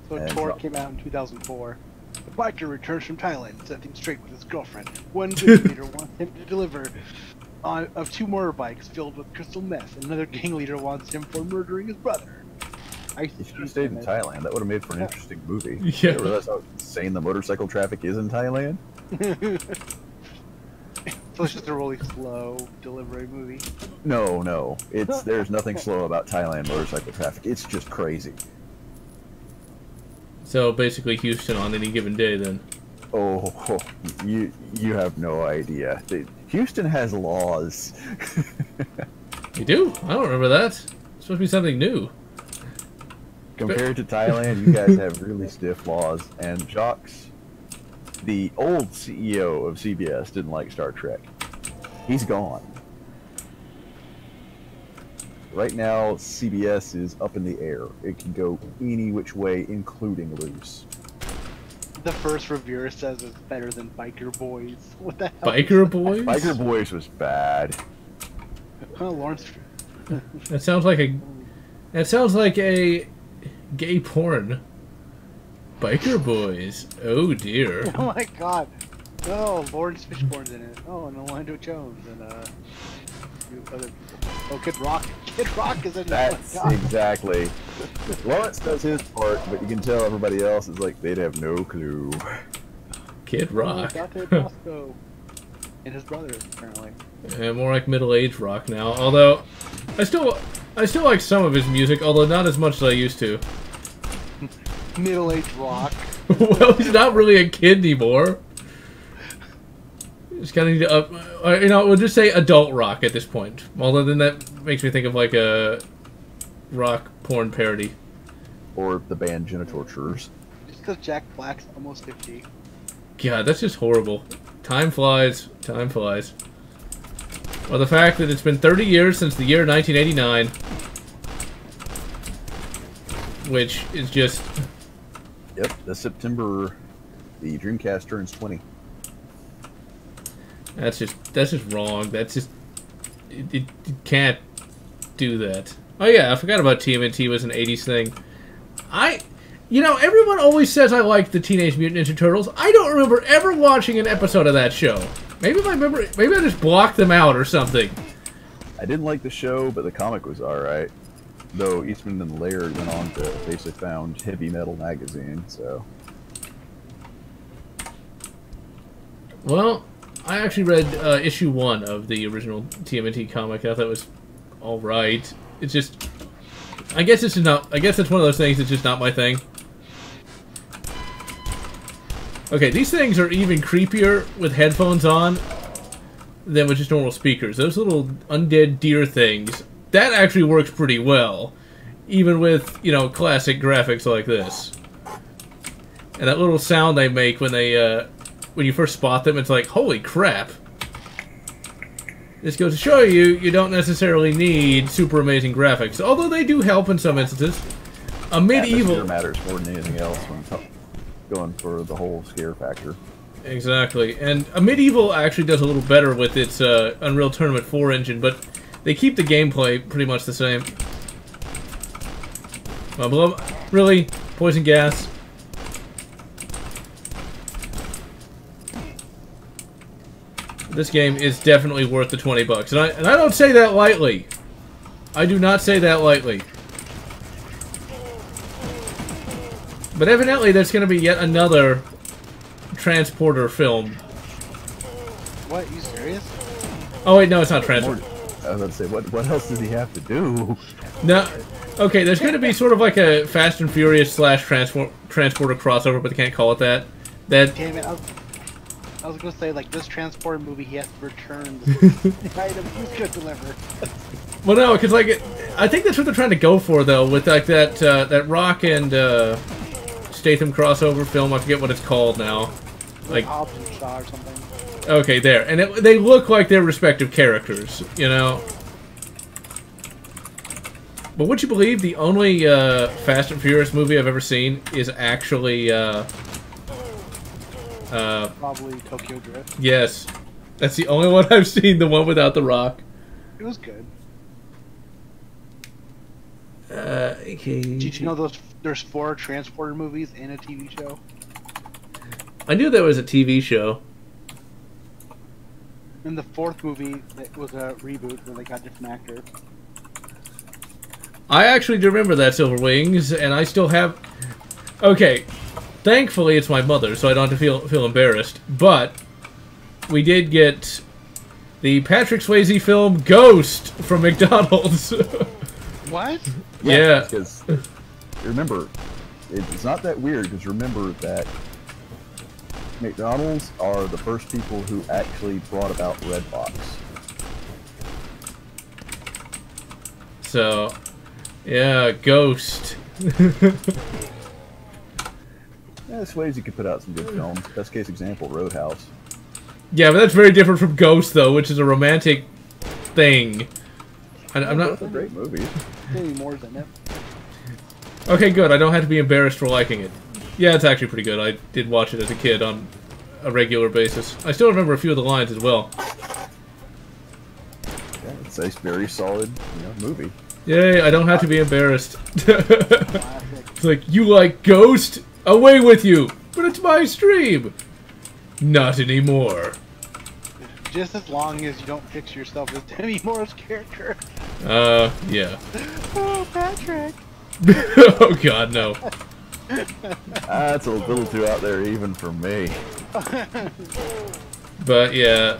So Torque came out in 2004. The biker returns from Thailand, set things straight with his girlfriend. One gang leader wants him to deliver of 2 motorbikes filled with crystal meth. Another gang leader wants him for murdering his brother. He should have stayed in Thailand. That would have made for an interesting movie. Yeah. You realize how insane the motorcycle traffic is in Thailand? So it's just a really slow delivery movie. No. There's nothing slow about Thailand motorcycle traffic. It's just crazy. So basically Houston on any given day, then. Oh, you have no idea. Houston has laws. You do? I don't remember that. It's supposed to be something new. Compared to Thailand, you guys have really stiff laws. And Jacques, the old CEO of CBS, didn't like Star Trek. He's gone. Right now, CBS is up in the air. It can go any which way, including loose. The first reviewer says it's better than Biker Boys. What the hell? Biker Boys? Biker Boys was bad. Oh, Lawrence. That sounds like a gay porn. Biker Boys. Oh dear. Oh my god. Oh, Lawrence Fishburne's in it. Oh, and Orlando Jones and other people. Oh, Kid Rock. Kid Rock is in it. That's exactly. Lawrence does his part, but you can tell everybody else is like they'd have no clue. Kid Rock. Dante Bosco and his brother, apparently. Yeah, more like middle-aged rock now. Although, I still like some of his music, although not as much as I used to. Middle-aged rock. Well, he's not really a kid anymore. Just kind of need to we'll just say adult rock at this point. Although then that makes me think of like a rock porn parody. Or the band Genitorturers. Just because Jack Black's almost 50. God, that's just horrible. Time flies. Time flies. Well, the fact that it's been 30 years since the year 1989. Which is just... Yep, this September, the Dreamcast turns 20. That's just wrong. That's just... It can't do that. Oh yeah, I forgot about TMNT was an 80s thing. You know, everyone always says I like the Teenage Mutant Ninja Turtles. I don't remember ever watching an episode of that show. Maybe I just blocked them out or something. I didn't like the show, but the comic was alright. Though Eastman and Laird went on to basically found Heavy Metal magazine, so... Well, I actually read issue 1 of the original TMNT comic. I thought it was alright. It's just... I guess it's one of those things that's just not my thing. Okay, these things are even creepier with headphones on than with just normal speakers. Those little undead deer things, that actually works pretty well. Even with, you know, classic graphics like this. And that little sound they make when they, when you first spot them, it's like, holy crap. This goes to show you, you don't necessarily need super amazing graphics. Although they do help in some instances. A medieval... Atmosphere matters more than anything else when going for the whole scare factor. Exactly. And a medieval actually does a little better with its Unreal Tournament 4 engine, but they keep the gameplay pretty much the same. Really? Poison gas? This game is definitely worth the $20, and I don't say that lightly. I do not say that lightly. But evidently, there's going to be yet another Transporter film. What? You serious? Oh wait, no, it's not Transporter. I was about to say, what else does he have to do? No. Okay, there's going to be sort of like a Fast and Furious / Transporter crossover, but they can't call it that. Damn it! I was gonna say, like, this Transporter movie, he has to return the item he's gonna deliver. Well, no, because like I think that's what they're trying to go for, though, with like that Rock and Statham crossover film. I forget what it's called now. Like Hobbs and Shaw or something. Okay, there, and they look like their respective characters, you know. But would you believe the only Fast and Furious movie I've ever seen is actually probably Tokyo Drift. Yes, that's the only one I've seen. The one without The Rock. It was good. Okay. Did you know there's 4 Transporter movies and a TV show? I knew there was a TV show. And the 4th movie, it was a reboot where they got different actors. I actually do remember that, Silver Wings, and I still have... Okay, thankfully it's my mother, so I don't have to feel embarrassed, but we did get the Patrick Swayze film Ghost from McDonald's. What? Yeah. Because, remember, it's not that weird, because remember that McDonald's are the first people who actually brought about Redbox. So, yeah, Ghost. Yeah, Swayze could put out some good films. Best case example, Roadhouse. Yeah, but that's very different from Ghost, though, which is a romantic thing. I'm not... Both are great movies. Maybe more than it. Okay, good. I don't have to be embarrassed for liking it. Yeah, it's actually pretty good. I did watch it as a kid on a regular basis. I still remember a few of the lines as well. Yeah, it's a very solid, movie. Yay, I don't have to be embarrassed. It's like, you like Ghost? Away with you! But it's my stream! Not anymore. Just as long as you don't picture yourself as Demi Moore's character. Yeah. Oh, Patrick! Oh god, no. That's a little too out there even for me. But yeah.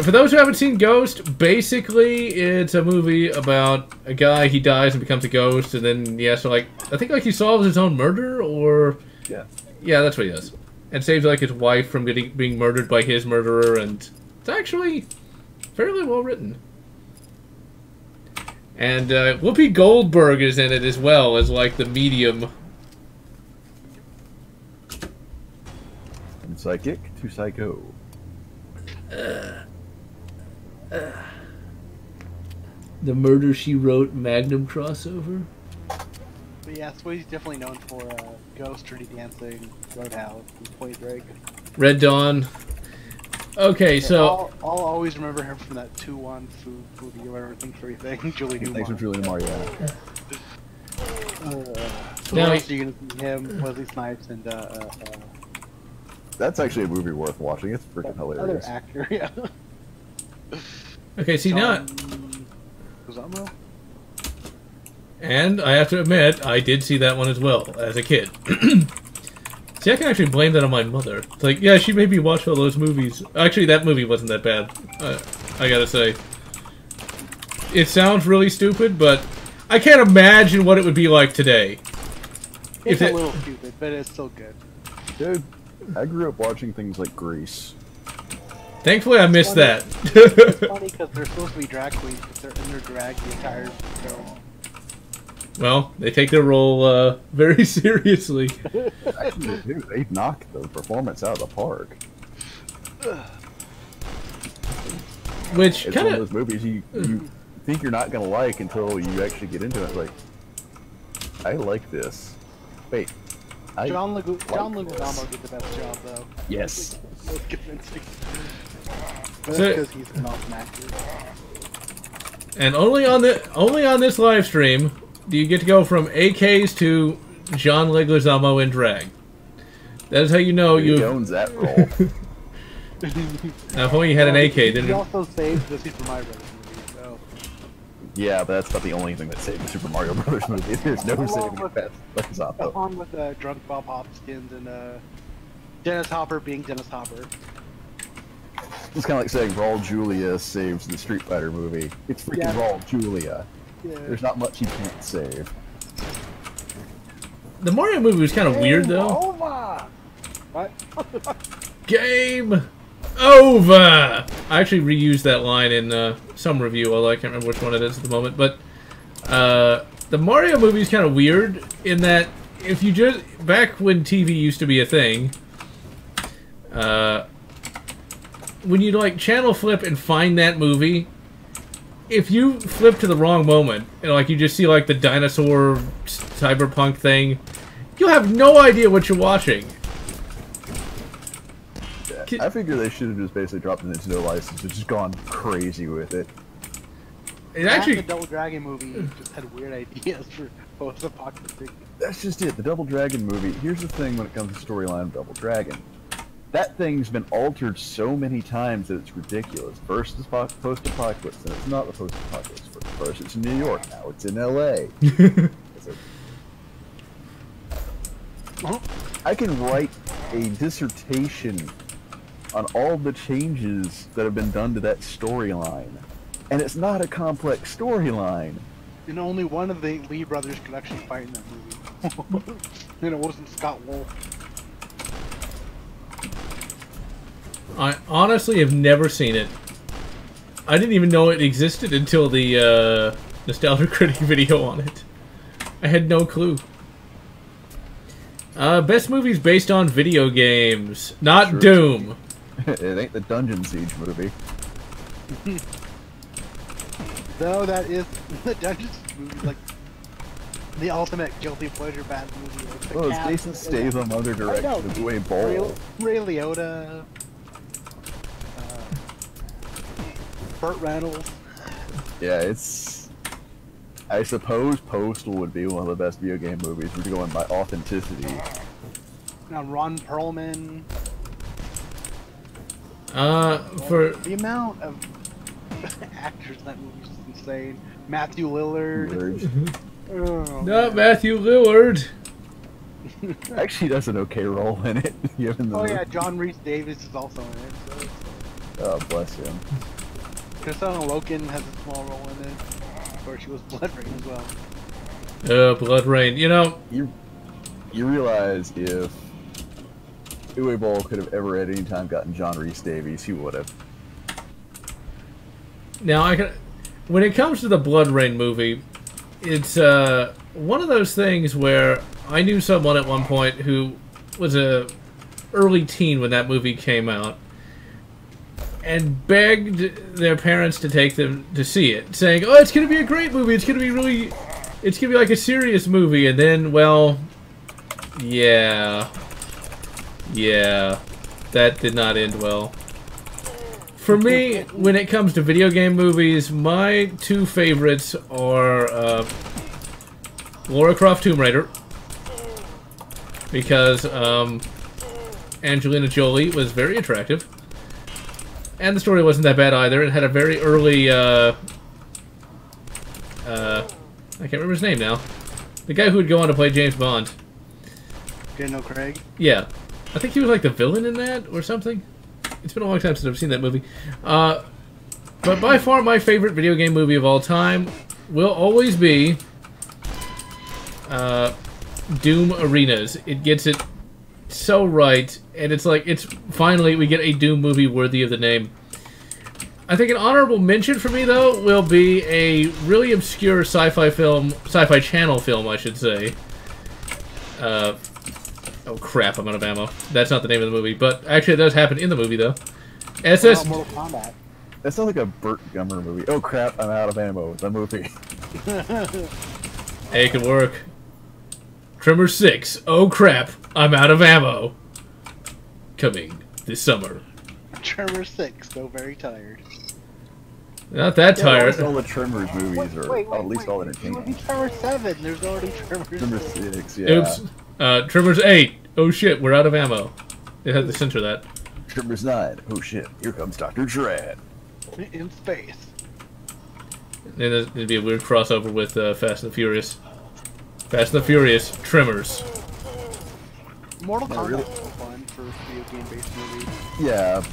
For those who haven't seen Ghost, basically it's a movie about a guy, he dies and becomes a ghost, and then he has to, like, I think, like, he solves his own murder, or... Yeah. Yeah, that's what he does. And saves, like, his wife from being murdered by his murderer, and it's actually fairly well written. And Whoopi Goldberg is in it as well, as, like, the medium. From psychic to psycho. The Murder, She Wrote Magnum crossover. But yeah, Swayze's definitely known for Ghost, Dirty Dancing, Roadhouse, and Point Break. Red Dawn. Okay, so... I'll always remember him from that 2-1 movie or whatever, Think for Everything, Julie Newmar. Thanks for Julie Newmar, yeah. So now you're gonna see him, Wesley Snipes, and That's actually a movie worth watching. It's freaking hilarious. other actor, yeah. Okay, see now... Guzzamo? And I have to admit, I did see that one as well, as a kid. See, I can actually blame that on my mother. It's like, yeah, she made me watch all those movies. Actually, that movie wasn't that bad, I gotta say. It sounds really stupid, but I can't imagine what it would be like today. It's a little stupid, but it's still good. Dude, I grew up watching things like Grease. Thankfully, I missed that. It's funny because they're supposed to be drag queens, but they're in their drag the entire film. Well, they take their role very seriously. Actually, dude, they knocked the performance out of the park. Which It's kind one of those movies you think you're not gonna like until you actually get into it. Like, I like this. Wait, John Leguizamo did the best job, though. Yes. Most convincing. But So- that's because he's an awesome actor. And only on this live stream do you get to go from AKs to John Leguizamo in drag. That is how you know he owns that role. Now, if only you had an AK, then He also saved the Super Mario Brothers movie, so... Yeah, but that's not the only thing that saved the Super Mario Brothers movie. There's no saving it past Zappo. Along with Drunk Bob Hopkins and Dennis Hopper being Dennis Hopper. It's kind of like saying Raul Julia saves the Street Fighter movie. It's freaking Raul Julia. Yeah. There's not much he can't save. The Mario movie was kind of weird, though. Over! What? Game over! I actually reused that line in some review, although I can't remember which one it is at the moment. But the Mario movie is kind of weird in that if you just... Back when TV used to be a thing, when you like channel flip and find that movie, if you flip to the wrong moment, and like you just see like the dinosaur cyberpunk thing, you'll have no idea what you're watching. I figure they should have just basically dropped the Nintendo license and just gone crazy with it. It actually, the Double Dragon movie just had weird ideas for post-apocalyptic. That's just it. The Double Dragon movie. Here's the thing when it comes to storyline of Double Dragon. That thing's been altered so many times that it's ridiculous. First it's post-apocalypse, then it's not the post-apocalypse. First it's in New York, now it's in LA. I can write a dissertation on all the changes that have been done to that storyline. And it's not a complex storyline. And only one of the Lee brothers could actually fight in that movie. And it wasn't Scott Wolf. I honestly have never seen it. I didn't even know it existed until the Nostalgia Critic video on it. I had no clue. Best movies based on video games. Not sure. Doom. It ain't the Dungeon Siege movie. No, that is the Dungeon Siege movie, like the ultimate guilty pleasure bad movie. Like well, it's Jason Statham under direction of Dwayne Ball. Ray Liotta. Burt Reynolds. Yeah, it's... I suppose Postal would be one of the best video game movies. We're going by authenticity. Now Ron Perlman. For... The amount of actors in that movie is insane. Matthew Lillard. Oh, not Matthew Lillard. Actually, does an okay role in it. Oh yeah, John Rhys Davies is also in it. So. Oh, bless him. Kristanna Loken has a small role in it. Of course, she was Blood Rain as well. Blood Rain. You know, you realize if Uwe Boll could have ever at any time gotten John Rhys Davies, he would have. Now, when it comes to the Blood Rain movie, it's one of those things where I knew someone at one point who was a early teen when that movie came out, and begged their parents to take them to see it, saying, "Oh, it's going to be a great movie. It's going to be really, it's going to be like a serious movie." And then, well, yeah, that did not end well. For me, when it comes to video game movies, my two favorites are Lara Croft Tomb Raider, because Angelina Jolie was very attractive. And the story wasn't that bad either. It had a very early, I can't remember his name now. The guy who would go on to play James Bond. Daniel Craig? Yeah. I think he was like the villain in that, or something. It's been a long time since I've seen that movie. But by far my favorite video game movie of all time will always be Doom Arenas. It gets it so right, and it's like, it's finally we get a Doom movie worthy of the name. I think an honorable mention for me, though, will be a really obscure sci-fi channel film, I should say. Oh crap, I'm out of ammo. That's not the name of the movie, but actually it does happen in the movie, though. SS... Mortal Kombat. That sounds like a Burt Gummer movie. Oh crap, I'm out of ammo. The movie. Hey, it could work. Tremor 6. Oh crap, I'm out of ammo. Coming this summer. Tremor 6, though very tired. Not that tired. All the Tremors movies are at least all entertaining. It would be Tremor 7. There's already Tremor 6, yeah. Oops. Tremors 8. Oh shit, we're out of ammo. They had to censor that. Tremors 9. Oh shit, here comes Dr. Drad. In space. And there'd be a weird crossover with Fast and the Furious. Fast and the Furious, Tremors. Mortal Kombat really. was so fun for video game-based movies. Yeah,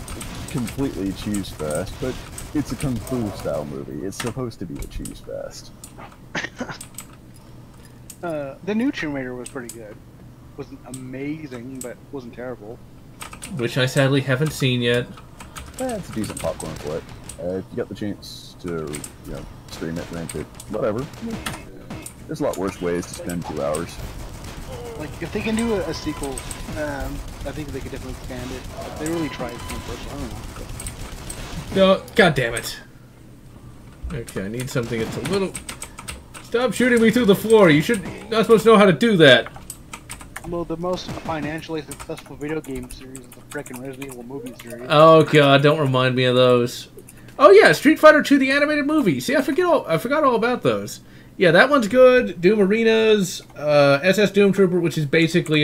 completely cheese fest, but it's a kung fu style movie. It's supposed to be a cheese fest. The new Tomb Raider was pretty good. Wasn't amazing, but wasn't terrible. Which I sadly haven't seen yet. It's a decent popcorn flick. If you got the chance to, stream it, rent it, whatever. There's a lot worse ways to spend 2 hours. Like, if they can do a sequel, I think they could definitely expand it. They really tried from first, I don't know. No, god damn it. Okay, I need something that's a little... Stop shooting me through the floor. You're not supposed to know how to do that. Well, the most financially successful video game series is the frickin' Resident Evil movie series. Oh god, don't remind me of those. Oh yeah, Street Fighter 2, the animated movie. See, I forgot all about those. Yeah, that one's good. Doom Arenas, SS Doom Trooper, which is basically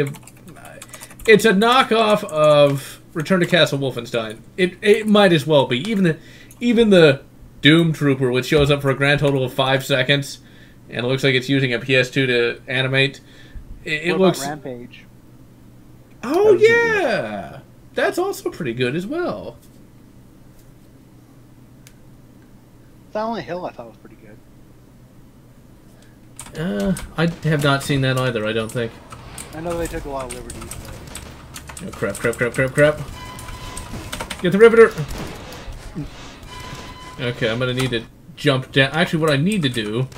it's a knockoff of Return to Castle Wolfenstein. It might as well be. Even the Doom Trooper, which shows up for a grand total of 5 seconds, and it looks like it's using a PS2 to animate. It what looks. about Rampage? Oh yeah, that's also pretty good as well. Silent Hill, I thought was pretty good. I have not seen that either. I don't think. I know they took a lot of liberties. But... Oh, crap. Get the riveter! Okay, I'm gonna need to jump down. Actually, what I need to do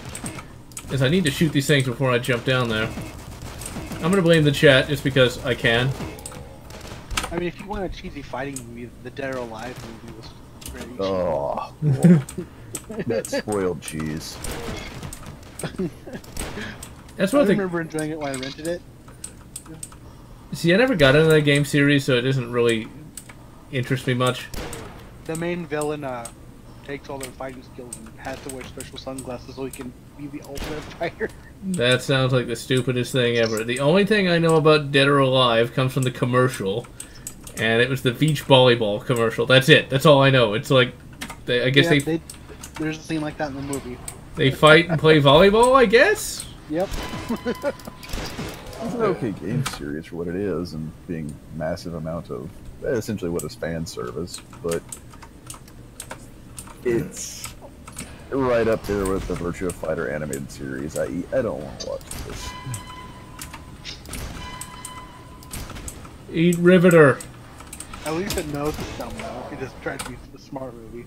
is I need to shoot these things before I jump down there. I'm gonna blame the chat just because I can. I mean, if you want a cheesy fighting movie, the Dead or Alive movie was very cheesy. Oh, that spoiled cheese. That's I what I remember enjoying it when I rented it. See, I never got into that game series, so it doesn't really interest me much. The main villain takes all their fighting skills and has to wear special sunglasses so he can be the ultimate fighter. That sounds like the stupidest thing ever. The only thing I know about Dead or Alive comes from the commercial, and it was the beach volleyball commercial. That's it. That's all I know. It's like, I guess there's a scene like that in the movie. They fight and play volleyball, I guess? Yep. It's an okay game series for what it is, and being massive amount of essentially what is fan service, but it's right up there with the Virtua Fighter animated series. I don't want to watch this. Eat Riveter. At least it knows it's dumb though. It just tried to be a smart movie.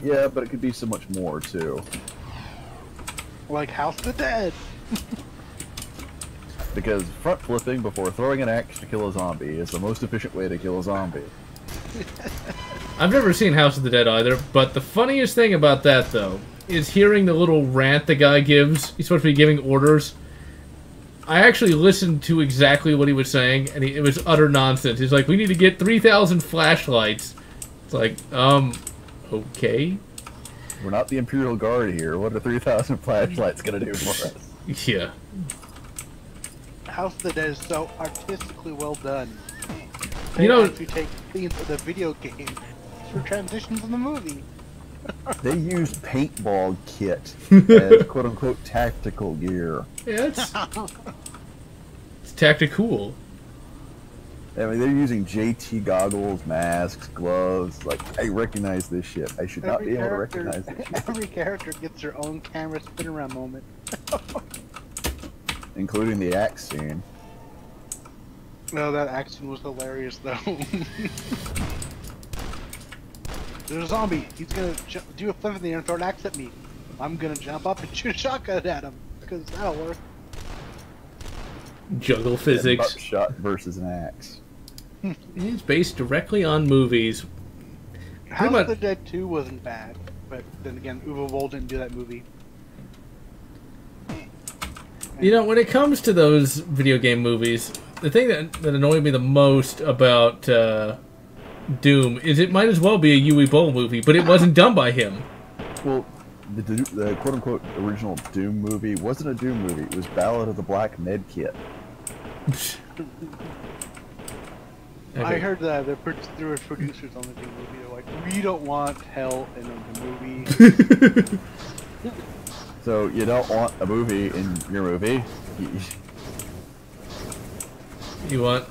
Yeah, but it could be so much more too. Like House of the Dead. Because front flipping before throwing an axe to kill a zombie is the most efficient way to kill a zombie. I've never seen House of the Dead either, but the funniest thing about that, though, is hearing the little rant the guy gives. He's supposed to be giving orders. I actually listened to exactly what he was saying, and it was utter nonsense. He's like, we need to get 3,000 flashlights. It's like, okay. We're not the Imperial Guard here. What are 3,000 flashlights gonna do for us? Yeah. House of the Dead is so artistically well done. You know, if you take themes of the video game for transitions in the movie. They used paintball kit as quote-unquote tactical gear. yeah, it's tactical. I mean, they're using JT goggles, masks, gloves. Like, I recognize this shit. I should not be able to recognize this shit. Every character gets their own camera spin around moment. Including the axe scene. No, that action was hilarious though. There's a zombie. He's gonna do a flip in the air and throw an axe at me. I'm gonna jump up and shoot a shotgun at him because that'll work. Juggle physics. Buckshot versus an axe. It's based directly on movies. House of the Dead 2 wasn't bad, but then again, Uwe Boll didn't do that movie. You know, when it comes to those video game movies, the thing that annoyed me the most about Doom is it might as well be a Uwe Boll movie, but it wasn't done by him. Well, the quote-unquote original Doom movie wasn't a Doom movie. It was Ballad of the Black Med Kit. Okay. I heard that there were producers on the new movie. They're like, we don't want hell in the movie. So you don't want a movie in your movie? You want...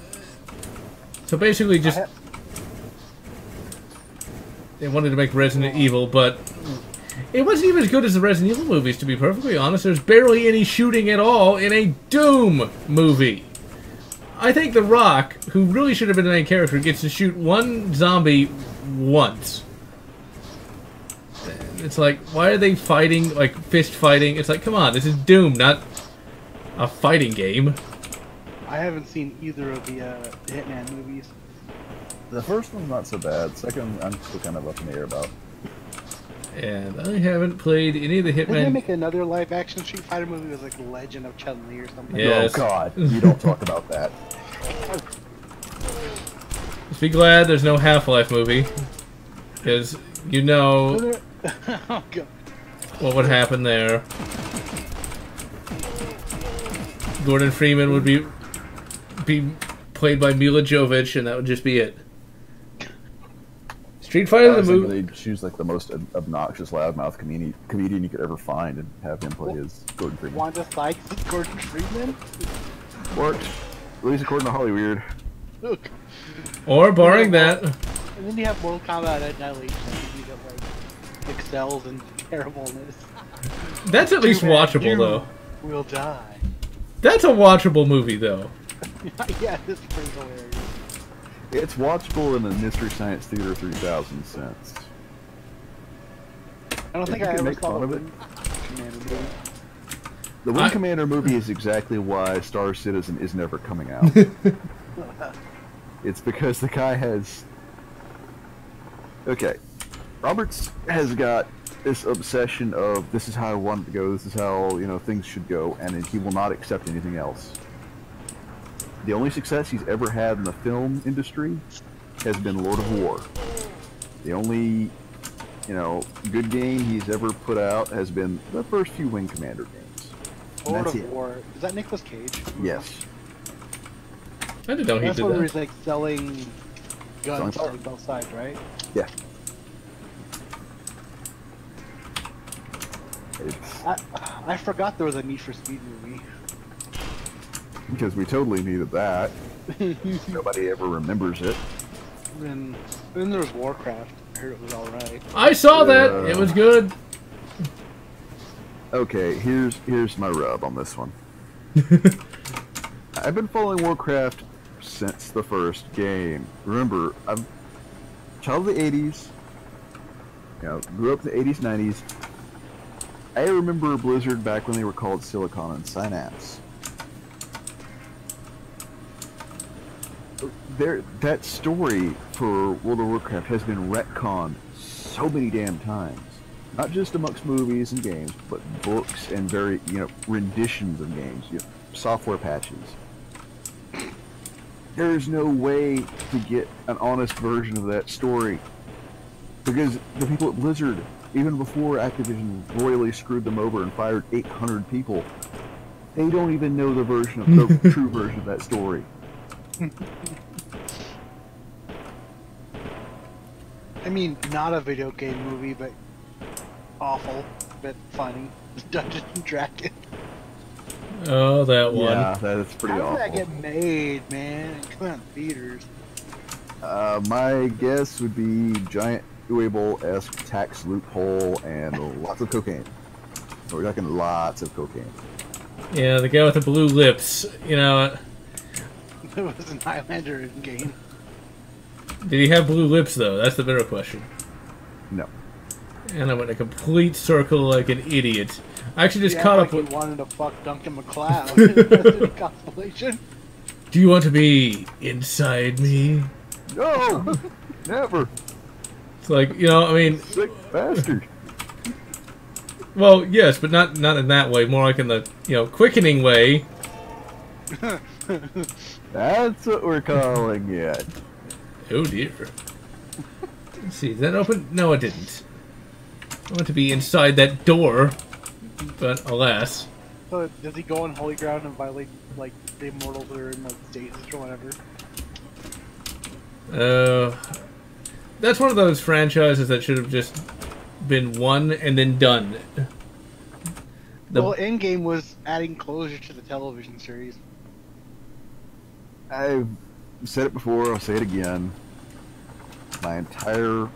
So basically just... They wanted to make Resident Evil, but... It wasn't even as good as the Resident Evil movies, to be perfectly honest. There's barely any shooting at all in a Doom movie. I think The Rock, who really should have been the main character, gets to shoot one zombie once. It's like, why are they fighting, like, fist fighting? It's like, come on, this is Doom, not a fighting game. I haven't seen either of the Hitman movies. The first one's not so bad. Second, I'm still kind of up in the air about. And I haven't played any of the Didn't they Hitman... make another live-action Street Fighter movie? It was like Legend of Chun-Li or something. Yes. Oh God, you don't talk about that. Just be glad there's no Half-Life movie. Because you know Oh, God. what would happen there. Gordon Freeman would be played by Mila Jovovich, and that would just be it. Street Fighter the movie. They'd choose like the most obnoxious, loudmouth comedian you could ever find, and have him play as Gordon Freeman. Wanda Sykes is Gordon Freeman? Worked, at least according to Hollywood. Look. Or barring that, And then you have Mortal Kombat Annihilation that like excels in terribleness. that's at least watchable You though. will die. That's a watchable movie though. Yeah, this is pretty hilarious. It's watchable in the Mystery Science Theater 3000 cents. I don't think You I can ever make saw fun of the it. Commander movie. The Wing Commander movie is exactly why Star Citizen is never coming out. It's because the guy has... Okay. Roberts has got this obsession of this is how I want it to go, this is how, you know, things should go, and he will not accept anything else. The only success he's ever had in the film industry has been Lord of War. The only, you know, good game he's ever put out has been the first few Wing Commander games. And Lord that's of it. War. Is that Nicolas Cage? Yes. I didn't know he That's did one where that. he's like selling guns Selling on both sides, right? Yeah. It's I forgot there was a Need for Speed movie. because we totally needed that. Nobody ever remembers it. And then there was Warcraft. I heard it was alright. I saw that. It was good. Okay, here's my rub on this one. I've been following Warcraft since the first game. Remember, I'm a child of the 80s. You know, grew up in the 80s, 90s. I remember Blizzard back when they were called Silicon and Synapse. That story for World of Warcraft has been retconned so many damn times. Not just amongst movies and games, but books and very, you know, renditions of games, you know, software patches. There's no way to get an honest version of that story. Because the people at Blizzard, even before Activision royally screwed them over and fired 800 people, they don't even know the version of the true version of that story. I mean, not a video game movie, but awful, but funny. Dungeons and Dragons. Oh, that one. Yeah, that's pretty How awful. did that get made, man? And come out in theaters. My guess would be giant Uable-esque tax loophole and lots of cocaine. We're talking lots of cocaine. Yeah, the guy with the blue lips. You know, It was an Highlander game. did he have blue lips though? That's the better question. No. And I went a complete circle like an idiot. I actually just Yeah, caught like up with. he wanted to fuck Duncan MacLeod. That's the constellation. Do you want to be inside me? No! Never! It's like, you know, I mean, Sick bastard! well, yes, but not in that way. More like in the, you know, quickening way. That's what we're calling it. Oh dear. Let's see, did that open? No, it didn't. I want to be inside that door, but alas. So does he go on holy ground and violate like the immortals that are in like stasis or whatever? That's one of those franchises that should have just been one and then done. Well, Endgame was adding closure to the television series. I've said it before, I'll say it again. My entire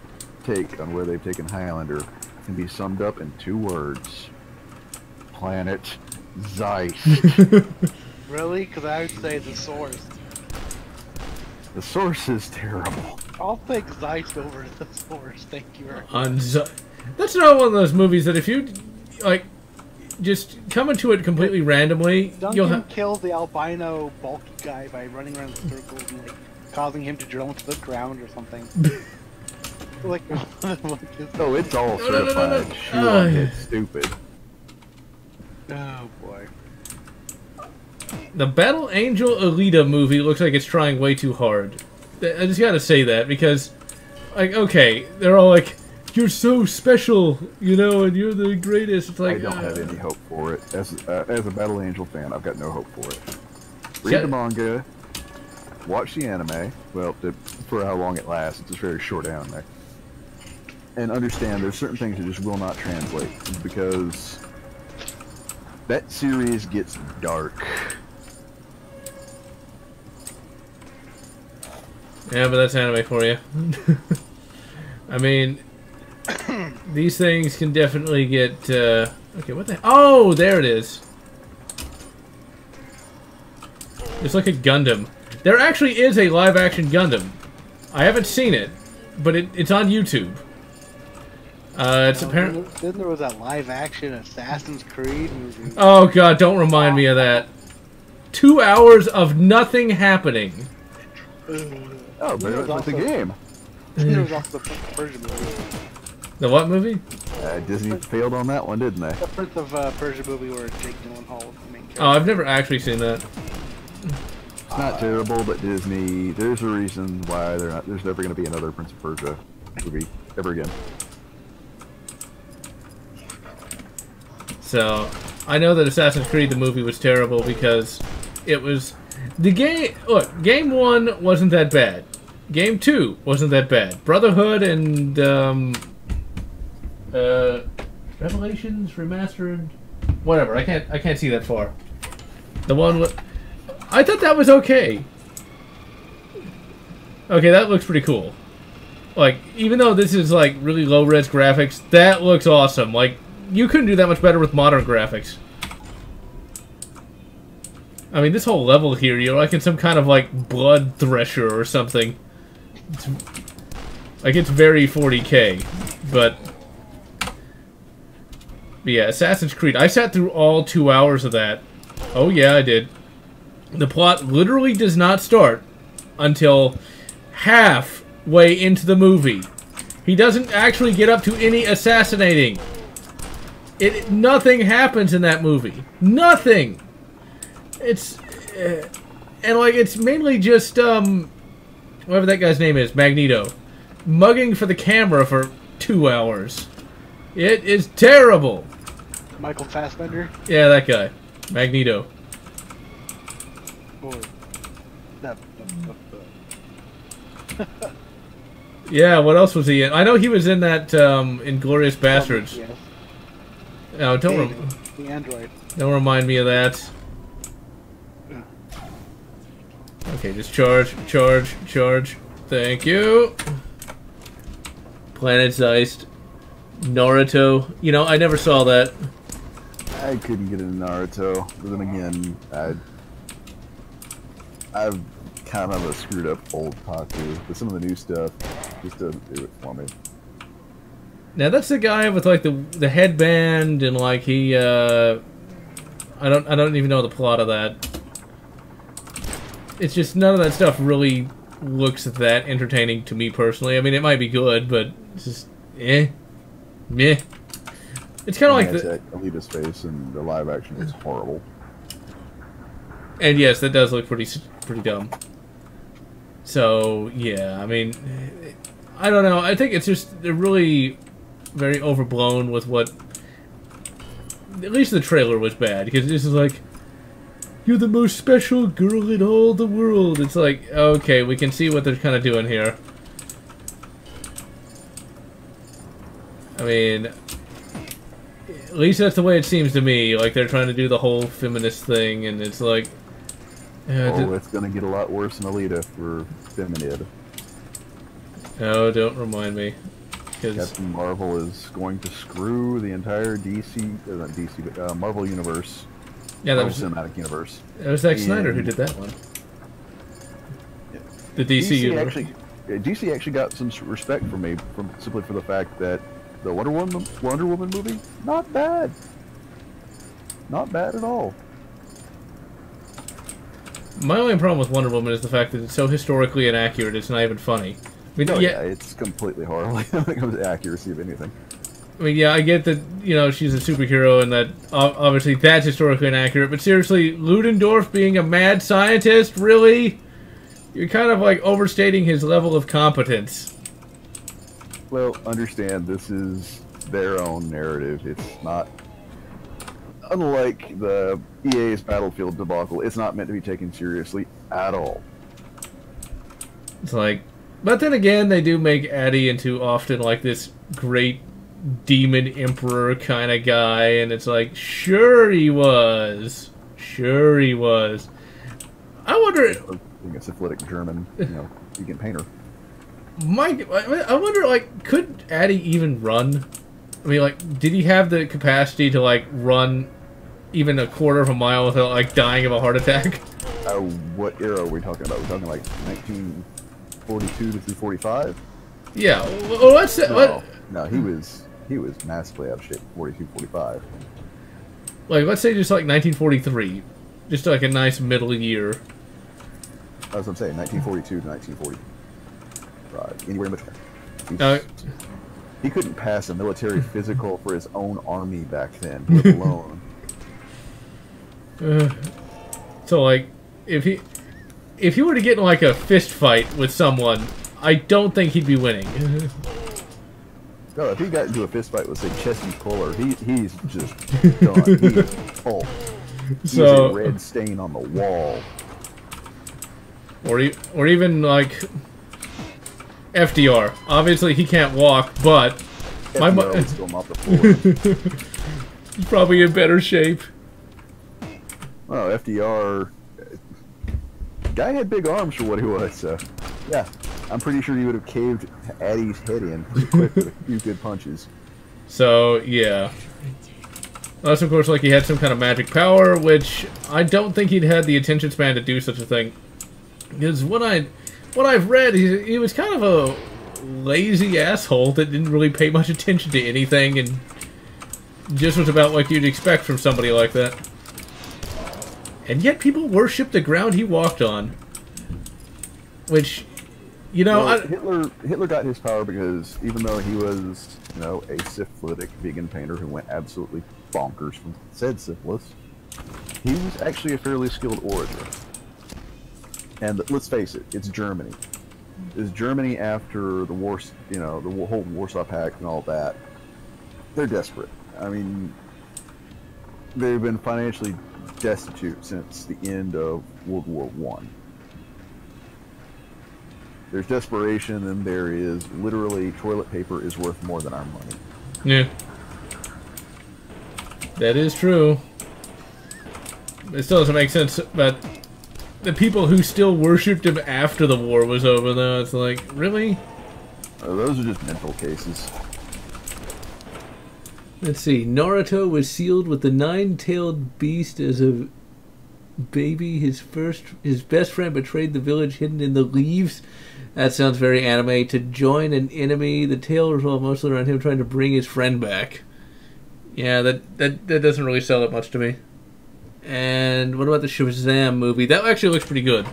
take on where they've taken Highlander can be summed up in 2 words. Planet Zeiss. Really? Because I would say the source. The source is terrible. I'll take Zeiss over the source. Thank you very much. That's not one of those movies that if you like just come into it completely randomly, Duncan kills the albino bulky guy by running around in circles and like causing him to drill into the ground or something. Like, oh, it's all certified. It's stupid. Oh boy. The Battle Angel Alita movie looks like it's trying way too hard. I just gotta say that because, like, okay, they're all like, "You're so special, you know, and you're the greatest." It's like I don't have any hope for it. As a Battle Angel fan, I've got no hope for it. Read the manga, watch the anime. Well, for how long it lasts, it's a very short anime, and understand there's certain things that just will not translate because that series gets dark. Yeah, but that's anime for you. I mean, these things can definitely get, okay, what the... Oh, there it is. It's like a Gundam. There actually is a live-action Gundam. I haven't seen it, but it's on YouTube. It's apparent... Then there was that live-action Assassin's Creed movie. Oh, God, don't remind me of that. 2 hours of nothing happening. Oh, but it was the game. There was also the Persia movie. The what movie? Disney failed on that one, didn't they? The Prince of Persia movie where Jake Gyllenhaal was the main character. Oh, I've never actually seen that. It's not terrible, but Disney, there's a reason why there's never going to be another Prince of Persia movie ever again. So, I know that Assassin's Creed the movie was terrible because it was... The game... Look, Game 1 wasn't that bad. Game 2 wasn't that bad. Brotherhood and, Revelations Remastered... Whatever, I can't see that far. The one with... I thought that was okay. Okay, that looks pretty cool. Like, even though this is, like, really low-res graphics, that looks awesome. Like, you couldn't do that much better with modern graphics. I mean, this whole level here, you're like in some kind of, like, blood thresher or something. It's very 40K, but yeah, Assassin's Creed. I sat through all 2 hours of that. Oh yeah, I did. The plot literally does not start until halfway into the movie. He doesn't actually get up to any assassinating. Nothing happens in that movie. Nothing. It's and like it's mainly just whatever that guy's name is, Magneto, mugging for the camera for 2 hours. It is terrible. Michael Fassbender? Yeah, that guy. Magneto. Boy. Yeah, what else was he in? I know he was in that Inglourious Bastards. Yes. No, The android. Don't remind me of that. Okay, just charge. Thank you. Planet Zeist. Naruto. You know, I never saw that. I couldn't get into Naruto, but then again, I've kind of a screwed up old Taku, but some of the new stuff just doesn't do it for me. Now that's the guy with like the headband and like he I don't even know the plot of that. It's just none of that stuff really looks that entertaining to me personally. I mean, it might be good, but it's just meh. It's kind of like the Alita's face and the live action is horrible. And yes, that does look pretty dumb. So yeah, I mean, I don't know. I think it's just they're really very overblown with what. At least the trailer was bad because this is like You're the most special girl in all the world. It's like, okay, we can see what they're kind of doing here. I mean, at least that's the way it seems to me. Like, they're trying to do the whole feminist thing, and it's like... it's gonna get a lot worse in Alita for Feminid. Oh, don't remind me. Captain Marvel is going to screw the entire not DC, but Marvel universe. Yeah, that was cinematic universe. It was Zack Snyder who did that one. Yeah. The DC universe. DC actually got some respect from me, simply for the fact that the Wonder Woman movie, not bad. Not bad at all. My only problem with Wonder Woman is the fact that it's so historically inaccurate, it's not even funny. I mean, yeah, it's completely horrible when it comes to accuracy of anything. I mean, yeah, I get that, you know, she's a superhero and that obviously that's historically inaccurate, but seriously, Ludendorff being a mad scientist, really? You're kind of like overstating his level of competence. Well, understand, this is their own narrative. It's not... Unlike the EA's Battlefield debacle, it's not meant to be taken seriously at all. It's like... But then again, they do make Addie into often like this great demon emperor kind of guy, and it's like, sure he was. Sure he was. I wonder... Being a syphilitic German, you know, vegan painter. I wonder, like, could Addie even run? I mean, like, did he have the capacity to, like, run even a quarter of a mile without, like, dying of a heart attack? What era are we talking about? We're talking, like, 1942 to 345? Yeah, well, let's say... No, he was massively out of shape, 42, 45. Like, let's say just, like, 1943. Just, like, a nice middle year. That's what I'm saying, 1942 to 1945. Anywhere in between. He couldn't pass a military physical for his own army back then, let alone. So, like, if he were to get in, like, a fist fight with someone, I don't think he'd be winning. No, if he got into a fist fight with, say, Chesty Puller, he's just done. He's full. He's a red stain on the wall. Or even, like, FDR. Obviously, he can't walk, but... FDR would still mop the floor. He's probably in better shape. Oh, FDR... Guy had big arms for what he was, so... Yeah, I'm pretty sure he would have caved Addie's head in pretty quick with a few good punches. So, yeah. Unless, of course, like, he had some kind of magic power, which I don't think he'd had the attention span to do such a thing. Because what I've read, he was kind of a lazy asshole that didn't really pay much attention to anything and just was about what you'd expect from somebody like that. And yet people worship the ground he walked on. Which, you know... Well, Hitler got his power because even though he was, you know, a syphilitic vegan painter who went absolutely bonkers from said syphilis, he was actually a fairly skilled orator. And let's face it, it's Germany. It's Germany after the war, you know, the whole Warsaw Pact and all that. They're desperate. I mean, they've been financially destitute since the end of World War I. There's desperation, and there is literally toilet paper is worth more than our money. Yeah. That is true. It still doesn't make sense, but... The people who still worshipped him after the war was over, though, it's like, really? Those are just mental cases. Let's see. Naruto was sealed with the nine-tailed beast as a baby. His best friend betrayed the village hidden in the leaves. That sounds very anime. To join an enemy, the tale revolved mostly around him trying to bring his friend back. Yeah, that doesn't really sell it much to me. And what about the Shazam movie? That actually looks pretty good.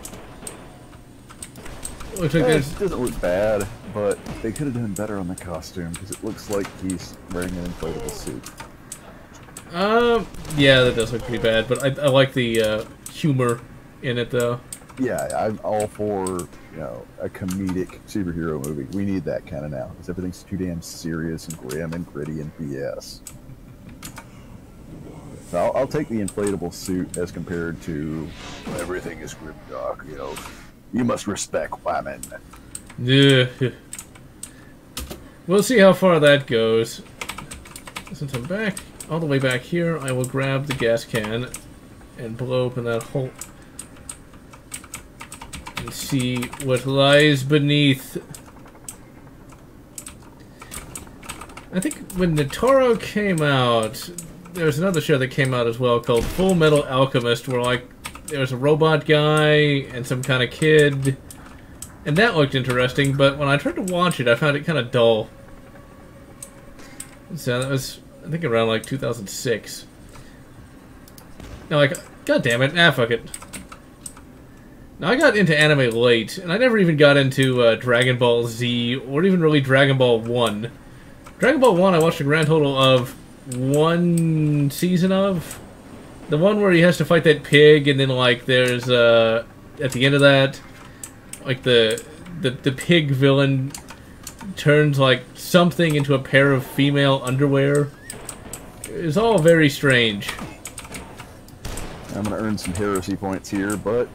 Looks like it doesn't look bad, but they could have done better on the costume because it looks like he's wearing an inflatable suit. Yeah, that does look pretty bad, but I like the humor in it, though. Yeah, I'm all for, you know, a comedic superhero movie. We need that kind of now because everything's too damn serious and grim and gritty and BS. So I'll take the inflatable suit as compared to everything is grimdark. You know, you must respect women. Yeah. We'll see how far that goes. Since I'm back, all the way back here, I will grab the gas can and blow open that hole and see what lies beneath. I think when Natoro came out, there was another show that came out as well called Full Metal Alchemist, where like there was a robot guy and some kind of kid, and that looked interesting. But when I tried to watch it, I found it kind of dull. So that was, I think, around like 2006. Now, like, god damn it, fuck it. Now I got into anime late, and I never even got into Dragon Ball Z or even really Dragon Ball 1. Dragon Ball 1 I watched a grand total of 1 season of. The one where he has to fight that pig, and then like there's at the end of that, like the pig villain turns like something into a pair of female underwear. It's all very strange. I'm gonna earn some heresy points here, but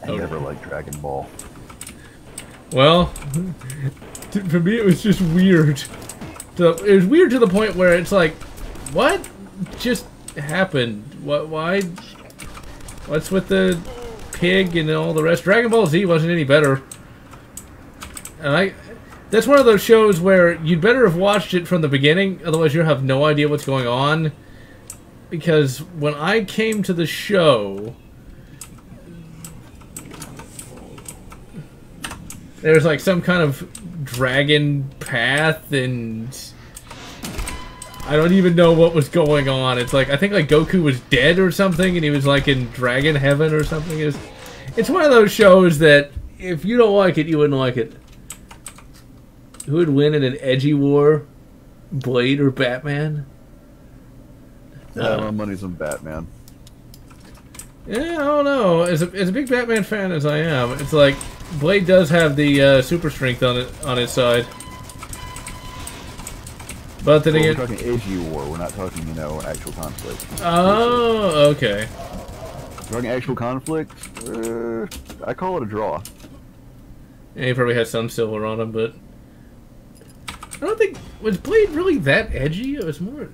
I never liked Dragon Ball. Well, for me it was just weird. It was weird to the point where it's like, what just happened? Why? What's with the pig and all the rest? Dragon Ball Z wasn't any better. And that's one of those shows where you'd better have watched it from the beginning, otherwise you'll have no idea what's going on. Because when I came to the show, there's like some kind of dragon path, and I don't even know what was going on. It's like, I think like Goku was dead or something, and he was like in dragon heaven or something. It's one of those shows that if you don't like it, you wouldn't like it. Who would win in an edgy war? Blade or Batman? My money's on Batman. Yeah, I don't know. As a big Batman fan as I am, it's like Blade does have the super strength on his side. But then again, we're talking edgy war. We're not talking, you know, actual conflict. Oh, okay. We're talking actual conflict. I call it a draw. Yeah, he probably has some silver on him, but I don't think, was Blade really that edgy? It was more.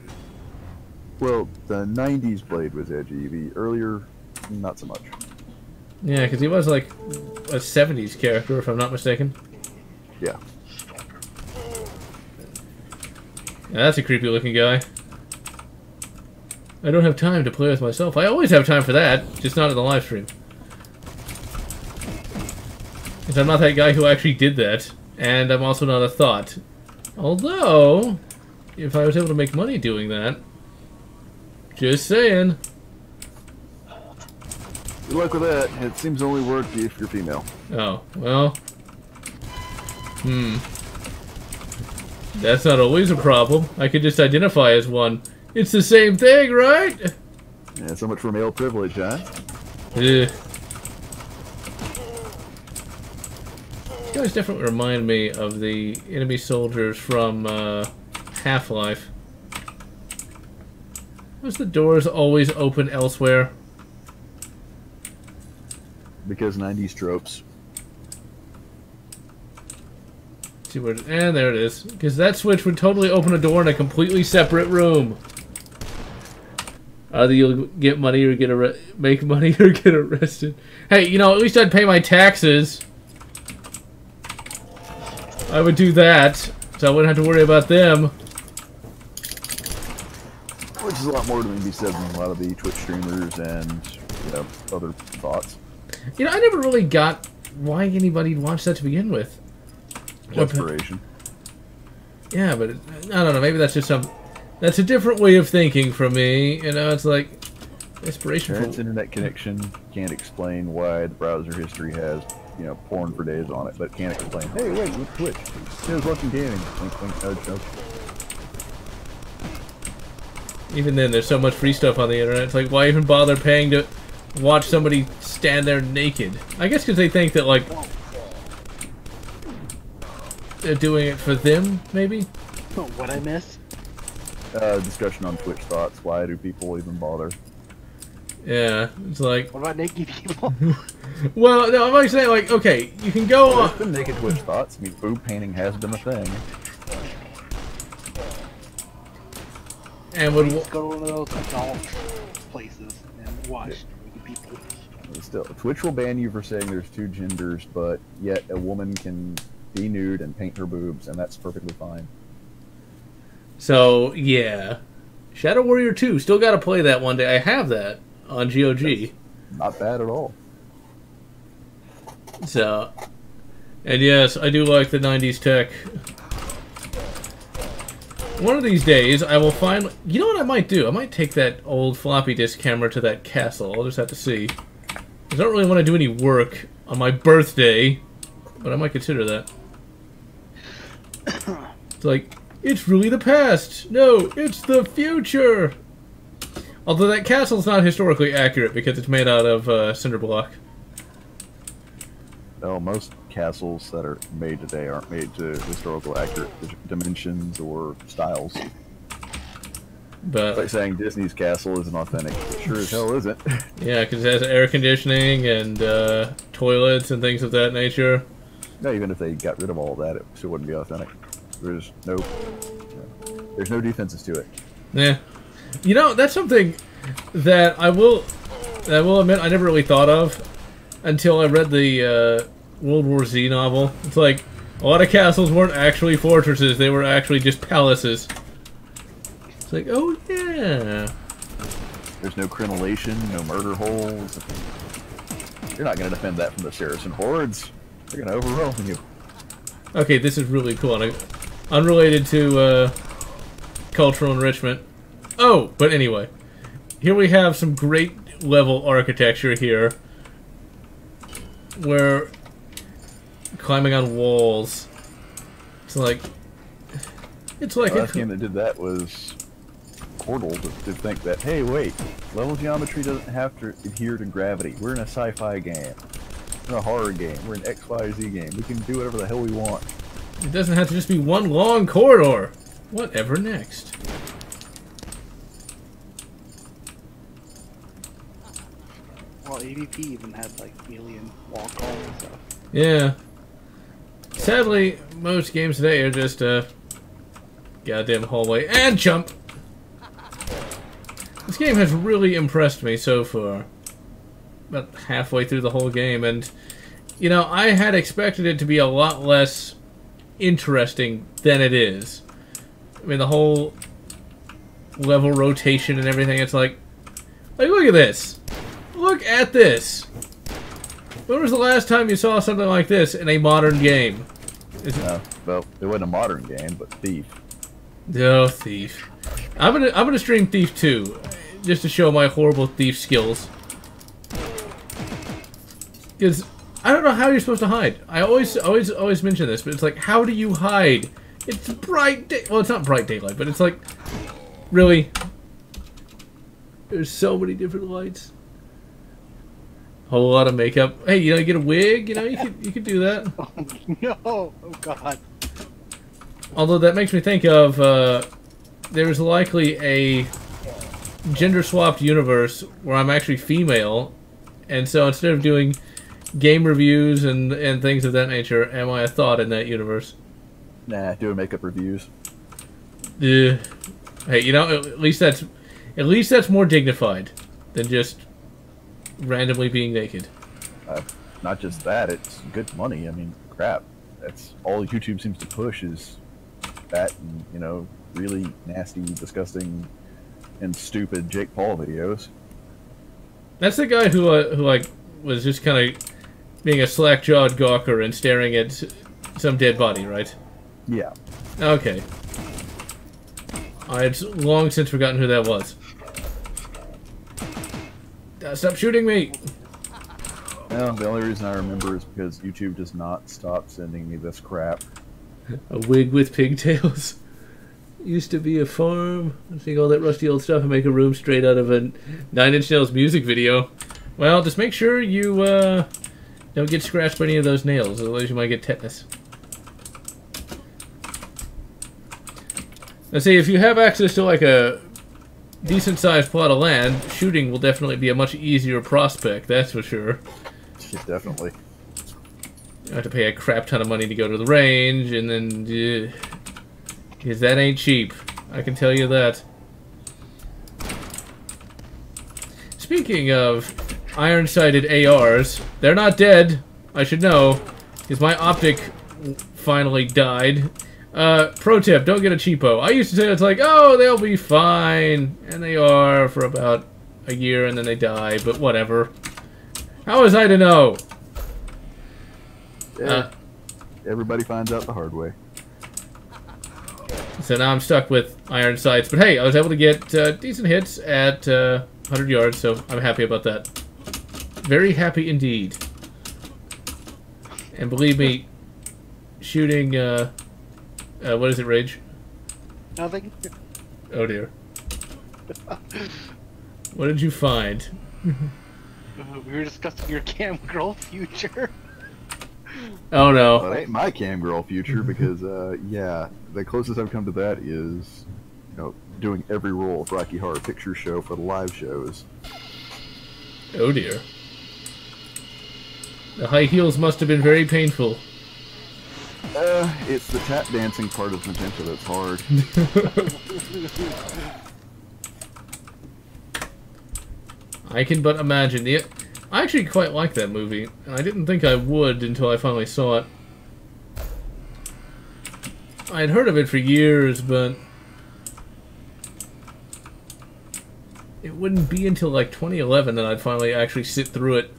Well, the '90s Blade was edgy. The earlier, not so much. Yeah, because he was like a '70s character, if I'm not mistaken. Yeah. Yeah, that's a creepy looking guy. I don't have time to play with myself. I always have time for that, just not in the live stream. Because I'm not that guy who actually did that, and I'm also not a thought. Although, if I was able to make money doing that, just saying. Good luck with that. It seems to only work if you're female. Oh, well. That's not always a problem. I could just identify as one. It's the same thing, right? Yeah, so much for male privilege, huh? These guys definitely remind me of the enemy soldiers from Half-Life. Was the doors always open elsewhere? Because 90s tropes. See where? And there it is. Because that switch would totally open a door in a completely separate room. Either you'll get money or make money or get arrested. Hey, you know, at least I'd pay my taxes. I would do that, so I wouldn't have to worry about them. Which is a lot more than be said than a lot of the Twitch streamers and, you know, other thoughts. You know, I never really got why anybody watched that to begin with. Desperation. Yeah, but I don't know. Maybe that's just that's a different way of thinking from me. You know, it's like desperation. Parents' internet connection can't explain why the browser history has, you know, porn for days on it, but can't explain. Hey, wait, with Twitch. Here's watching gaming. Wink, wink, nudge, nudge. Even then, there's so much free stuff on the internet. It's like, why even bother paying to watch somebody stand there naked? I guess because they think that, like, they're doing it for them, maybe? What I miss? Discussion on Twitch thoughts. Why do people even bother? Yeah, it's like... What about naked people? Well, no, I'm like saying, like, okay, you can go There's on... been naked Twitch thoughts. I mean, boob painting has been a thing. And would... Just go to one of those adult places and watch naked people. Still, Twitch will ban you for saying there's two genders, but yet a woman can be nude and paint her boobs, and that's perfectly fine. So, yeah. Shadow Warrior 2, still gotta play that one day. I have that on GOG. That's not bad at all. So, and yes, I do like the 90s tech. One of these days, I will find... You know what I might do? I might take that old floppy disk camera to that castle. I'll just have to see. I don't really want to do any work on my birthday, but I might consider that. It's like, it's really the past! No, it's the future! Although that castle's not historically accurate because it's made out of cinder block. Well, most castles that are made today aren't made to historical accurate dimensions or styles. But It's like saying Disney's castle isn't authentic. It sure as hell isn't. yeah, because it has air conditioning and toilets and things of that nature. No, even if they got rid of all of that, it still wouldn't be authentic. There's no defenses to it. Yeah. You know, that's something that I will admit I never really thought of until I read the World War Z novel. It's like, a lot of castles weren't actually fortresses, they were actually just palaces. It's like, oh yeah. There's no crenellation, no murder holes. You're not going to defend that from the Saracen hordes. They're going to overwhelm you. Okay, this is really cool. And unrelated to cultural enrichment. Oh, but anyway. Here we have some great level architecture here. Where climbing on walls. It's like The last game that did that was Portal, to think that, hey, wait, level geometry doesn't have to adhere to gravity. We're in a sci-fi game. We're in a horror game. We're in an XYZ game. We can do whatever the hell we want. It doesn't have to just be one long corridor. Whatever next. Well, AVP even had like alien wall call and stuff. Yeah. Sadly, most games today are just a goddamn hallway and jump. This game has really impressed me so far. About halfway through the whole game, and you know, I had expected it to be a lot less interesting than it is. I mean, the whole level rotation and everything, it's like look at this. Look at this. When was the last time you saw something like this in a modern game? Well, it wasn't a modern game, but Thief. No, Thief. I'm gonna stream Thief 2, just to show my horrible Thief skills. Because I don't know how you're supposed to hide. I always mention this, but it's like, how do you hide? It's bright day. Well, it's not bright daylight, but it's like, really. There's so many different lights. Whole lot of makeup. Hey, you know, you get a wig. You know, you could do that. Oh, no! Oh God. Although that makes me think of there's likely a gender-swapped universe where I'm actually female, and so instead of doing game reviews and things of that nature, am I a thought in that universe? Nah, doing makeup reviews. Hey, you know, at least that's more dignified than just randomly being naked. Not just that, it's good money. I mean, crap. That's all YouTube seems to push is that and, you know, really nasty, disgusting, and stupid Jake Paul videos. That's the guy who like was just kind of being a slack-jawed gawker and staring at some dead body, right? Yeah. Okay. I had long since forgotten who that was. Stop shooting me! Well, the only reason I remember is because YouTube does not stop sending me this crap. A wig with pigtails. Used to be a farm. I'm seeing all that rusty old stuff and make a room straight out of a 9 Inch Nails music video. Well, just make sure you don't get scratched by any of those nails, otherwise you might get tetanus. Let's see, if you have access to like a decent-sized plot of land, shooting will definitely be a much easier prospect, that's for sure. Yeah, definitely. You have to pay a crap ton of money to go to the range, and then... because that ain't cheap. I can tell you that. Speaking of iron-sighted ARs, they're not dead, I should know, because my optic finally died. Pro tip, don't get a cheapo. I used to say it's like, oh, they'll be fine, and they are for about a year, and then they die, but whatever. How was I to know? Yeah, everybody finds out the hard way. So now I'm stuck with iron sights, but hey, I was able to get decent hits at 100 yards, so I'm happy about that. Very happy indeed. And believe me, shooting, what is it, Rage? Nothing. Oh dear. What did you find? We were discussing your cam girl future. Oh no. Well, it ain't my cam girl future because, yeah, the closest I've come to that is, you know, doing every role of Rocky Horror Picture Show for the live shows. Oh dear. The high heels must have been very painful. It's the tap dancing part of Magenta that's hard. I can but imagine. I actually quite like that movie, and I didn't think I would until I finally saw it. I'd heard of it for years, but it wouldn't be until like 2011 that I'd finally actually sit through it.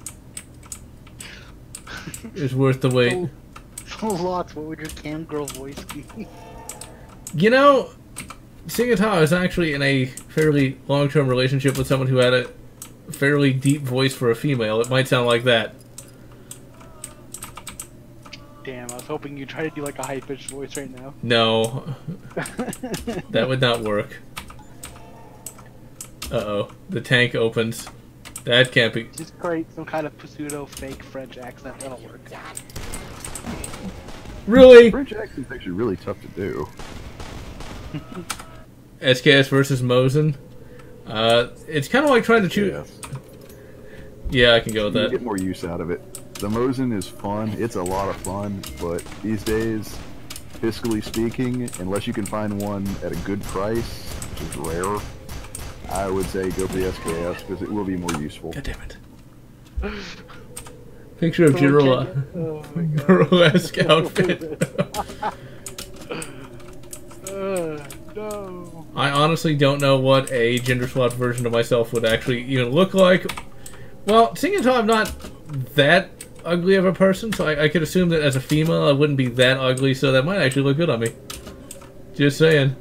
It was worth the wait. So Lotz, what would your cam girl voice be? You know, seeing as how I was actually in a fairly long-term relationship with someone who had a fairly deep voice for a female, it might sound like that. Damn, I was hoping you'd try to do like a high-pitched voice right now. No. That would not work. Uh-oh. The tank opens. That can't be... Just create some kind of pseudo-fake French accent, that'll work. Really? French accent's actually really tough to do. SKS versus Mosin. It's kind of like trying to choose... Yes. Yeah, I can go with You that. get more use out of it. The Mosin is fun. It's a lot of fun, but these days, fiscally speaking, unless you can find one at a good price, which is rare, I would say go for the SKS because it will be more useful. God damn it. Picture of burlesque outfit. No. I honestly don't know what a gender swapped version of myself would actually even look like. Well, seeing as how I'm not that ugly of a person, so I could assume that as a female I wouldn't be that ugly, so that might actually look good on me. Just saying.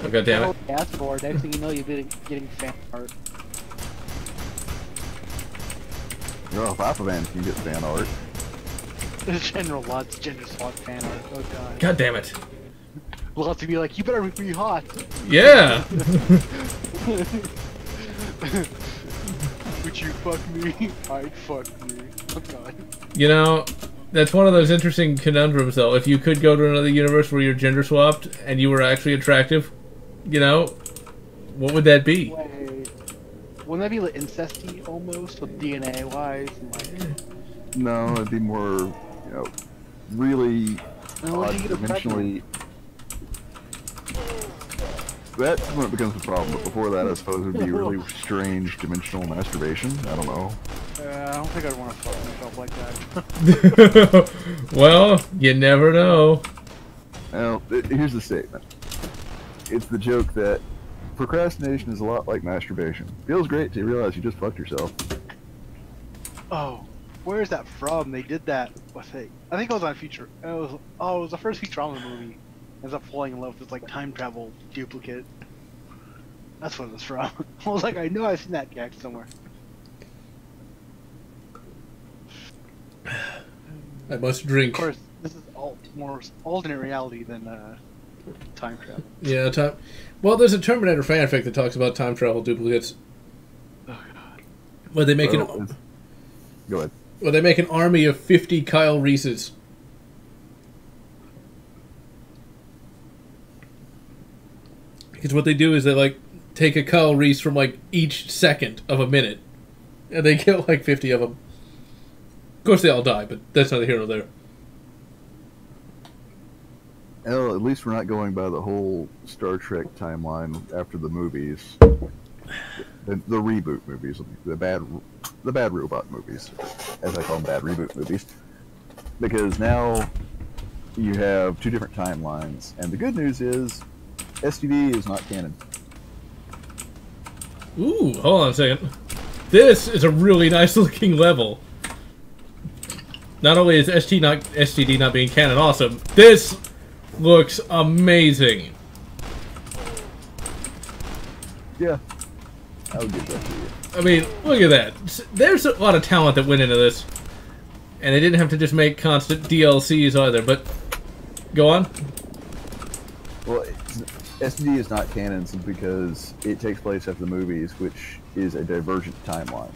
Oh, God damn it. Ask for it. Next thing you know, you'll be getting fan art. Well, if Alphavans can get fan art. GeneralLotz gender swap fan art. Oh god. God damn it. Lotz would be like, you better be hot. Yeah! Would you fuck me? I'd fuck me. Oh god. You know, that's one of those interesting conundrums, though. If you could go to another universe where you're gender swapped and you were actually attractive, you know, what would that be? Wait. Wouldn't that be like incesty almost, with DNA wise? Like... No, it'd be more, you know, really No, odd you get a dimensionally. That's when it becomes a problem, but before that I suppose it would be really strange dimensional masturbation. I don't know. I don't think I'd want to fuck myself like that. Well, you never know. Well, here's the statement. It's the joke that procrastination is a lot like masturbation. Feels great till you realize you just fucked yourself. Oh, where is that from? They did that. What's it? I think it was on Future. It was the first Futurama movie. Ends up falling in love with this like time travel duplicate. That's what it was from. I was like, I know I've seen that gag somewhere. I must drink. Of course, this is more alternate reality than time travel. Yeah, time. Well, there's a Terminator fanfic that talks about time travel duplicates. Oh god. Where they make Go ahead. Well, they make an army of 50 Kyle Reeses. Because what they do is they, like, take a Kyle Reese from, like, each second of a minute. And they kill, like, 50 of them. Of course they all die, but that's not a hero there. Well, at least we're not going by the whole Star Trek timeline after the movies. The reboot movies, the bad robot movies, as I call them, bad reboot movies. Because now you have two different timelines, and the good news is STD is not canon. Ooh, hold on a second. This is a really nice looking level. Not only is STD not being canon awesome, this looks amazing. Yeah, I would give that to you. I mean, look at that. There's a lot of talent that went into this. And they didn't have to just make constant DLCs either, but... Go on. Well, STD is not canon simply because it takes place after the movies, which is a divergent timeline.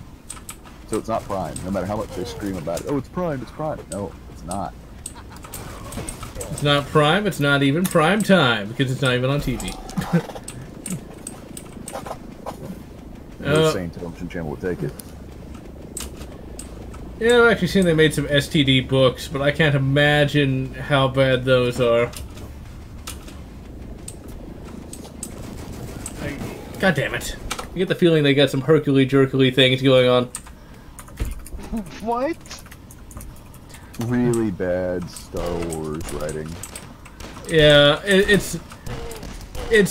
So it's not Prime, no matter how much they scream about it. Oh, it's Prime, it's Prime. No, it's not. It's not Prime, it's not even Prime Time, because it's not even on TV. No sane television channel would take it. Yeah, I've actually seen they made some STD books, but I can't imagine how bad those are. God damn it. I get the feeling they got some herculy-jerkily things going on. What? Really bad Star Wars writing. Yeah, it's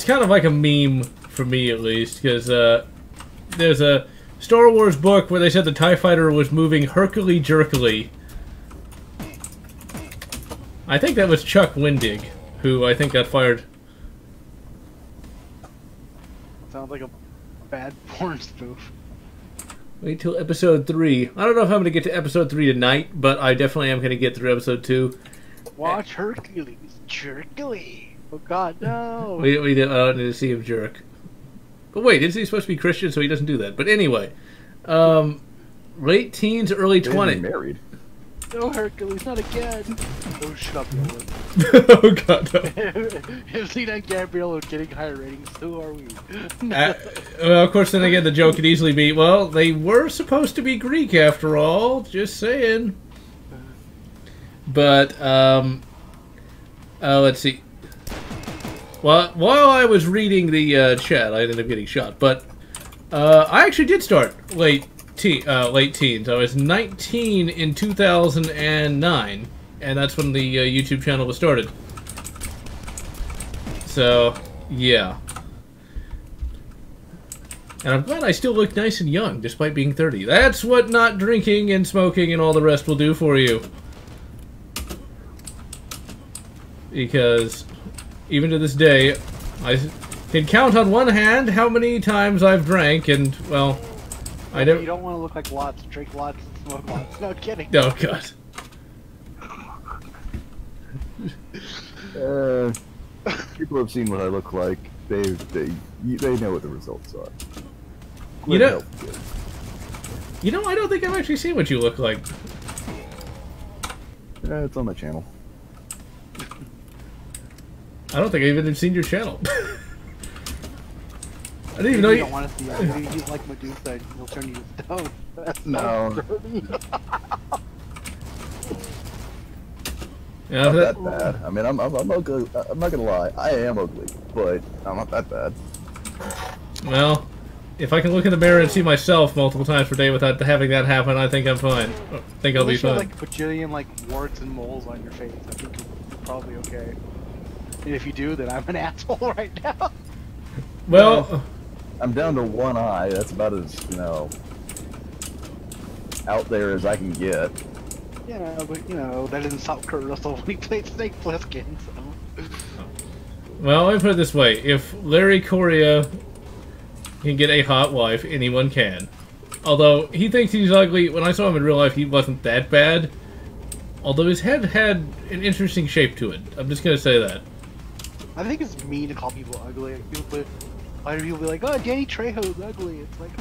kind of like a meme for me, at least, because there's a Star Wars book where they said the TIE Fighter was moving herculy-jerkily. I think that was Chuck Wendig, who I think got fired. Sounds like a bad porn spoof. Wait till episode 3. I don't know if I'm going to get to episode 3 tonight, but I definitely am going to get through episode 2. Watch Hercules. Jerkily. Oh god, no. We didn't, I don't need to see him jerk. But wait, isn't he supposed to be Christian, so he doesn't do that? But anyway, late teens, early 20s. Married. No, Hercules, not again. Oh, shut up, Yolan. Oh god, no. If Lena and Gabrielle are getting higher ratings, who are we? Well, of course, then again, the joke could easily be, well, they were supposed to be Greek after all, just saying. But, let's see. Well, while I was reading the chat, I ended up getting shot. But I actually did start late teens. I was 19 in 2009, and that's when the YouTube channel was started. So, yeah. And I'm glad I still look nice and young, despite being 30. That's what not drinking and smoking and all the rest will do for you. Because... even to this day, I can count on one hand how many times I've drank, and, well, I never... You don't want to look like Lotz, drink Lotz, and smoke Lotz. No kidding. Oh, God. People have seen what I look like. They know what the results are. You know, I don't think I've actually seen what you look like. Yeah, it's on my channel. I don't think I've even seen your channel. I didn't even know you... don't want to see it. Maybe you like Medusa, he'll turn you to stone. That's no. Yeah, not that bad. I mean, I'm ugly. I'm not gonna lie. I am ugly, but I'm not that bad. Well, if I can look in the mirror and see myself multiple times per day without having that happen, I think I'm fine. I think I'll be fine. Like a bajillion like warts and moles on your face. I think you're probably okay. And if you do, then I'm an asshole right now. Well, I'm down to one eye. That's about as, out there as I can get. Yeah, but that didn't stop Kurt Russell when he played Snake Plissken, so. Well, let me put it this way: if Larry Correa can get a hot wife, anyone can. Although he thinks he's ugly, when I saw him in real life, he wasn't that bad. Although his head had an interesting shape to it. I'm just gonna say that. I think it's mean to call people ugly. Why do people be like, oh, Danny Trejo's ugly? It's like,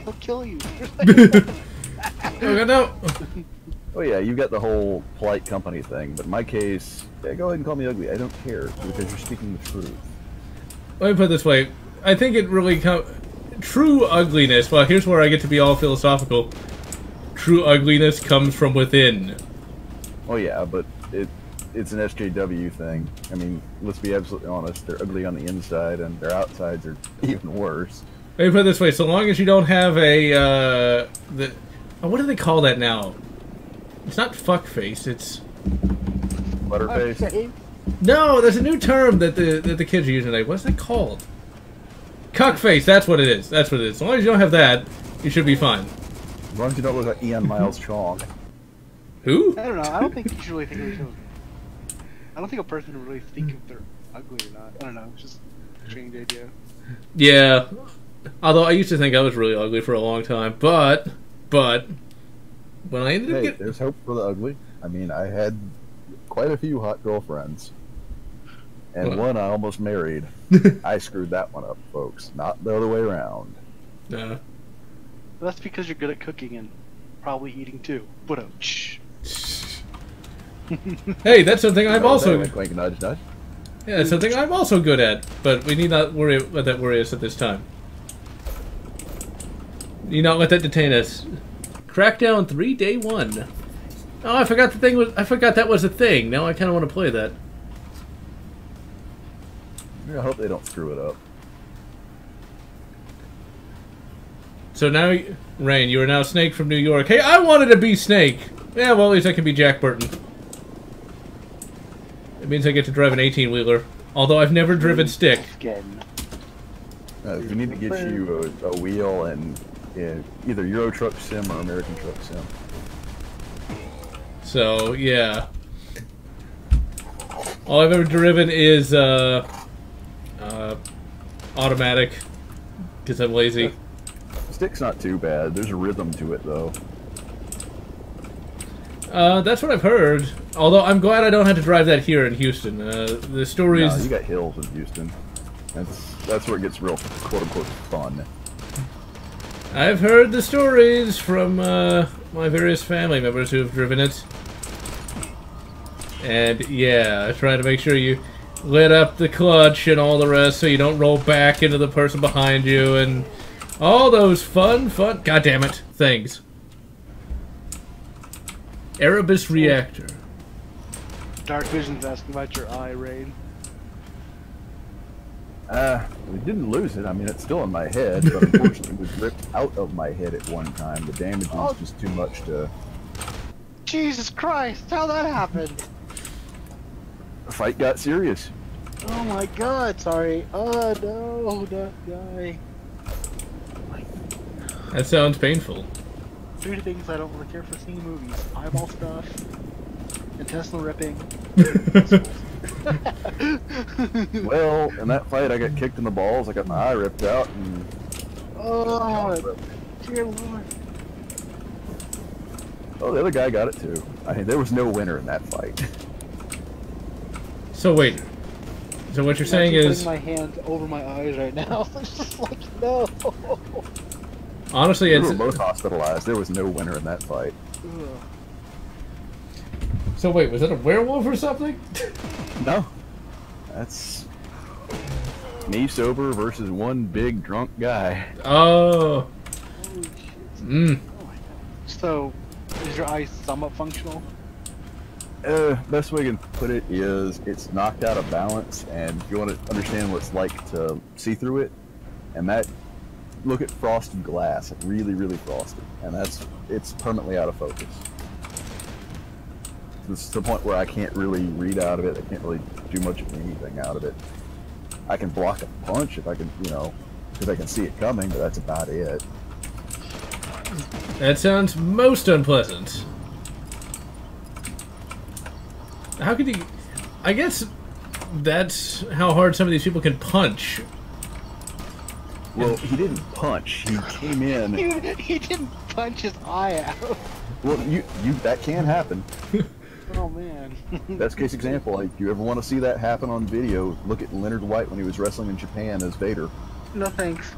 he'll kill you. Oh, no. Oh yeah, you got the whole polite company thing, but in my case, yeah, go ahead and call me ugly. I don't care, because you're speaking the truth. let me put it this way. I think it really true ugliness. Well, here's where I get to be all philosophical. True ugliness comes from within. Oh yeah, but it's an SJW thing. I mean, let's be absolutely honest. They're ugly on the inside, and their outsides are even worse. Let me put it this way: so long as you don't have a what do they call that now? It's not fuckface. It's Butterface. Okay. no. There's a new term that the kids are using today. What's it called? Cuckface. That's what it is. That's what it is. As long as you don't have that, you should be fine. As long as you don't look like Ian Miles Chong. Who? I don't know. I don't think you should really think of yourself. I don't think a person would really think if they're ugly or not. I don't know. It's just a strange idea. Yeah. Although I used to think I was really ugly for a long time, but when I ended up Hey, there's hope for the ugly. I mean, I had quite a few hot girlfriends. And one I almost married. I screwed that one up, folks. Not the other way around. Nah. That's because you're good at cooking and probably eating too. But Hey, that's something I'm also. Wink, wink, nudge, nudge. Yeah, that's something I'm also good at. But we need not let that worry us at this time. Need not let that detain us. Crackdown 3 Day 1. Oh, I forgot I forgot that was a thing. Now I kind of want to play that. I hope they don't screw it up. So now, Rain, you are now Snake from New York. Hey, I wanted to be Snake. Yeah, well, at least I can be Jack Burton. It means I get to drive an 18-wheeler. Although I've never driven stick. We need to get you a wheel and either Euro Truck Sim or American Truck Sim. So, yeah. All I've ever driven is automatic, because I'm lazy. Stick's not too bad. There's a rhythm to it, though. That's what I've heard. Although I'm glad I don't have to drive that here in Houston. The stories... No, you got hills in Houston. That's where it gets real quote-unquote fun. I've heard the stories from my various family members who have driven it. And yeah, I try to make sure you let up the clutch and all the rest so you don't roll back into the person behind you and all those fun, goddammit, things. Erebus Reactor. Dark Vision's asking about your eye, Rain. We didn't lose it. I mean, it's still in my head, but unfortunately it was ripped out of my head at one time. The damage was just too much to... Jesus Christ, how that happened? The fight got serious. Oh my god, sorry. Oh no, that guy. That sounds painful. 3 things I don't really care for seeing in movies. Eyeball stuff, intestinal ripping. Well, in that fight I got kicked in the balls, I got my eye ripped out, and... Oh, dear Lord. Oh, the other guy got it too. I mean, there was no winner in that fight. So wait. So what you're saying is... I'm putting my hand over my eyes right now. It's just like, no. Honestly, We it's... were both hospitalized. There was no winner in that fight. Ugh. So wait, was that a werewolf or something? No. That's... me sober versus one big drunk guy. Oh. Holy shit. Mm. Oh my god. So, is your eye somewhat functional? Best way I can put it is it's knocked out of balance, and if you want to understand what it's like to see through it, and that, look at frosted glass, really, really frosted, and it's permanently out of focus. It's to the point where I can't really read out of it, I can't really do much of anything out of it. I can block a punch if I can, because I can see it coming, but that's about it. That sounds most unpleasant. How could you... I guess that's how hard some of these people can punch. Well, he didn't punch. He came in... He didn't punch his eye out. Well, that can happen. Oh man. Best case example, if you ever want to see that happen on video, look at Leonard White when he was wrestling in Japan as Vader. No thanks.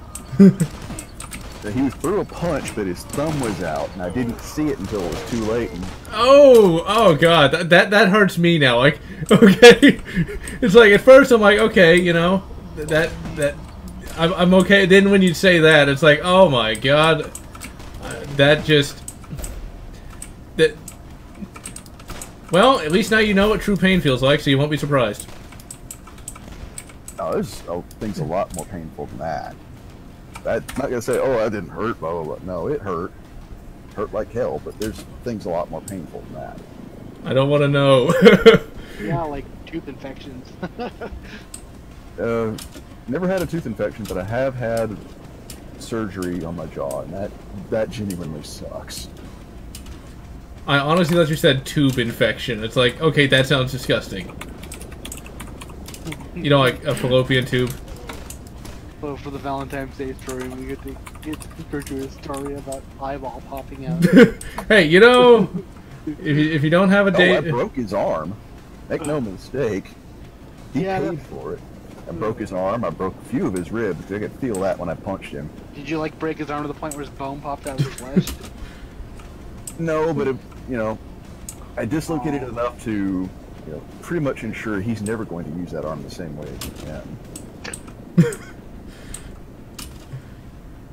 He threw a punch, but his thumb was out, and I didn't see it until it was too late. And... Oh god, that hurts me now. Like, okay, it's like at first I'm like, okay, I'm okay. Then when you say that, it's like, oh my god, that. Well, at least now you know what true pain feels like, so you won't be surprised. No, there's things a lot more painful than that. I'm not gonna say, oh, that didn't hurt, blah blah blah. No, it hurt. Hurt like hell, but there's things a lot more painful than that. I don't want to know. Yeah, like tooth infections. Never had a tooth infection, but I have had surgery on my jaw, and that genuinely sucks. I honestly thought you said tube infection. It's like, okay, that sounds disgusting. You know, like a fallopian tube. Well, for the Valentine's Day story, we get to do a story about eyeball popping out. Hey, you know, if you don't have a date... Oh, I broke his arm. Make no mistake. He paid for it. I broke his arm. I broke a few of his ribs. I could feel that when I punched him. Did you like break his arm to the point where his bone popped out of his flesh? No, but it, you know, I dislocated it enough to, you know, pretty much ensure he's never going to use that arm the same way again.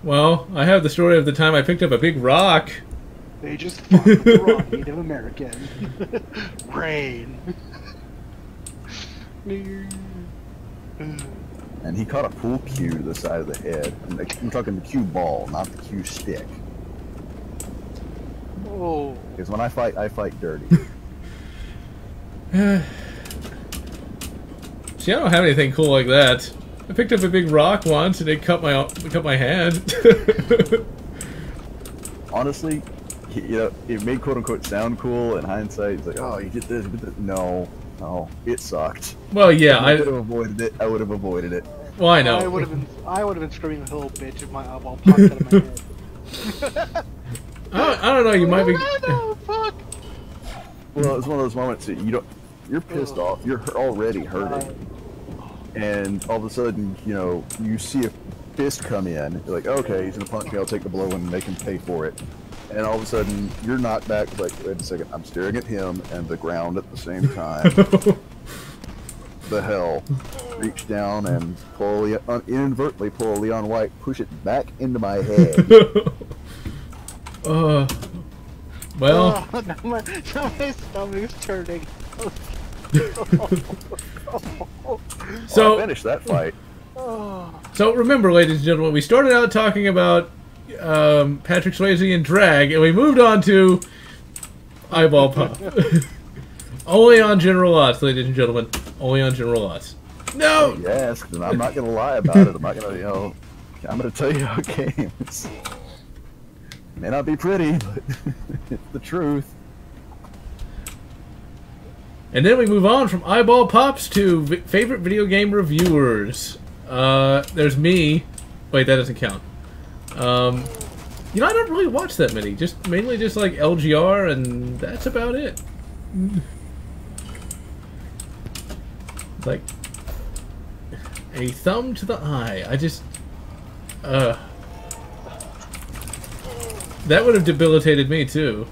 Well, I have the story of the time I picked up a big rock. They just fucked with the wrong Native American. Rain. And he caught a pool cue to the side of the head. I'm talking the cue ball, not the cue stick. Oh. Because when I fight dirty. See, I don't have anything cool like that. I picked up a big rock once and it cut my hand. Honestly, you know, it made quote unquote sound cool in hindsight. It's like, oh, you did this, you did this. No, it sucked. Well, yeah, I would have avoided it. I would have avoided it. Well, I know. I would have been screaming a little bitch if my eyeball popped out of my head. I don't know. You might be. No, fuck. Well, it's one of those moments that you're pissed off. You're already hurting, and all of a sudden, you know, you see a fist come in. You're like, okay, he's gonna punch me. I'll take the blow and make him pay for it. And all of a sudden, you're knocked back. Like, wait a second. I'm staring at him and the ground at the same time. The hell. Reach down and inadvertently pull a Leon White, push it back into my head. Well. Now my stomach's turning. So I finished that fight. So remember, ladies and gentlemen, we started out talking about Patrick Swayze and drag, and we moved on to eyeball pop. Only on GeneralLotz, ladies and gentlemen. Only on GeneralLotz. No! You asked, and I'm not going to lie about it. I'm not going to, you know, I'm going to tell you how it came. It may not be pretty, but it's the truth. And then we move on from eyeball pops to favorite video game reviewers. There's me. Wait, that doesn't count. You know, I don't really watch that many. Mainly just like LGR, and that's about it. Like a thumb to the eye. That would have debilitated me too.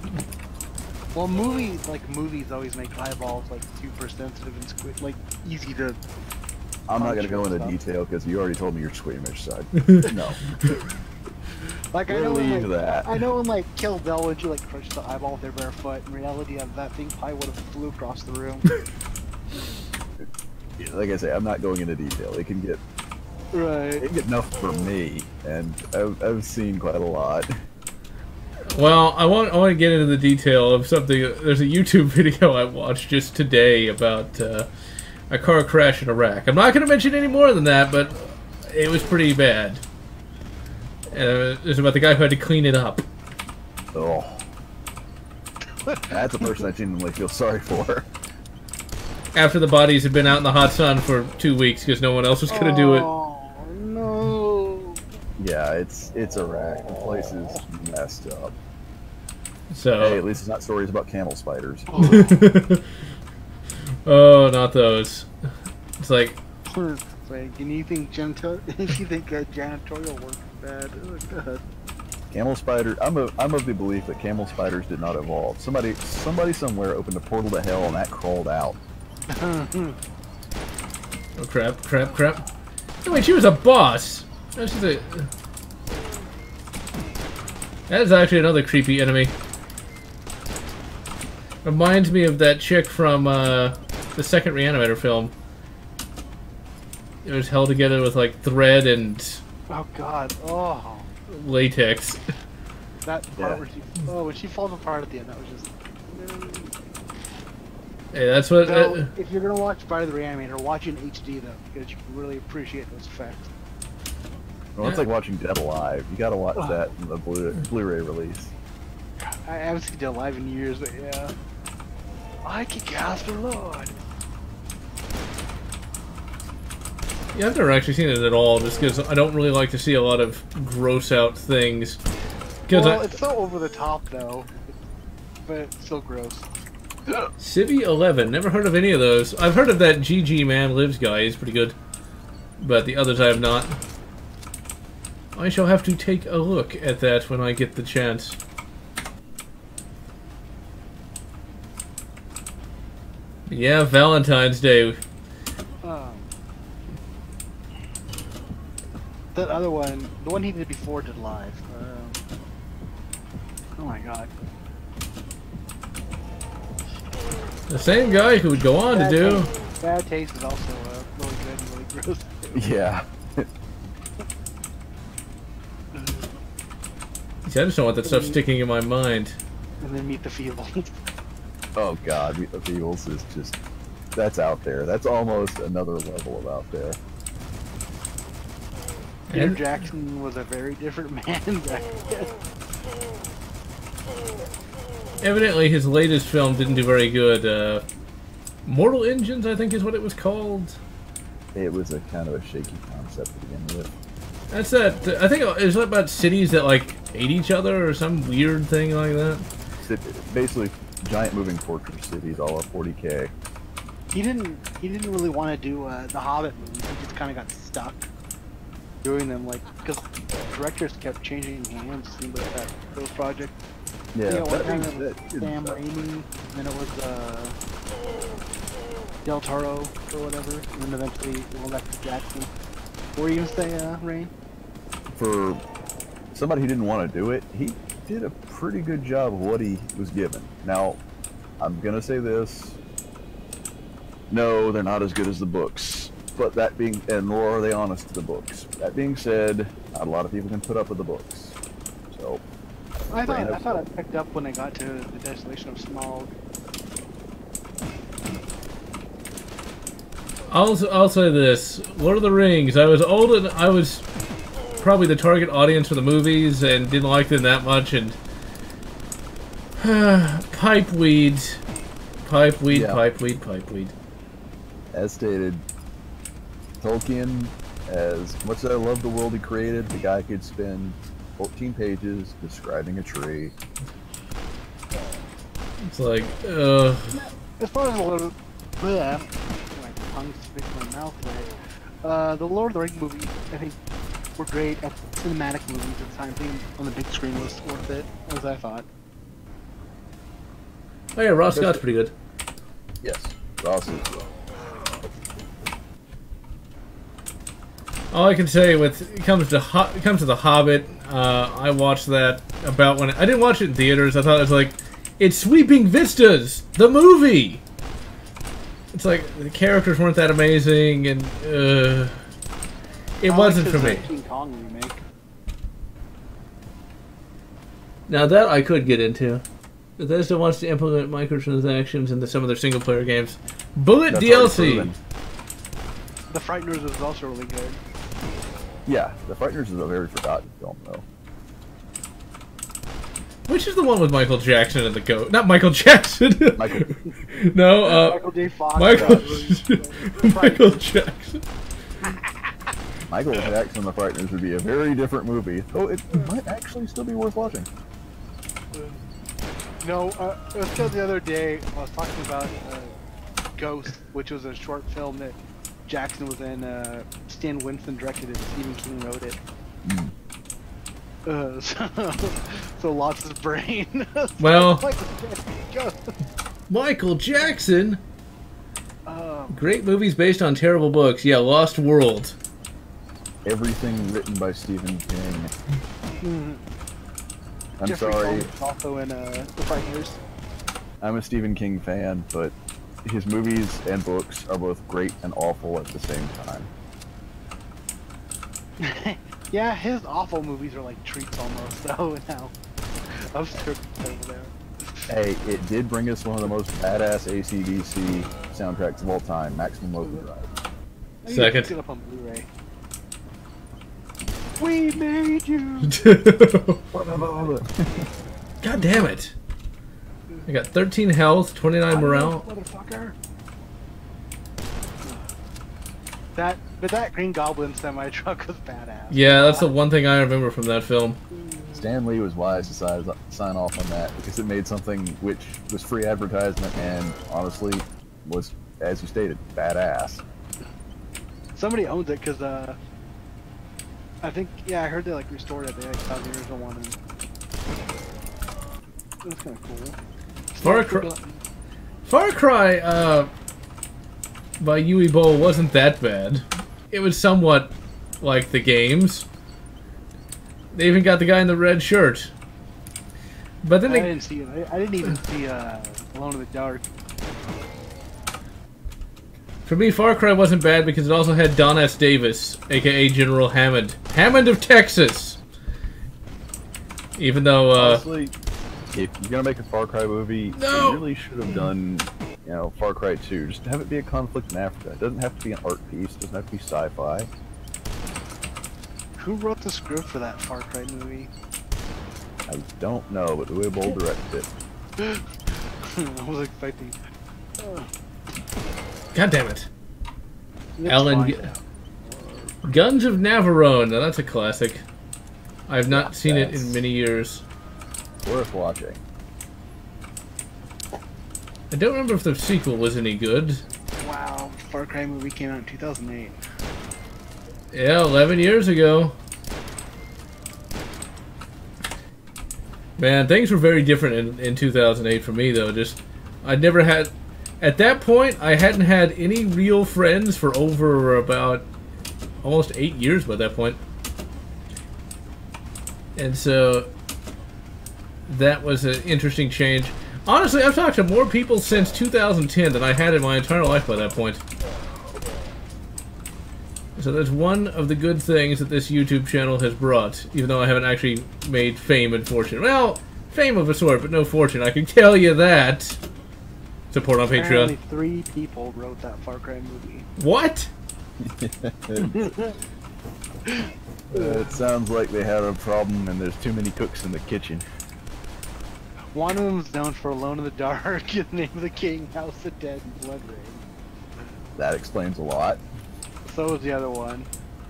Well, movies always make eyeballs like super sensitive and like easy to. I'm not gonna go into detail because you already told me you're squeamish, so no. Like we'll leave that. I know in like Kill Bill when you like crush the eyeball with their bare foot. In reality, that thing probably would have flew across the room. Like I say, I'm not going into detail. It can get enough for me, and I've seen quite a lot. Well, I want to get into the detail of something. There's a YouTube video I watched just today about a car crash in Iraq. I'm not going to mention any more than that, but it was pretty bad. It was about the guy who had to clean it up. Oh. That's a person I genuinely feel sorry for. After the bodies had been out in the hot sun for 2 weeks because no one else was going to do it. Oh, no. Yeah, it's Iraq. The place is messed up. So, hey, at least it's not stories about camel spiders. Oh, not those. It's like... and you think janitorial work is bad? Oh, God. Camel spider. I'm of the belief that camel spiders did not evolve. Somebody somewhere opened a portal to hell and that crawled out. Oh crap! Crap! Crap! Oh, wait, she was a boss. That's just a... That is actually another creepy enemy. Reminds me of that chick from the second Reanimator film. It was held together with like thread and... Oh god, oh. Latex. That part where she... Oh, when she falls apart at the end, that was just... Hey, that's what... So, if you're gonna watch Friday the Reanimator, watch in HD though, because you can really appreciate those effects. Well, it's like watching Dead Alive. You gotta watch that in the Blu-ray release. I haven't seen Dead Alive in years, but yeah. I kick ass for Lord. Yeah, I've never actually seen it at all, just because I don't really like to see a lot of gross out things. Well, it's so over the top though, but it's still gross. Civi 11, never heard of any of those. I've heard of that GG Man Lives guy, he's pretty good. But the others I have not. I shall have to take a look at that when I get the chance. Yeah, Valentine's Day. That other one, the one he did before Dead Live. Oh my god. The same guy who would go on to do... Bad Taste is also really good and really gross. Yeah. See, I just don't want that stuff sticking in my mind. And then Meet the Feebles. Oh god, Meet the Feebles is just... That's out there. That's almost another level of out there. Peter Jackson was a very different man back then. Evidently, his latest film didn't do very good. Mortal Engines, I think is what it was called. It was a kind of a shaky concept to begin with. That's that. I think it was about cities that like ate each other or some weird thing like that. Basically, giant moving fortress cities, all of 40K. He didn't really want to do the Hobbit movies. He just kind of got stuck doing them, like because directors kept changing hands. It seemed like those projects. Yeah, one time it was Sam Raimi, then it was Del Toro or whatever, and then eventually went back to Jackson. What were you gonna say, Rain? For somebody who didn't want to do it, he did a pretty good job of what he was given. Now, I'm gonna say this. No, they're not as good as the books. But that being, and nor are they honest to the books. That being said, not a lot of people can put up with the books. So, I thought it picked up when they got to the Desolation of Smaug. I'll say this: Lord of the Rings. I was old and I was probably the target audience for the movies and didn't like them that much. And pipeweed. As stated, Tolkien, as much as I love the world he created, the guy could spend 14 pages describing a tree. It's like, As far as a little, my tongue's sticking in my mouth today. The Lord of the Rings movies, I think, were great at cinematic movies at the time. Being on the big screen was worth it, as I thought. Oh yeah, Ross Scott's pretty good. Yes, Ross is. All I can say with it comes to The Hobbit, I watched that about when I didn't watch it in theaters. I thought it was like, it's Sweeping Vistas, the movie. It's like the characters weren't that amazing, and it wasn't for me. King Kong remake. Now that I could get into. Bethesda wants to implement microtransactions into some of their single-player games. Bullet That's DLC. The Frighteners was also really good. Yeah, The Frighteners is a very forgotten film, though. Which is the one with Michael Jackson and the goat? Not Michael Jackson. Michael. No, Michael J. Fox. Michael Jackson. Michael Jackson and The Frighteners would be a very different movie, though it might actually still be worth watching. No, it was because the other day I was talking about Ghost, which was a short film that Jackson was in. Stan Winston directed it, Stephen King wrote it. So Lotz's brain. Well, Michael Jackson. Great movies based on terrible books. Yeah, Lost World. everything written by Stephen King. I'm Jeffrey sorry, Combs also in The Frighteners. I'm a Stephen King fan, but his movies and books are both great and awful at the same time. Yeah, his awful movies are like treats almost, though, now. I'm sure over there. Hey, it did bring us one of the most badass AC/DC soundtracks of all time, Maximum Overdrive. Second. Get up on Blu-ray. We made you! God damn it. I got 13 health, 29 morale. Motherfucker. But that Green Goblin semi-truck was badass. Yeah, that's the one thing I remember from that film. Stan Lee was wise to sign off on that because it made something which was free advertisement and honestly was, as you stated, badass. Somebody owns it because I think, yeah, I heard they like restored it. They like found the original one. And it was kind of cool. Far Cry by Yui Bowl wasn't that bad. It was somewhat like the games. They even got the guy in the red shirt. But then I didn't see it. I didn't even see Alone in the Dark. For me, Far Cry wasn't bad because it also had Don S. Davis, aka General Hammond. Hammond of Texas! Even though, Honestly, if you're gonna make a Far Cry movie, No! you really should have done, you know, Far Cry 2. Just have it be a conflict in Africa. It doesn't have to be an art piece. It doesn't have to be sci-fi. Who wrote the script for that Far Cry movie? I don't know, but the way Bowl directed it. I was expecting. God damn it. It's Alan fine. Guns of Navarone. Now that's a classic. I have not seen it in that's- many years. Worth watching. I don't remember if the sequel was any good. Wow, Far Cry movie came out in 2008. Yeah, 11 years ago. Man, things were very different in 2008 for me, though. Just, I'd never had... At that point, I hadn't had any real friends for over about almost 8 years by that point. And so, that was an interesting change. Honestly, I've talked to more people since 2010 than I had in my entire life by that point. So that's one of the good things that this YouTube channel has brought, even though I haven't actually made fame and fortune. Well, fame of a sort, but no fortune, I can tell you that. Support on Apparently Patreon. 3 people wrote that Far Cry movie. What? It sounds like they have a problem and there's too many cooks in the kitchen. One of them's known for Alone in the Dark, The Name of the King, House of Dead, and Blood Rain. That explains a lot. So is the other one.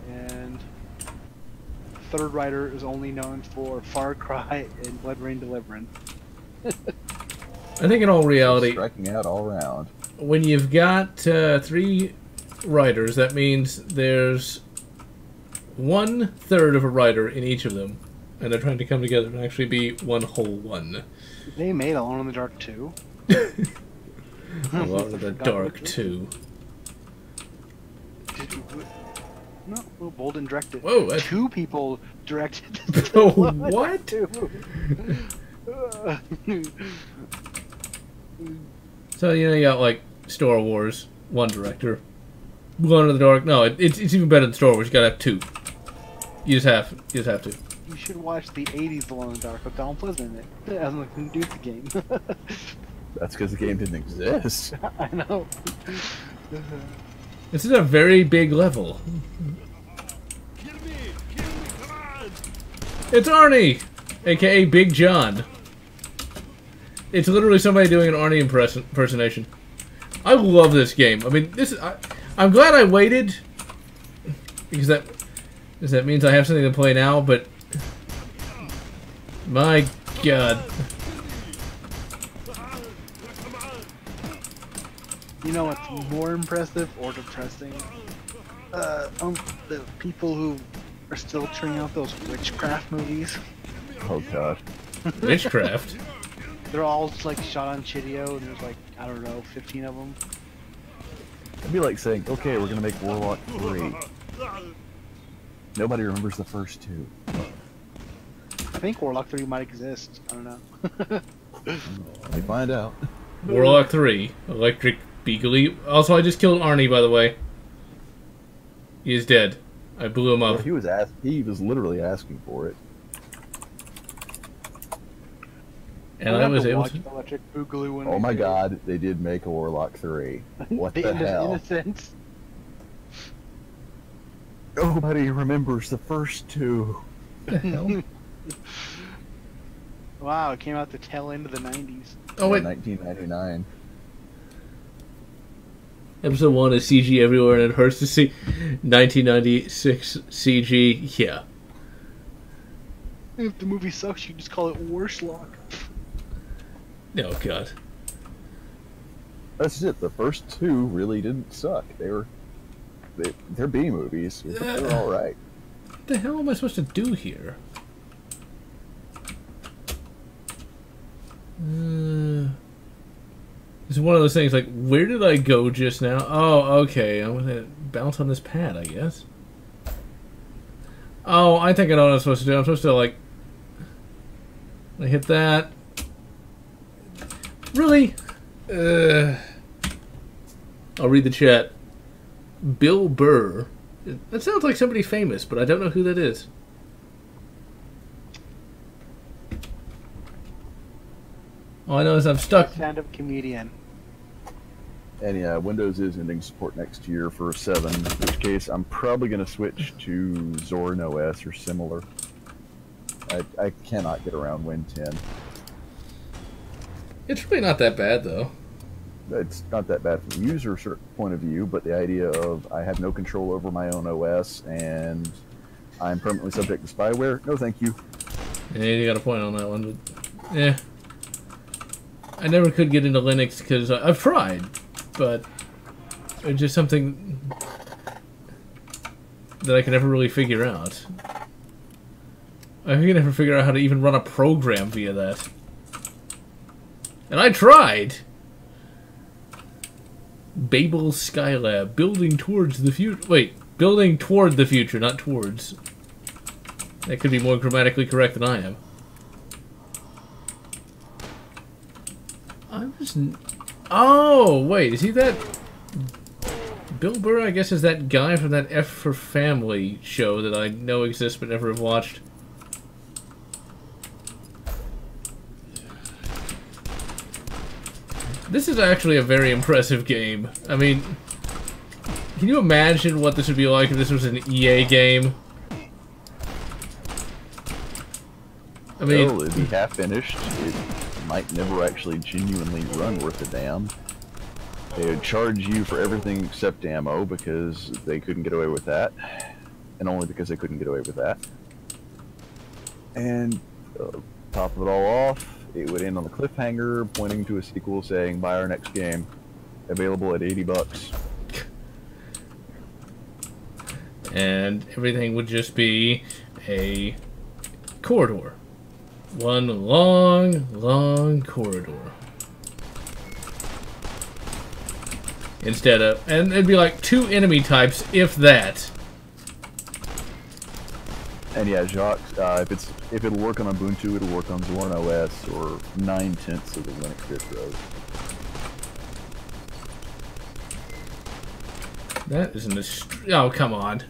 And the third writer is only known for Far Cry and Blood Rain Deliverance. I think in all reality, Striking out all around. when you've got 3 writers, that means there's 1/3 of a writer in each of them. And they're trying to come together and actually be one whole one. They made Alone in the Dark 2. Alone in the Dark 2. No, Will Bolden directed. Whoa, that's... 2 people directed. Oh, Alone in the Dark what? 2. So, you know, you got, like, Star Wars, 1 director. Alone in the Dark, no, it's even better than Star Wars, you gotta have 2. You just have to. You should watch the 80s Alone in the Dark with Donald Pleasant in it. It has nothing to do with the game. That's because the game didn't exist. I know. This is a very big level. It's Arnie! AKA Big John. It's literally somebody doing an Arnie impersonation. I love this game. I mean, this is... I'm glad I waited. Because that means I have something to play now, but... My God. You know what's more impressive or depressing? The people who are still turning out those witchcraft movies. Oh gosh. Witchcraft? They're all like shot on Chideo, and there's like, I don't know, 15 of them. It'd be like saying, okay, we're gonna make Warlock 3. Nobody remembers the first two. I think Warlock 3 might exist. I don't know. Let me find out. Warlock 3, Electric Beagley. Also, I just killed Arnie, by the way. He is dead. I blew him up. He was literally asking for it. And I was able to... Electric Boogaloo. Oh my god, they did make a Warlock 3. What the hell? Innocence. Nobody remembers the first two. The hell? Wow, it came out the tail end of the 90s. Oh, wait. 1999. Episode 1 is CG everywhere, and it hurts to see 1996 CG. Yeah. If the movie sucks, you just call it Warlock. Oh, God. That's it. The first two really didn't suck. They're B movies. They're all right. What the hell am I supposed to do here? It's one of those things like, where did I go just now? Oh, okay. I'm gonna bounce on this pad, I guess. Oh, I think I know what I'm supposed to do. I'm supposed to, like... I hit that. Really? I'll read the chat. Bill Burr. That sounds like somebody famous, but I don't know who that is. All I know is I'm stuck. Stand-up comedian. And yeah, Windows is ending support next year for 7, in which case I'm probably going to switch to Zorin OS or similar. I cannot get around Win 10. It's really not that bad, though. It's not that bad from a user point of view, but the idea of I have no control over my own OS and I'm permanently subject to spyware, no thank you. Yeah, you got a point on that one, but yeah. I never could get into Linux because I've tried, but it's just something that I could never really figure out. I could never figure out how to even run a program via that. And I tried! Babel Skylab, building towards the future. Wait, building toward the future, not towards. That could be more grammatically correct than I am. I was... Oh, wait, is he that... Bill Burr, I guess, is that guy from that F for Family show that I know exists but never have watched. This is actually a very impressive game. I mean, can you imagine what this would be like if this was an EA game? I mean... Well, it'd be half finished. It might never actually genuinely run worth a damn. They would charge you for everything except ammo because they couldn't get away with that. And only because they couldn't get away with that. And top of it all off, it would end on the cliffhanger pointing to a sequel saying, buy our next game. Available at $80. And everything would just be a corridor. One long, long corridor. Instead of... And it'd be like 2 enemy types, if that. And yeah, Jacques, if it'll work on Ubuntu, it'll work on Zorin OS or 9/10 of the Linux distros. That isn't a... Oh, come on.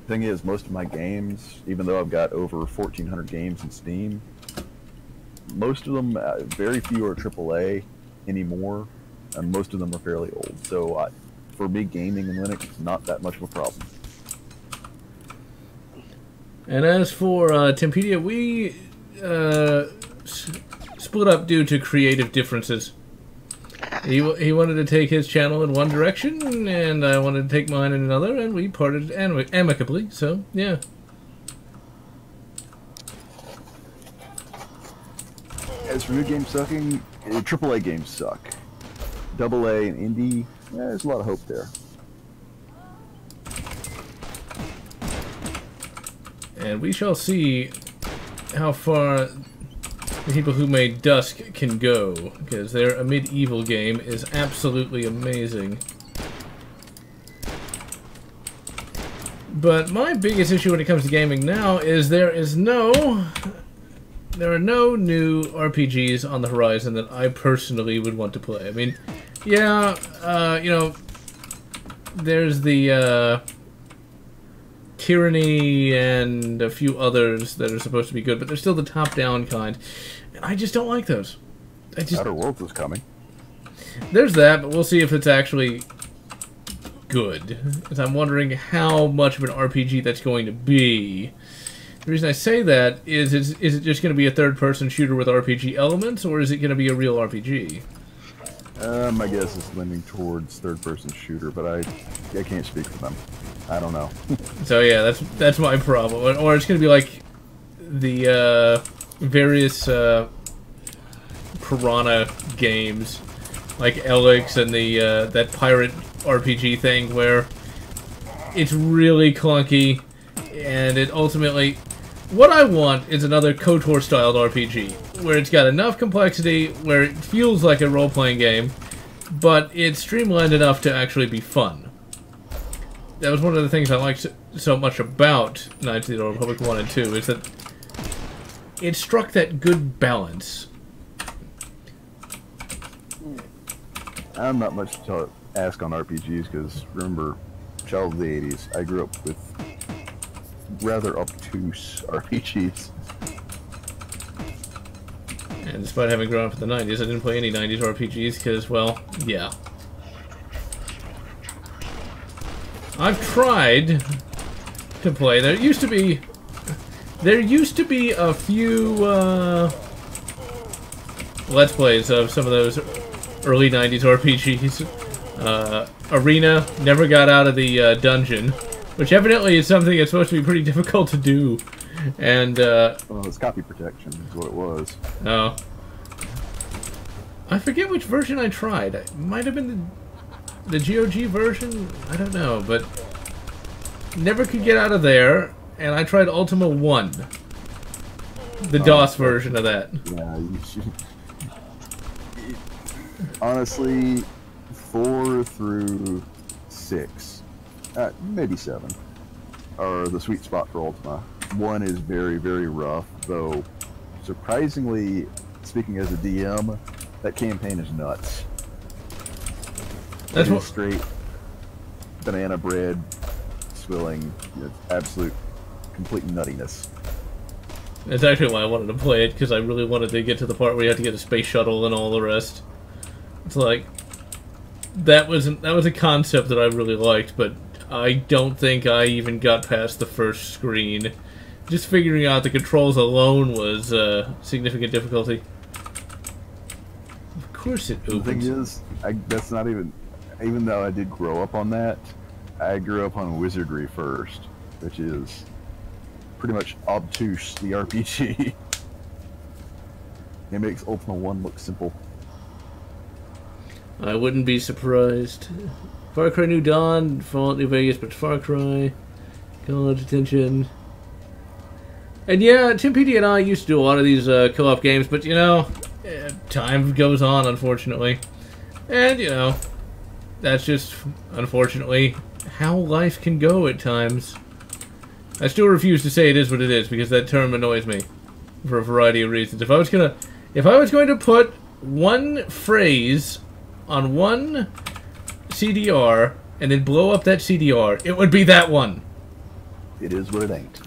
Thing is, most of my games, even though I've got over 1,400 games in Steam, most of them, very few are AAA anymore, and most of them are fairly old. So for me, gaming in Linux is not that much of a problem. And as for Tempedia, we split up due to creative differences. He wanted to take his channel in one direction, and I wanted to take mine in another, and we parted amicably, so, yeah. As for new games sucking, AAA games suck. AA and indie, there's a lot of hope there. And we shall see how far the people who made Dusk can go, because their medieval game is absolutely amazing. But my biggest issue when it comes to gaming now is there are no new RPGs on the horizon that I personally would want to play. I mean, yeah, you know, there's the Tyranny and a few others that are supposed to be good, but they're still the top-down kind. And I just don't like those. Outer Worlds is coming. There's that, but we'll see if it's actually good. Because I'm wondering how much of an RPG that's going to be. The reason I say that is it just going to be a third-person shooter with RPG elements, or is it going to be a real RPG? My guess is leaning towards third-person shooter, but I can't speak for them. I don't know. So yeah, that's my problem. Or it's going to be like the various Piranha games, like Elix and the that pirate RPG thing, where it's really clunky, and it ultimately... What I want is another KOTOR-styled RPG, where it's got enough complexity, where it feels like a role-playing game, but it's streamlined enough to actually be fun. That was one of the things I liked so much about Knights of the Old Republic 1 and 2, is that it struck that good balance. I'm not much to ask on RPGs, because remember, child of the 80s, I grew up with rather obtuse RPGs. And despite having grown up in the 90s, I didn't play any 90s RPGs because, well, yeah. I've tried to play. There used to be a few Let's Plays of some of those early 90s RPGs. Arena never got out of the dungeon, which evidently is something that's supposed to be pretty difficult to do. And, well, it's copy protection is what it was. Oh. I forget which version I tried. It might have been the GOG version? I don't know, but never could get out of there, and I tried Ultima 1. The DOS version of that. Yeah, you should. Honestly, 4 through 6, maybe 7, are the sweet spot for Ultima. 1 is very, very rough, though surprisingly, speaking as a DM, that campaign is nuts. That's what straight banana bread swilling, absolute, complete nuttiness. That's actually why I wanted to play it, because I really wanted to get to the part where you had to get a space shuttle and all the rest. It's like, that was a concept that I really liked, but I don't think I even got past the first screen. Just figuring out the controls alone was significant difficulty. Of course it opens. The thing is, that's not even though I did grow up on that, I grew up on Wizardry first, which is pretty much obtuse, the RPG. It makes Ultima 1 look simple. I wouldn't be surprised. Far Cry New Dawn, Fallout New Vegas, but Far Cry, College Attention. And yeah, Tim PD and I used to do a lot of these co-op games, but you know, time goes on, unfortunately. And you know, that's just, unfortunately, how life can go at times. I still refuse to say it is what it is, because that term annoys me for a variety of reasons. If I was going to put one phrase on one CDR and then blow up that CDR, it would be that one. It is what it ain't.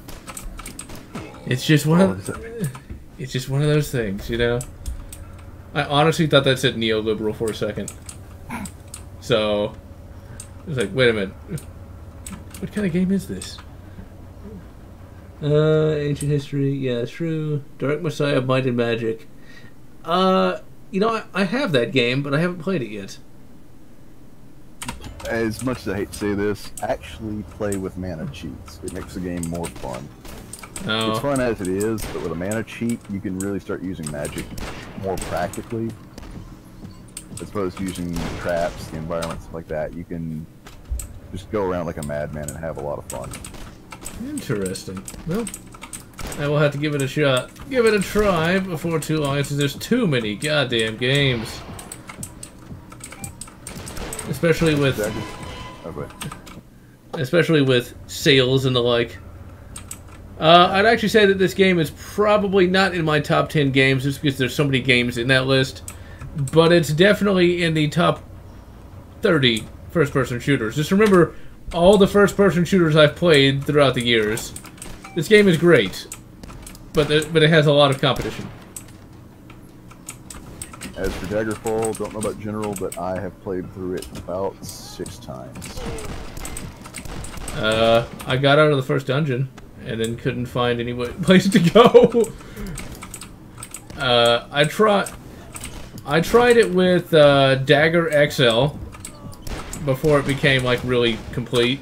It's just one of those things, you know. I honestly thought that said neoliberal for a second. So I was like, wait a minute. What kind of game is this? Ancient history, yeah, true. Dark Messiah, Might and Magic. You know, I have that game, but I haven't played it yet. As much as I hate to say this, actually play with mana cheats. It makes the game more fun. Oh. It's fun as it is, but with a mana cheat, you can really start using magic more practically. As opposed to using traps, the environment, stuff like that. You can just go around like a madman and have a lot of fun. Interesting. Well, I will have to give it a shot. Give it a try before too long, since there's too many goddamn games. Especially with... Okay. especially with sales and the like. I'd actually say that this game is probably not in my top 10 games just because there's so many games in that list, but it's definitely in the top 30 first-person shooters. Just remember all the first-person shooters I've played throughout the years. This game is great, but it has a lot of competition. As for Daggerfall, don't know about General, but I have played through it about 6 times. I got out of the first dungeon and then couldn't find any place to go. I tried it with Dagger XL before it became like really complete,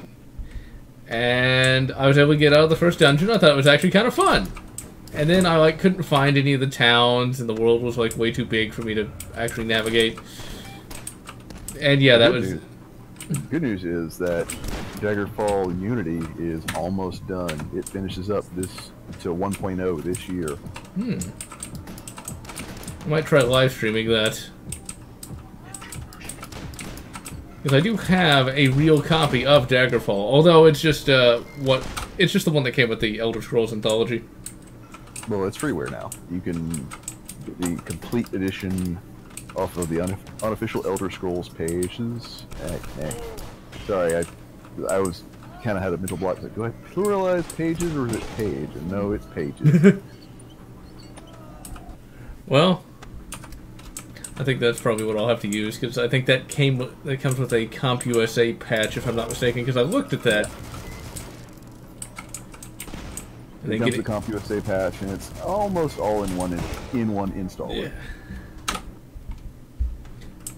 and I was able to get out of the first dungeon. I thought it was actually kind of fun, and then I like couldn't find any of the towns, and the world was like way too big for me to actually navigate. And yeah, that was. Good news is that Daggerfall Unity is almost done. It finishes up to 1.0 this year. I might try live streaming that. Because I do have a real copy of Daggerfall, although it's just it's just the one that came with the Elder Scrolls Anthology. Well, it's freeware now. You can get the complete edition off of the unofficial Elder Scrolls pages. Sorry, I was kind of had a mental block. Like, do I pluralize pages or is it page? And no, it's pages. Well, I think that's probably what I'll have to use, because I think that comes with a CompUSA patch, if I'm not mistaken, because I looked at that. It comes with the CompUSA patch, and it's almost all in one install. Yeah.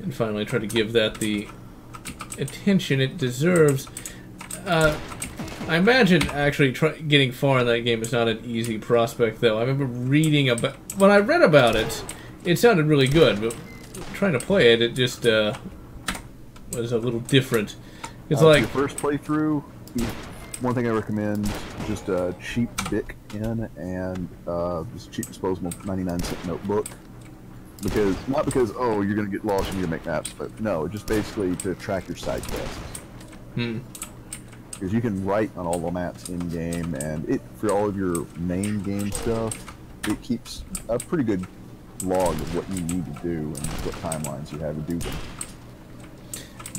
And finally try to give that the attention it deserves. I imagine actually getting far in that game is not an easy prospect, though. I remember reading about... When I read about it, it sounded really good, but trying to play it, it just was a little different. It's like... Your first playthrough, one thing I recommend, just a cheap Bic pen and this cheap disposable 99-cent notebook. Not because, oh, you're going to get lost and you're going to make maps, but no, just basically to track your side quests. Because you can write on all the maps in-game, and for all of your main game stuff, it keeps a pretty good log of what you need to do and what timelines you have to do them.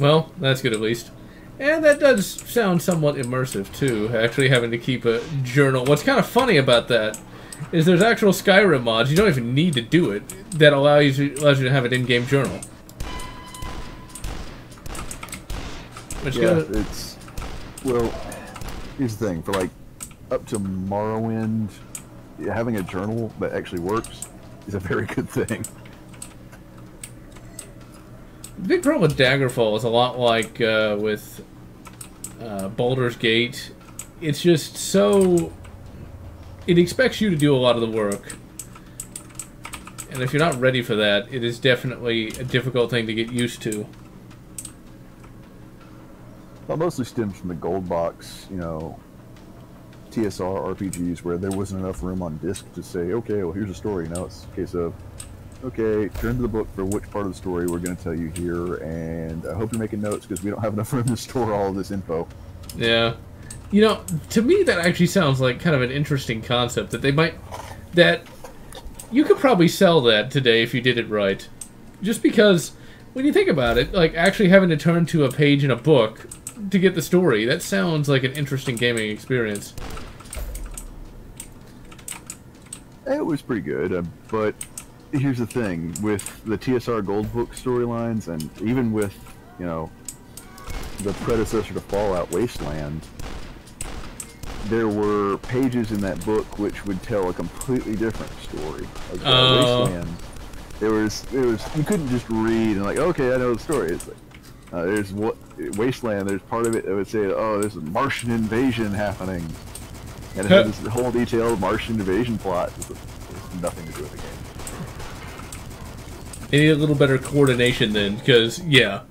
Well, that's good at least. And that does sound somewhat immersive, too, actually having to keep a journal. What's kind of funny about that is there's actual Skyrim mods, you don't even need to do it, that allows you to have an in-game journal. Well, here's the thing, for like up to Morrowind, having a journal that actually works is a very good thing. The big problem with Daggerfall is a lot like with Baldur's Gate. It's just so... It expects you to do a lot of the work. And if you're not ready for that, it is definitely a difficult thing to get used to. Well, mostly stems from the gold box, TSR RPGs where there wasn't enough room on disc to say, okay, well, here's a story. Now it's a case of, okay, turn to the book for which part of the story we're going to tell you here, and I hope you're making notes because we don't have enough room to store all of this info. Yeah. To me that actually sounds like kind of an interesting concept that you could probably sell that today if you did it right. Just because when you think about it, like actually having to turn to a page in a book to get the story, that sounds like an interesting gaming experience. It was pretty good, but here's the thing, with the TSR Gold Book storylines, and even with, the predecessor to Fallout, Wasteland, there were pages in that book which would tell a completely different story. Wasteland, it was you couldn't just read and like, okay, I know the story. It's like there's Wasteland. There's part of it that would say, oh, there's a Martian invasion happening, and it had this whole detailed Martian invasion plot. It has nothing to do with the game. They need a little better coordination then, because yeah.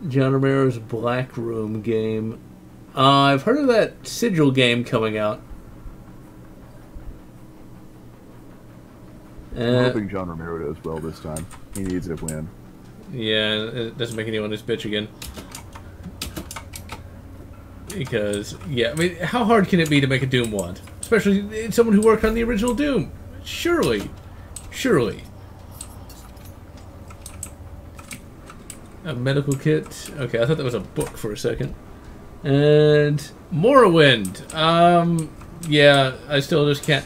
John Romero's Black Room game. I've heard of that Sigil game coming out. I'm hoping John Romero does well this time. He needs a win. Yeah, it doesn't make anyone his bitch again. Because, yeah, I mean, how hard can it be to make a Doom mod? Especially someone who worked on the original Doom. Surely. Surely. A medical kit. Okay, I thought that was a book for a second. And Morrowind. Yeah, I still just can't.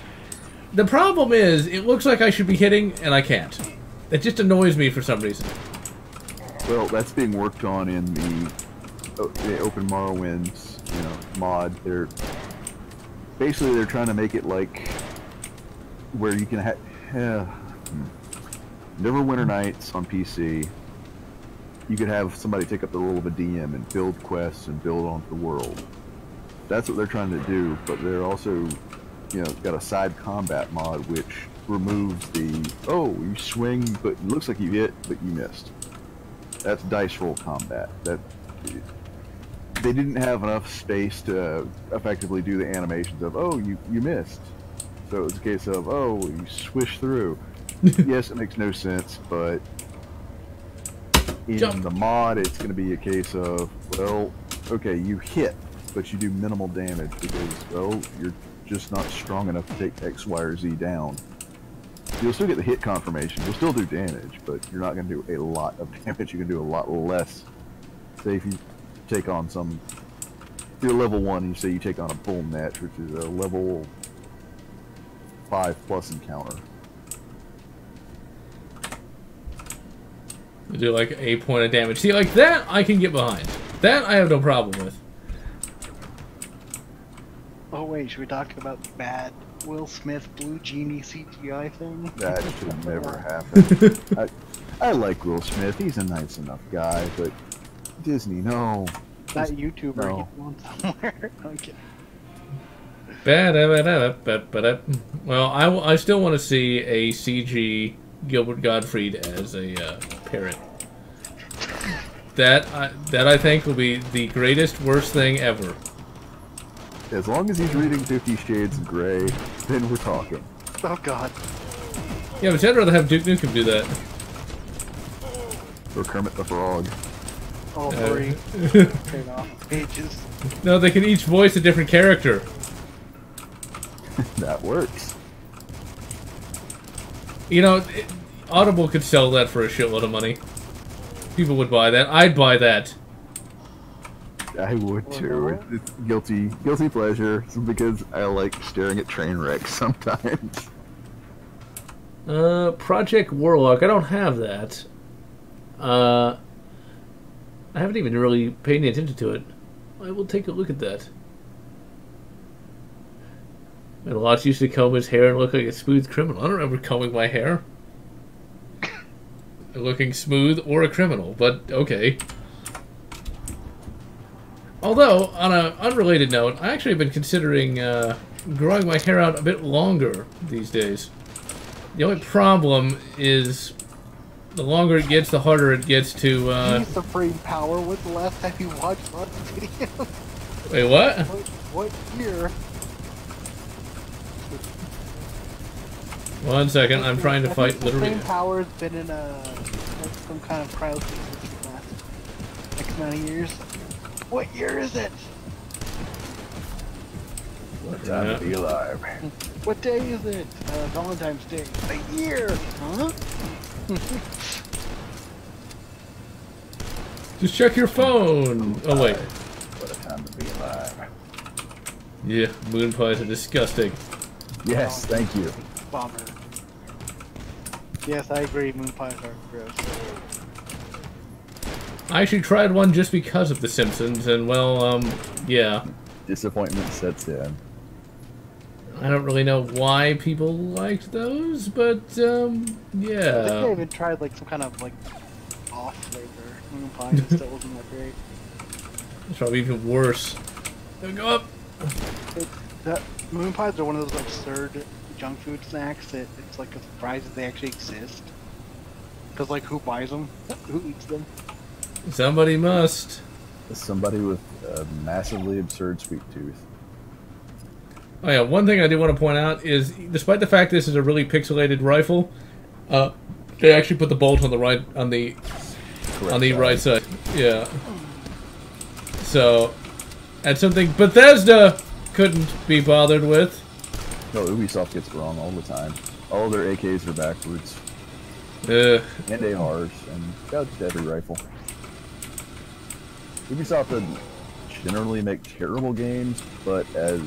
The problem is, it looks like I should be hitting, and I can't. It just annoys me for some reason. Well, that's being worked on in the Open Morrowind's, mod. They're trying to make it like where you can have Neverwinter Nights on PC. You could have somebody take up the role of a DM and build quests and build onto the world. That's what they're trying to do, but they're also, got a side combat mod which removes the, you swing, but it looks like you hit, but you missed. That's dice roll combat. They didn't have enough space to effectively do the animations of, you missed. So it was a case of, you swish through. Yes, it makes no sense, but in the mod, it's going to be a case of, okay, you hit, but you do minimal damage because, you're just not strong enough to take X, Y, or Z down. You'll still get the hit confirmation. You'll still do damage, but you're not going to do a lot of damage. You can do a lot less. Say if you take on if you're level 1, you say you take on a Bull Netch, which is a level 5+ encounter. You do like 8 point of damage. See, like that I can get behind. That I have no problem with. Oh wait, should we talk about the bad Will Smith Blue Genie CGI thing? That should never happen. I like Will Smith. He's a nice enough guy, but Disney, no. That YouTuber no. he's on somewhere. Okay. Well, I still want to see a CG Gilbert Gottfried as a parrot. That I think will be the greatest, worst thing ever. As long as he's reading 50 Shades of Grey, then we're talking. Oh god. Yeah, but I'd rather have Duke Nukem do that. Or Kermit the Frog. All three. Turn off pages. No, they can each voice a different character. That works. Audible could sell that for a shitload of money. People would buy that. I'd buy that. I would too. It's guilty pleasure, because I like staring at train wrecks sometimes. Project Warlock. I don't have that. I haven't even really paid any attention to it. I will take a look at that. And Lotz used to comb his hair and look like a smooth criminal. I don't remember combing my hair. Looking smooth or a criminal, but okay. Although, on an unrelated note, I actually have been considering growing my hair out a bit longer these days. The only problem is the longer it gets, the harder it gets to... Supreme Power, when's the last time you watched Lotz videos? Wait, what? What year? One second, I'm trying to fight literally... Supreme Power's been in some kind of cryo for the last X amount of years. What year is it? What time to be alive? What day is it? Valentine's Day. A year! Huh? Just check your phone! Oh, wait. What a time to be alive. Yeah, moon pies are disgusting. Yes, thank you. Bomber. Yes, I agree, moon pies are gross. I actually tried one just because of The Simpsons, and well, yeah. Disappointment sets in. I don't really know why people liked those, but, yeah. I think I even tried, like, some kind of, like, off flavor moon pie and it still wasn't that great. It's probably even worse. Go up! Moon pies are one of those absurd junk food snacks that it's like a surprise that they actually exist. Because, like, who buys them? Who eats them? Somebody must. Somebody with a massively absurd sweet tooth. Oh yeah, one thing I do want to point out is, despite the fact this is a really pixelated rifle, they actually put the bolt on the right side. Yeah. So, That's something Bethesda couldn't be bothered with. No, Ubisoft gets it wrong all the time. All their AKs are backwards. And ARs, and just every rifle. Ubisoft doesn't generally make terrible games, but as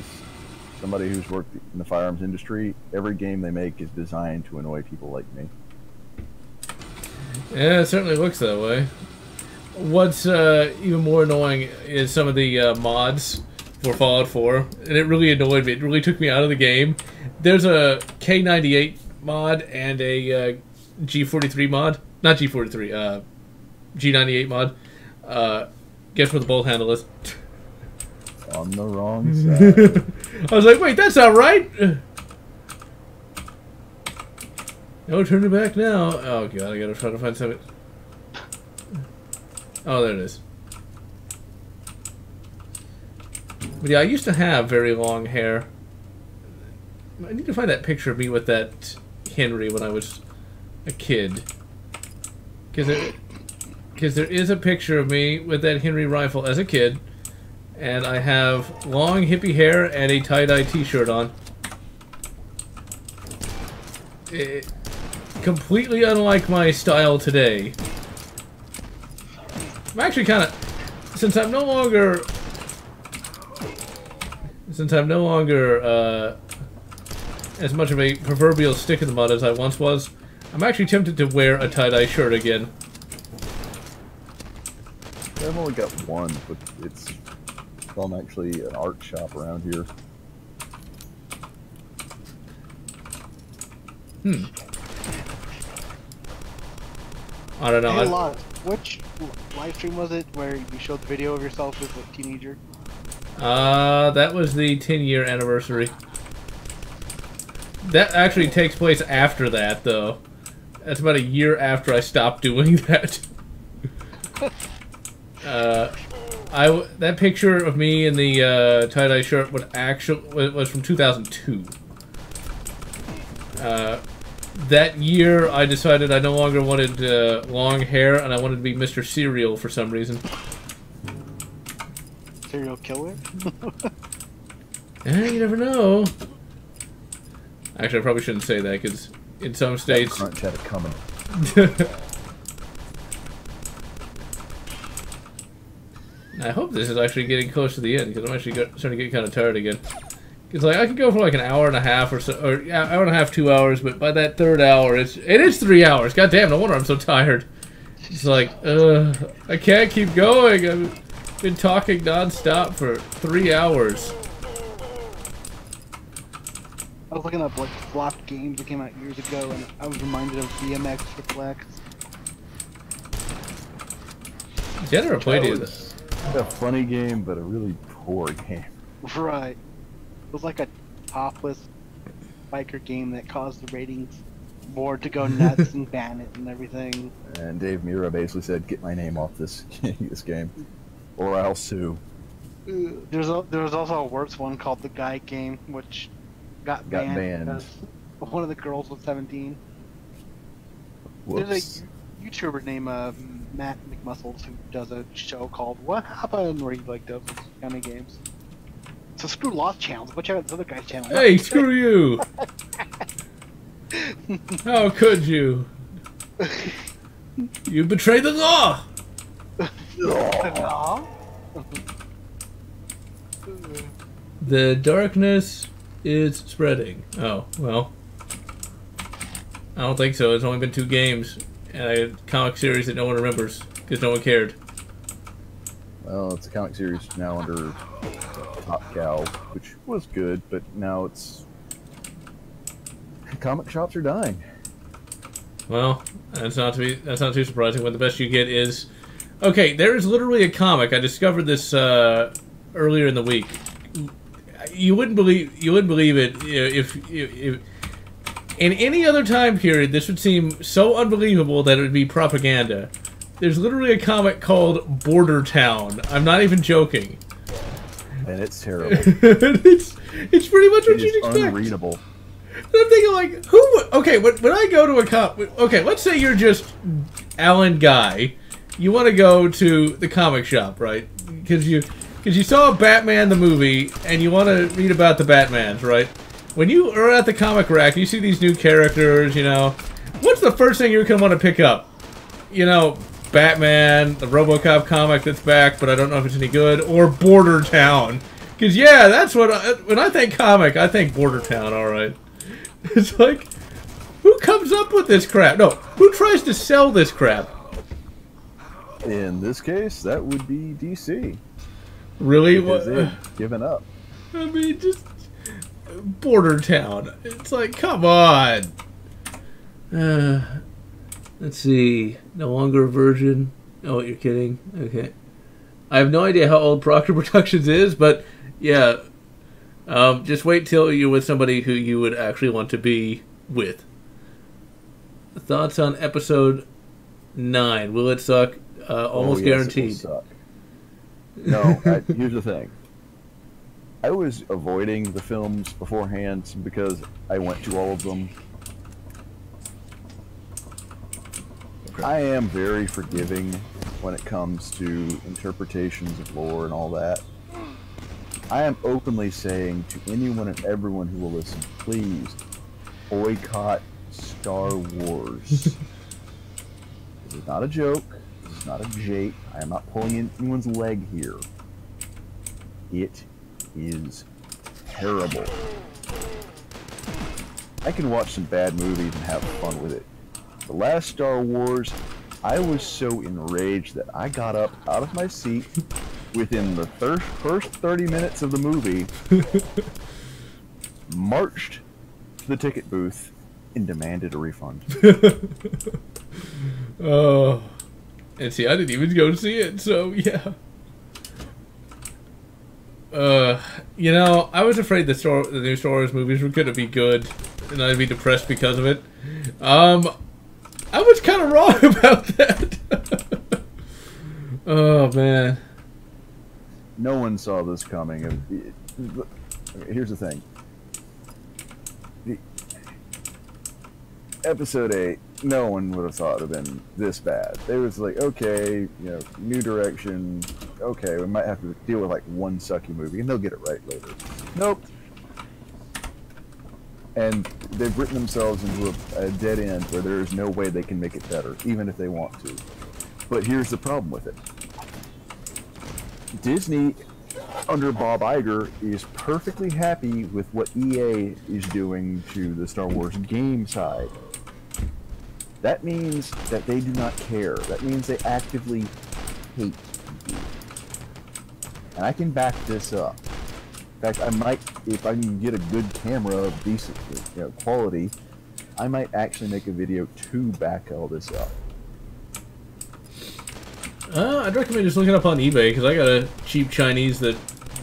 somebody who's worked in the firearms industry, every game they make is designed to annoy people like me. Yeah, it certainly looks that way. What's even more annoying is some of the mods for Fallout 4, and it really annoyed me. It really took me out of the game. There's a K98 mod and a G43 mod. Not G43, G98 mod. Guess where the bolt handle is? On the wrong side. I was like, wait, that's not right! No, turn it back now. Oh god, I gotta try to find something. Oh, there it is. But yeah, I used to have very long hair. I need to find that picture of me with that Henry when I was a kid. Because there is a picture of me with that Henry rifle as a kid. And I have long hippie hair and a tie-dye t-shirt on. Completely unlike my style today. I'm actually kind of... Since I'm no longer as much of a proverbial stick in the mud as I once was, I'm actually tempted to wear a tie-dye shirt again. I've only got one, but it's from actually an art shop around here. I don't know. Hey, Lotz, which live stream was it where you showed the video of yourself as a teenager? That was the 10-year anniversary. That actually takes place after that, though. That's about a year after I stopped doing that. That picture of me in the tie-dye shirt was from 2002. That year, I decided I no longer wanted long hair, and I wanted to be Mr. Cereal for some reason. Serial killer? You never know. Actually, I probably shouldn't say that, because in some states... Crunch had it coming. I hope this is actually getting close to the end, because I'm actually starting to get kind of tired again. Because like I could go for like an hour and a half or so, or yeah, hour and a half, 2 hours, but by that third hour, it is 3 hours. God damn, no wonder I'm so tired. It's like, I can't keep going. I've been talking non-stop for 3 hours. I was looking up like flopped games that came out years ago, and I was reminded of BMX Reflex. Yeah, I never played either. A funny game, but a really poor game. Right. It was like a topless biker game that caused the ratings board to go nuts and ban it and everything. And Dave Mira basically said, "Get my name off this this game, or I'll sue." There was also a worse one called the Guy Game, which got banned because one of the girls was 17. Whoops. There's a YouTuber named Matt McMuscles who does a show called What Happened, where he like does these kind of games. So screw Lost channels, but check out this other guy's channel. Hey, screw you! How could you? You betrayed the law! The darkness is spreading. Oh, well. I don't think so. It's only been 2 games. And a comic series that no one remembers, because no one cared. Well, it's a comic series now under Top Cow, which was good, but now it's... Comic shops are dying. Well, that's not too surprising when the best you get is... Okay, there is literally a comic. I discovered this earlier in the week. You wouldn't believe it if in any other time period this would seem so unbelievable that it would be propaganda. There's literally a comic called Border Town. I'm not even joking. And it's terrible. it's pretty much what you'd expect. Unreadable. And I'm thinking like, who would... Okay, when I go to a comic... Okay, let's say you're just Alan Guy. You want to go to the comic shop, right? Because Because you saw Batman the movie, and you want to read about the Batmans, right? When you are at the comic rack, you see these new characters, you know. What's the first thing you're going to want to pick up? You know, Batman, the RoboCop comic that's back, but I don't know if it's any good, or Border Town. Because, yeah, that's what... when I think comic, I think Border Town, alright. It's like, who comes up with this crap? No, who tries to sell this crap? In this case, that would be DC. Really? Because they've given up. I mean, just... Border Town. It's like, come on. Let's see. No longer a virgin. Oh, you're kidding? Okay. I have no idea how old Proctor Productions is, but yeah. Just wait till you're with somebody who you would actually want to be with. Thoughts on episode 9? Will it suck? Almost guaranteed. It will suck. No, here's the thing. I was avoiding the films beforehand because I went to all of them. Okay. I am very forgiving when it comes to interpretations of lore and all that. I am openly saying to anyone and everyone who will listen, please boycott Star Wars. This is not a joke. This is not a jape. I am not pulling anyone's leg here. It is terrible. I can watch some bad movies and have fun with it. The last Star Wars, I was so enraged that I got up out of my seat within the first 30 minutes of the movie, marched to the ticket booth, and demanded a refund. Oh. And see, I didn't even go to see it, so yeah. You know, I was afraid the new Star Wars movies were gonna be good, and I'd be depressed because of it. I was kind of wrong about that. Oh, man. No one saw this coming. Here's the thing. Episode 8, no one would have thought it would have been this bad. They was like, okay, you know, new direction. Okay, we might have to deal with like one sucky movie, and they'll get it right later. Nope. And they've written themselves into a dead end where there is no way they can make it better, even if they want to. But here's the problem with it. Disney, under Bob Iger, is perfectly happy with what EA is doing to the Star Wars game side. That means that they do not care. That means they actively hate you. And I can back this up. In fact, I might, if I can get a good camera of decent quality, I might actually make a video to back all this up. I'd recommend just looking up on eBay, because I got a cheap Chinese that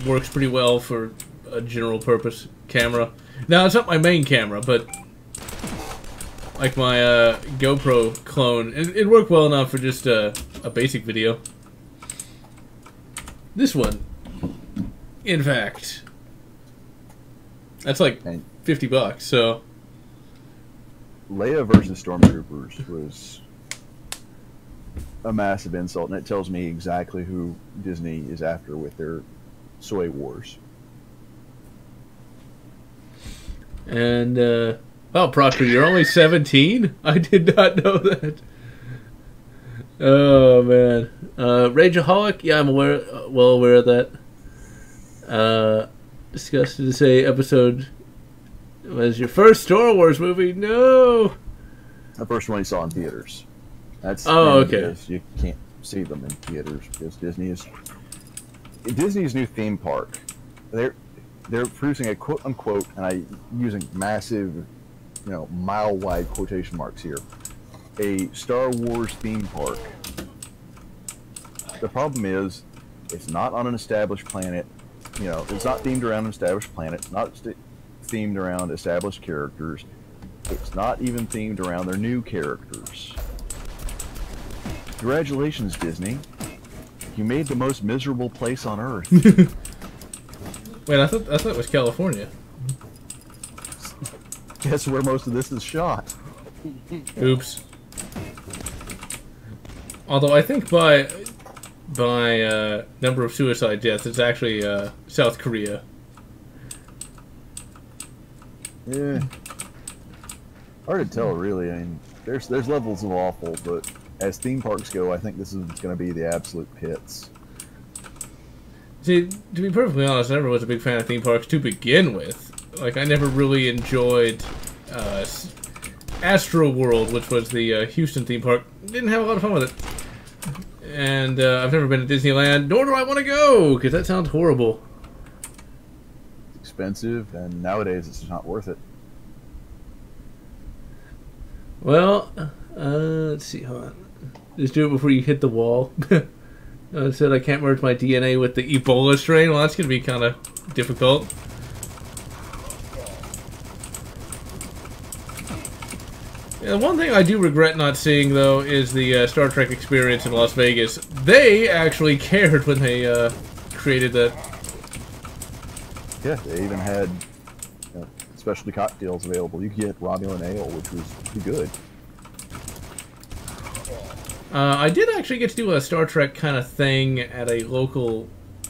works pretty well for a general purpose camera. Now, it's not my main camera, but like my GoPro clone, it worked well enough for just a basic video. This one, in fact, that's like $50, so. Leia versus Stormtroopers was a massive insult, and it tells me exactly who Disney is after with their soy wars. And, oh, Proctor, you're only 17? I did not know that. Oh, man. Rageaholic? Yeah, I'm well aware of that. Disgusted to say episode was your first Star Wars movie? No! The first one you saw in theaters. That's okay. You can't see them in theaters because Disney's new theme park. They're producing a quote unquote, and I using massive, mile wide quotation marks here, a Star Wars theme park. The problem is, it's not on an established planet. It's not themed around an established planet. Not themed around established characters. It's not even themed around their new characters. Congratulations, Disney. You made the most miserable place on Earth. Wait, I thought it was California. Guess where most of this is shot. Oops. Although I think by by number of suicide deaths. It's actually South Korea. Yeah. Hard to tell, really. I mean, there's levels of awful, but as theme parks go, I think this is going to be the absolute pits. See, to be perfectly honest, I never was a big fan of theme parks to begin with. Like, I never really enjoyed Astro World, which was the Houston theme park. Didn't have a lot of fun with it. And I've never been to Disneyland, nor do I want to go, because that sounds horrible. It's expensive, and nowadays it's just not worth it. Well, let's see, hold on. Just do it before you hit the wall. I said I can't merge my DNA with the Ebola strain. Well, that's going to be kind of difficult. Yeah, one thing I do regret not seeing, though, is the Star Trek experience in Las Vegas. They actually cared when they created that. Yeah, they even had specialty cocktails available. You could get Romulan ale, which was pretty good. I did actually get to do a Star Trek kind of thing at a local,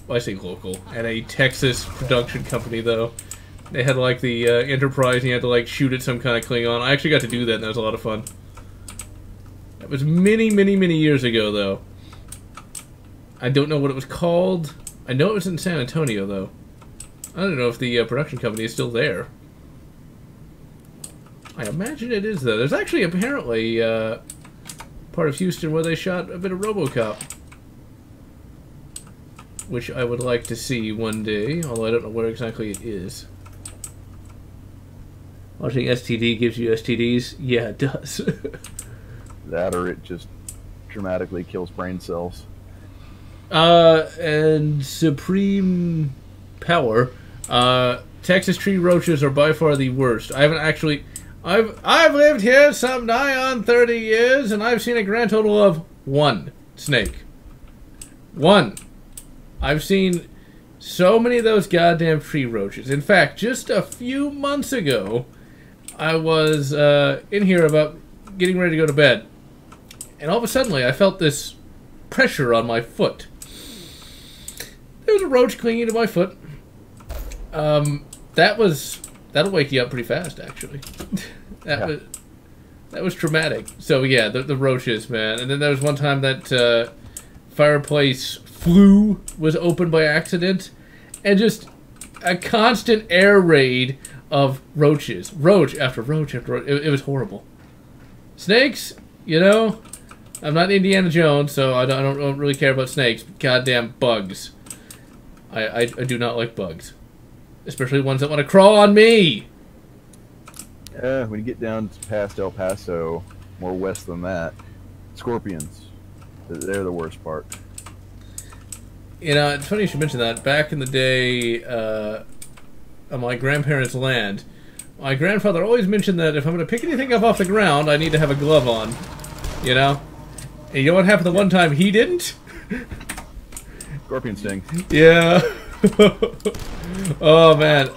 well, I say local, at a Texas production company, though. They had, like, the Enterprise, and you had to, like, shoot at some kind of Klingon. I actually got to do that, and that was a lot of fun. That was many, many, many years ago, though. I don't know what it was called. I know it was in San Antonio, though. I don't know if the production company is still there. I imagine it is, though. There's actually, apparently, part of Houston where they shot a bit of RoboCop, which I would like to see one day, although I don't know where exactly it is. Watching STD gives you STDs? Yeah, it does. That or it just dramatically kills brain cells. And Supreme Power, Texas tree roaches are by far the worst. I haven't actually... I've lived here some nigh on 30 years, and I've seen a grand total of 1 snake. 1. I've seen so many of those goddamn tree roaches. In fact, just a few months ago, I was in here about getting ready to go to bed, and all of a sudden I felt this pressure on my foot. There was a roach clinging to my foot. That'll wake you up pretty fast, actually. That was traumatic. So yeah, the roaches, man. And then there was one time that fireplace flue was opened by accident, and just a constant air raid of roaches, roach after roach after roach. It was horrible. Snakes, you know, I'm not Indiana Jones, so I don't really care about snakes. Goddamn bugs. I do not like bugs. Especially ones that want to crawl on me. When you get down past El Paso, more west than that, scorpions. They're the worst part. You know, it's funny you should mention that. Back in the day, on my grandparents' land, my grandfather always mentioned that if I'm going to pick anything up off the ground, I need to have a glove on. You know? And you know what happened the one time he didn't? Scorpion sting. Yeah. Oh, man.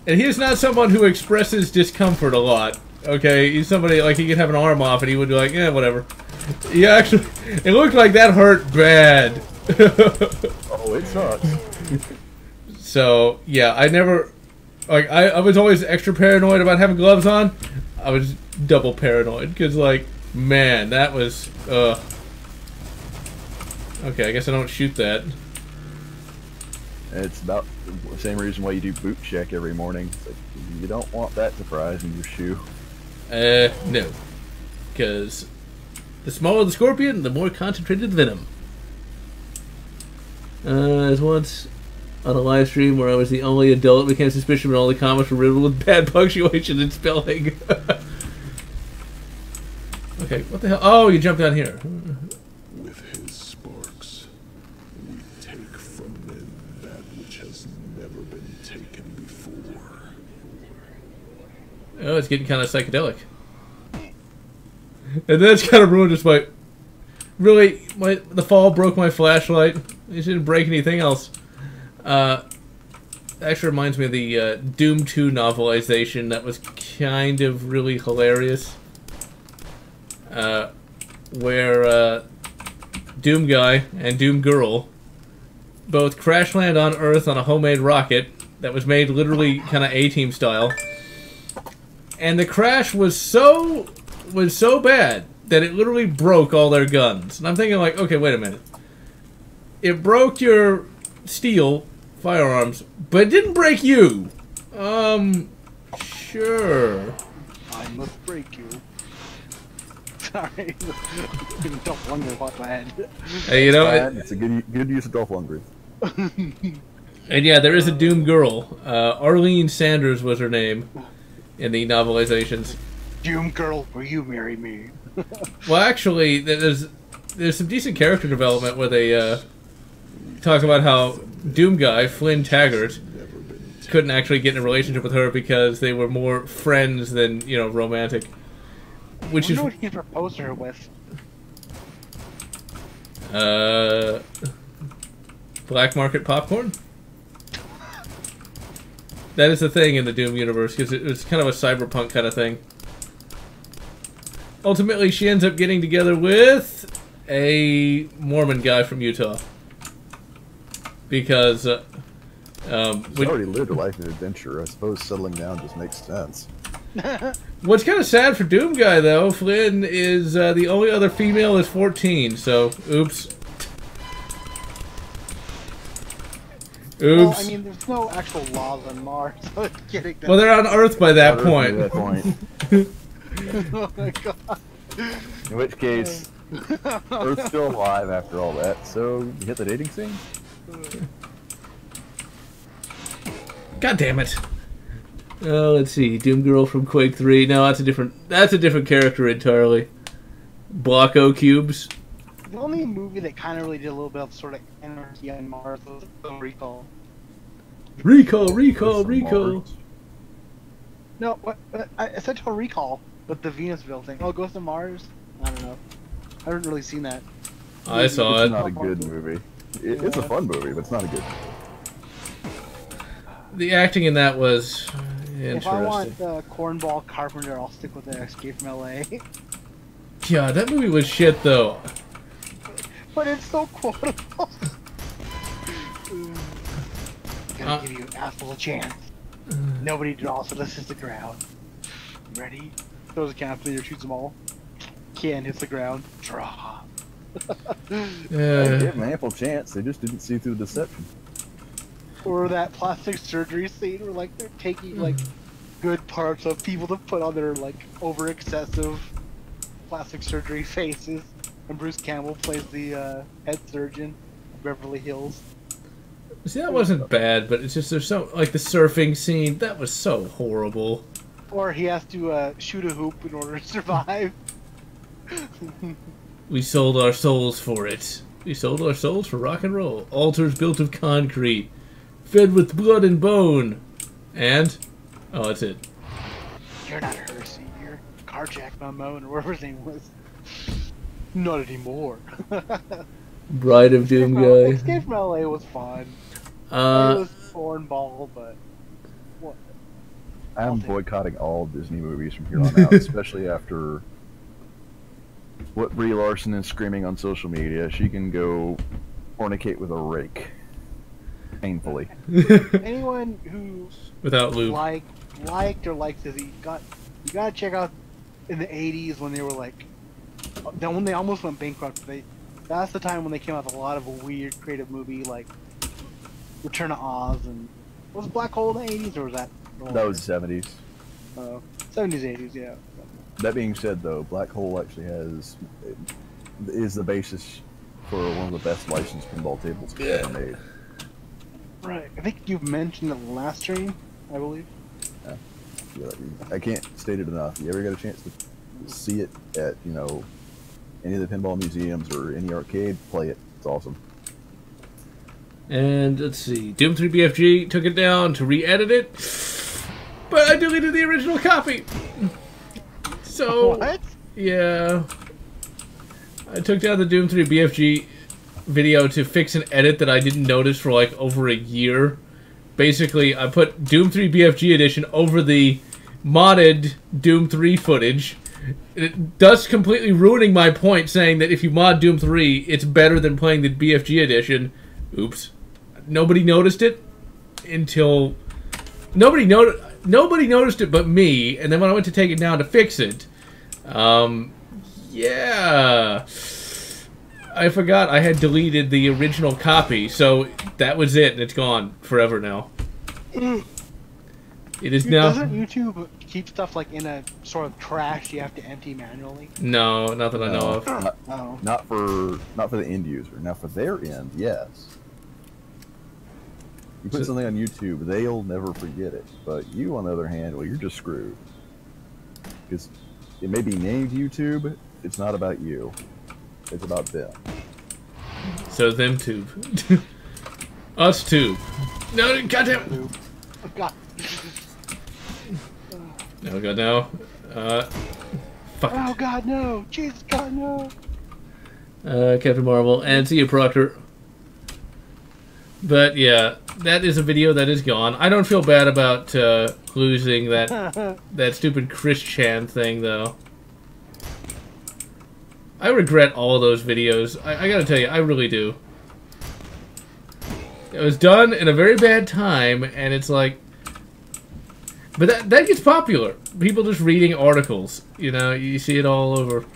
And he is not someone who expresses discomfort a lot. Okay, he's somebody, like, he could have an arm off and he would be like, yeah, whatever. He actually, it looked like that hurt bad. Oh, it sucks. So, yeah, I never, like, I was always extra paranoid about having gloves on. I was double paranoid, because, like, man, that was, okay, I guess I don't shoot that. It's about the same reason why you do boot check every morning. It's like, you don't want that surprise in your shoe. No. Because the smaller the scorpion, the more concentrated the venom. As once on a live stream where I was the only adult, became suspicious when all the comments were riddled with bad punctuation and spelling. Okay, what the hell? Oh, you jumped down here. With his sparks, we take from men that which has never been taken before. Oh, it's getting kind of psychedelic. And that's kind of ruined just my... Really, the fall broke my flashlight. It didn't break anything else. Actually reminds me of the Doom 2 novelization that was kind of really hilarious. Where Doom Guy and Doom Girl both crash land on Earth on a homemade rocket that was made literally kind of A-Team style. And the crash was so bad that it literally broke all their guns. And I'm thinking like, okay, wait a minute. It broke your steel firearms, but it didn't break you. Sure. I must break you. Sorry. Don't wonder what I had. Hey, you know, It's a good use of Dolph Lundgren. and yeah, there is a Doom Girl. Arlene Sanders was her name in the novelizations. Doom Girl, will you marry me? Well, actually, there's some decent character development where they talk about how Doom Guy, Flynn Taggart, couldn't actually get in a relationship with her because they were more friends than, you know, romantic. Which is what he proposed to her with. Black market popcorn? That is the thing in the Doom universe, because it's kind of a cyberpunk kind of thing. Ultimately, she ends up getting together with a Mormon guy from Utah. Because, She's already lived a life of adventure. I suppose settling down just makes sense. What's kind of sad for Doom Guy, though, Flynn is the only other female is 14, so, oops. Oops. Well, I mean, there's no actual laws on Mars, so it's getting that. Well, they're on Earth by that At point. that point. Oh my god. In which case, Earth's still alive after all that, so you hit the dating scene? God damn it. Let's see. Doom Girl from Quake 3. No, that's a different character entirely. Blocko Cubes. The only movie that kind of really did a little bit of sort of anarchy on Mars was Recall. Recall. No, what? I said Total Recall, but the Venusville thing. Oh, Ghost of Mars? I don't know. I haven't really seen that. I saw It's it. not a good movie. It's a fun movie, but it's not a good movie. The acting in that was If I want interesting. Cornball Carpenter, I'll stick with Escape from LA. Yeah, that movie was shit, though. But it's so quotable. Gonna give you asshole a chance. Nobody draws, so this hits the ground. Ready? Throws a cannon leader, shoots them all. Can hits the ground. Draw. They gave them ample chance. They just didn't see through the deception. Or that plastic surgery scene where like they're taking like good parts of people to put on their like over excessive plastic surgery faces, and Bruce Campbell plays the head surgeon of Beverly Hills. See, that wasn't bad, but it's just there's so like the surfing scene that was so horrible. Or he has to shoot a hoop in order to survive. We sold our souls for it. We sold our souls for rock and roll. Altars built of concrete, fed with blood and bone, and oh, that's it. You're not Hersey, you're Carjack Mamone, or whatever his name was. Not anymore. Bride of Doom Guy. Escape from LA was fun. It was cornball, but what? I'm boycotting all Disney movies from here on out, especially after what Brie Larson is screaming on social media. She can go fornicate with a rake. Painfully. Anyone who Without lube. liked or likes this, you gotta check out in the 80s when they were like, when they almost went bankrupt. That's the time when they came out with a lot of weird creative movie like Return of Oz, and was Black Hole in the 80s, or was that? That was the 70s. 70s, 80s, yeah. That being said, though, Black Hole actually is the basis for one of the best licensed pinball tables ever made. Right. I think you've mentioned it last stream, I believe. Yeah, I can't state it enough. You ever get a chance to see it at, you know, any of the pinball museums or any arcade, play it. It's awesome. And let's see, Doom 3 BFG took it down to re-edit it, but I deleted the original copy. So What? yeah, I took down the Doom 3 BFG video to fix an edit that I didn't notice for like over a year. Basically, I put Doom 3 BFG edition over the modded Doom 3 footage, Dusk completely ruining my point, saying that if you mod Doom 3, it's better than playing the BFG edition. Oops. Nobody noticed it until... Nobody noticed it but me, and then when I went to take it down to fix it, yeah... I forgot I had deleted the original copy, so that was it, and it's gone forever now. It is now... Doesn't YouTube keep stuff like in a sort of trash you have to empty manually? No, not that I know of. Not for the end user. Now for their end, yes. You put something on YouTube, they'll never forget it. But you, on the other hand, well, you're just screwed. Because it may be named YouTube, it's not about you. It's about them. So them tube. Us tube. No, goddamn. Oh, God. No, God, no. Fuck. Oh, God, no. Jesus, God, no. Captain Marvel, and see you, Proctor. But yeah, that is a video that is gone. I don't feel bad about losing that that stupid Chris Chan thing, though. I regret all those videos. I gotta tell you, I really do. It was done in a very bad time, and it's like... But that gets popular. People just reading articles. You know, you see it all over.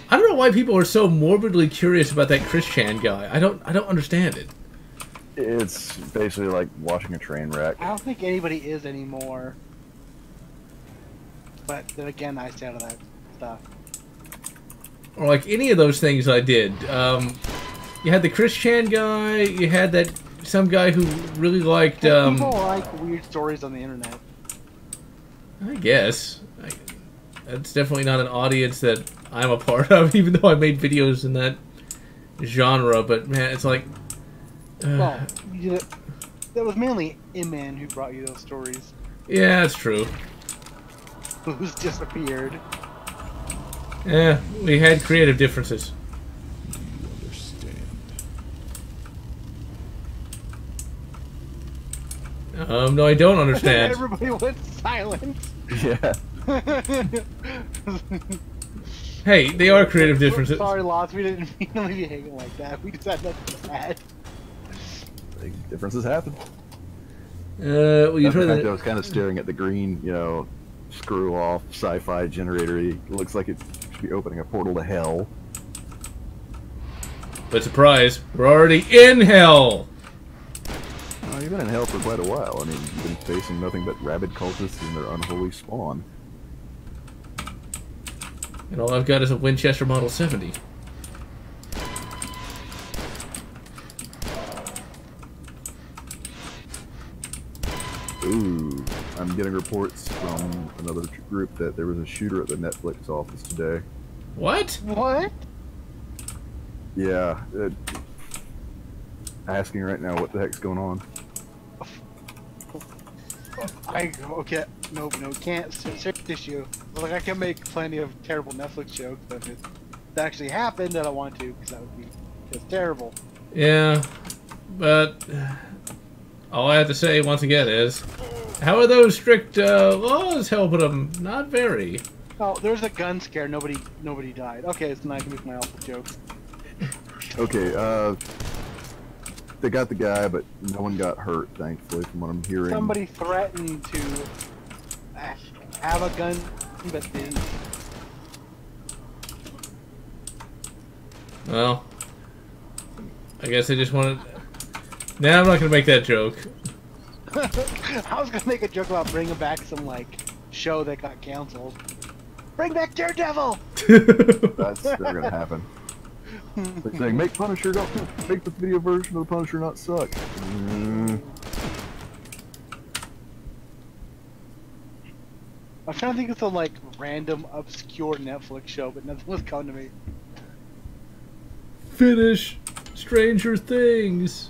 I don't know why people are so morbidly curious about that Chris Chan guy. I don't understand it. It's basically like watching a train wreck. I don't think anybody is anymore. But then again, I stay out of that stuff. Or like any of those things I did. You had the Chris Chan guy. You had that some guy who really liked. People like weird stories on the internet. I guess that's definitely not an audience that I'm a part of, even though I made videos in that genre. But man, it's like. Well, that was mainly Imman who brought you those stories. Yeah, that's true. Who's disappeared. Yeah, we had creative differences. No, I don't understand. Everybody went silent. Yeah. Hey, they are creative differences. Sorry, Lotz, we didn't mean to leave you hanging like that. We just had nothing to add. Differences happen. Well, you've heard that. I was kind of staring at the green, you know, screw-off sci-fi generator. It looks like it should be opening a portal to hell. But surprise, we're already in hell! Oh, you've been in hell for quite a while. I mean, you've been facing nothing but rabid cultists and their unholy spawn. And all I've got is a Winchester Model 70. Ooh, I'm getting reports from another group that there was a shooter at the Netflix office today. What? What? Yeah, asking right now what the heck's going on. Okay, no, can't. Serious issue. Like, I can make plenty of terrible Netflix jokes, but if that actually happened, I don't want to, because that would be just terrible. Yeah, but all I have to say once again is, how are those strict laws helping them? Not very. Oh, there's a gun scare. Nobody died. Okay, so now I can make my awful jokes. Okay, they got the guy, but no one got hurt, thankfully, from what I'm hearing. Somebody threatened to have a gun, but didn't. Well, I guess I just wanted... Nah, I'm not gonna make that joke. I was gonna make a joke about bringing back some, like, show that got canceled. Bring back Daredevil! That's never gonna happen. They're saying, make Punisher, don't make the video version of the Punisher not suck. I'm trying to think of some, like, random, obscure Netflix show, but nothing was coming to me. Finish Stranger Things.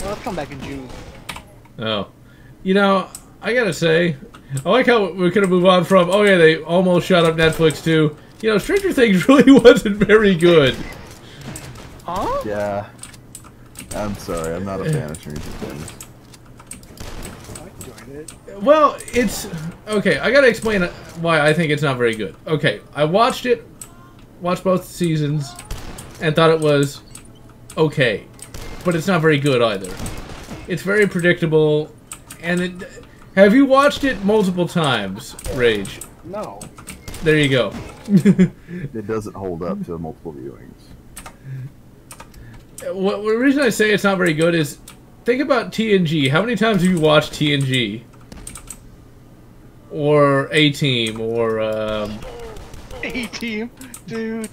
Well, let's come back in June. Oh. You know, I gotta say, I like how we're gonna move on from, oh yeah, they almost shut up Netflix too. You know, Stranger Things really wasn't very good. Huh? Yeah. I'm sorry, I'm not a fan of Stranger Things. I enjoyed it. Well, it's okay. I gotta explain why I think it's not very good. Okay, I watched both seasons, and thought it was okay, but it's not very good either. It's very predictable, and have you watched it multiple times, Rage? No. There you go. It doesn't hold up to multiple viewings. The reason I say it's not very good is, think about TNG. How many times have you watched TNG? Or A-Team, or, A-Team. Do. I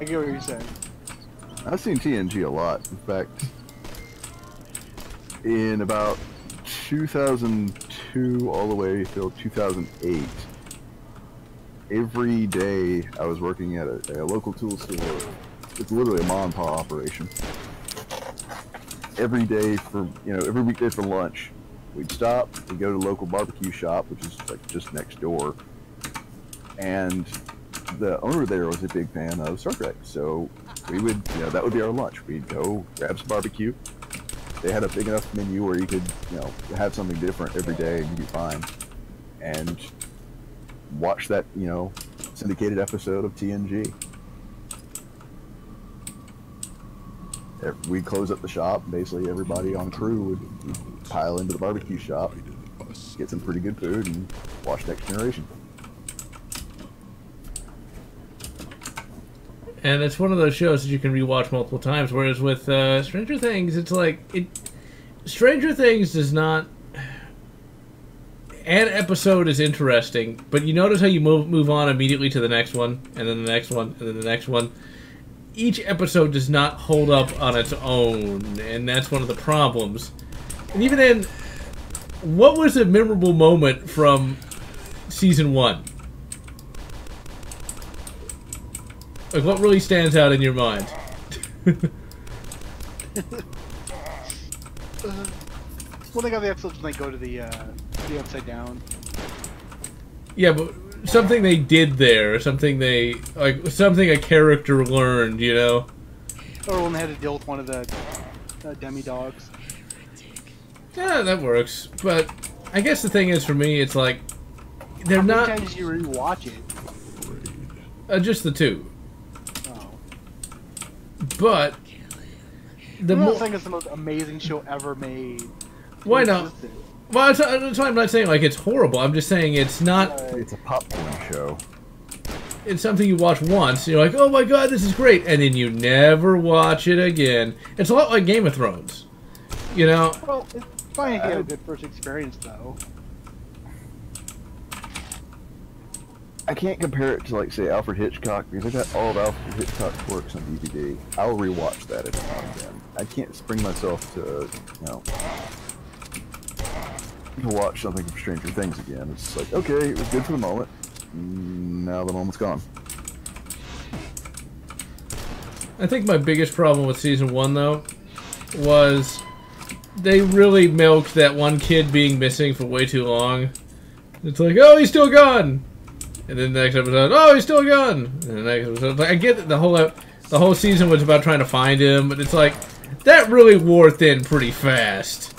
get what you're saying. I've seen TNG a lot. In fact, in about 2002 all the way till 2008, every day I was working at a local tool store. It's literally a mom and pop operation. Every day every weekday for lunch, we'd stop, we'd go to the local barbecue shop, which is like just next door. And the owner there was a big fan of Star Trek, so we would, that would be our lunch. We'd go grab some barbecue. They had a big enough menu where you could, have something different every day and you'd be fine. And watch that, syndicated episode of TNG. We'd close up the shop, and basically everybody on crew would pile into the barbecue shop, get some pretty good food, and watch Next Generation. And it's one of those shows that you can rewatch multiple times, whereas with Stranger Things, it's like... Stranger Things does not... An episode is interesting, but you notice how you move on immediately to the next one, and then the next one, and then the next one. Each episode does not hold up on its own, and that's one of the problems. And even then, what was a memorable moment from Season 1? Like, what really stands out in your mind? Well, they got the episodes when they go to the Upside Down. Yeah, but something they did there, something a character learned, Or when they had to deal with one of the demi-dogs. Yeah, that works. But I guess the thing is, for me, it's like they're not. How many times did you rewatch it? Just the two. Oh. But the I'm not saying it's the most amazing show ever made. Why not? Well, that's why I'm not saying like it's horrible. I'm just saying it's not. It's a popcorn show. It's something you watch once, and you're like, oh my god, this is great, and then you never watch it again. It's a lot like Game of Thrones, Well, it's fine if you have a good first experience, though. I can't compare it to, like, say, Alfred Hitchcock, because I got all of Alfred Hitchcock's works on DVD. I'll rewatch that every now and then. I can't bring myself to, to watch something from Stranger Things again. It's like, okay, it was good for the moment. Now the moment's gone. I think my biggest problem with Season 1, though, was they really milked that one kid being missing for way too long. It's like, oh, he's still gone! And then the next episode, oh, he's still gone! And the next episode, like, I get that the whole season was about trying to find him, but it's like, that really wore thin pretty fast.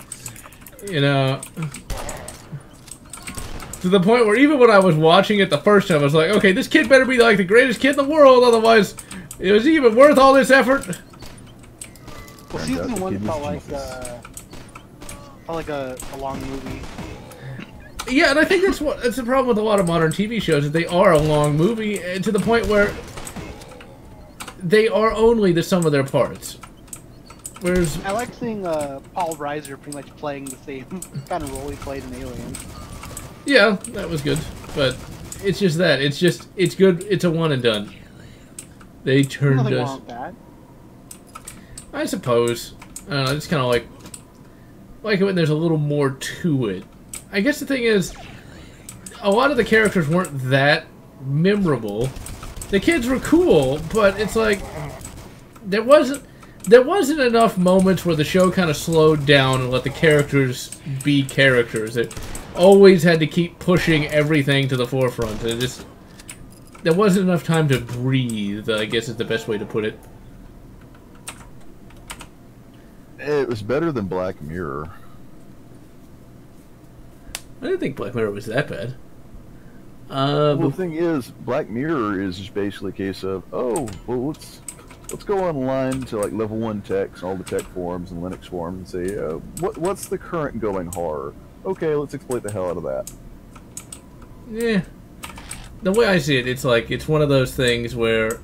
To the point where even when I was watching it the first time, I was like, okay, this kid better be like the greatest kid in the world, otherwise, is he even worth all this effort? Well, Season 1 felt like a long movie. Yeah, and I think that's the problem with a lot of modern TV shows, is they are a long movie, to the point where they are only the sum of their parts. Whereas I like seeing Paul Reiser pretty much playing the same kind of role he played in Alien. Yeah, that was good, but it's just that. It's good, it's a one and done. They turned Nothing us... wrong with that. I suppose. I don't know, it's kind of like it when there's a little more to it. I guess the thing is, a lot of the characters weren't that memorable. The kids were cool, but it's like, there wasn't enough moments where the show kind of slowed down and let the characters be characters. It always had to keep pushing everything to the forefront. There wasn't enough time to breathe, I guess is the best way to put it. It was better than Black Mirror. I didn't think Black Mirror was that bad. Well, the thing is, Black Mirror is just basically a case of, oh, well, let's go online to like level 1 techs, all the tech forums and Linux forums, and say, what's the current going horror? Okay, let's exploit the hell out of that. Yeah. The way I see it, it's like it's one of those things where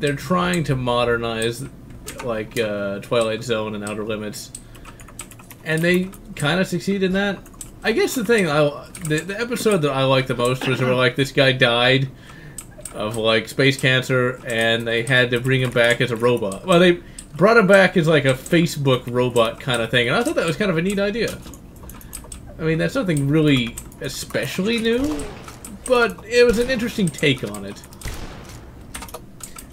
they're trying to modernize, like Twilight Zone and Outer Limits, and they kind of succeed in that. I guess the thing, the episode that I liked the most was where like this guy died of like space cancer, and they had to bring him back as a robot. Well, they brought him back as like a Facebook robot kind of thing, and I thought that was kind of a neat idea. I mean, that's nothing really especially new, but it was an interesting take on it.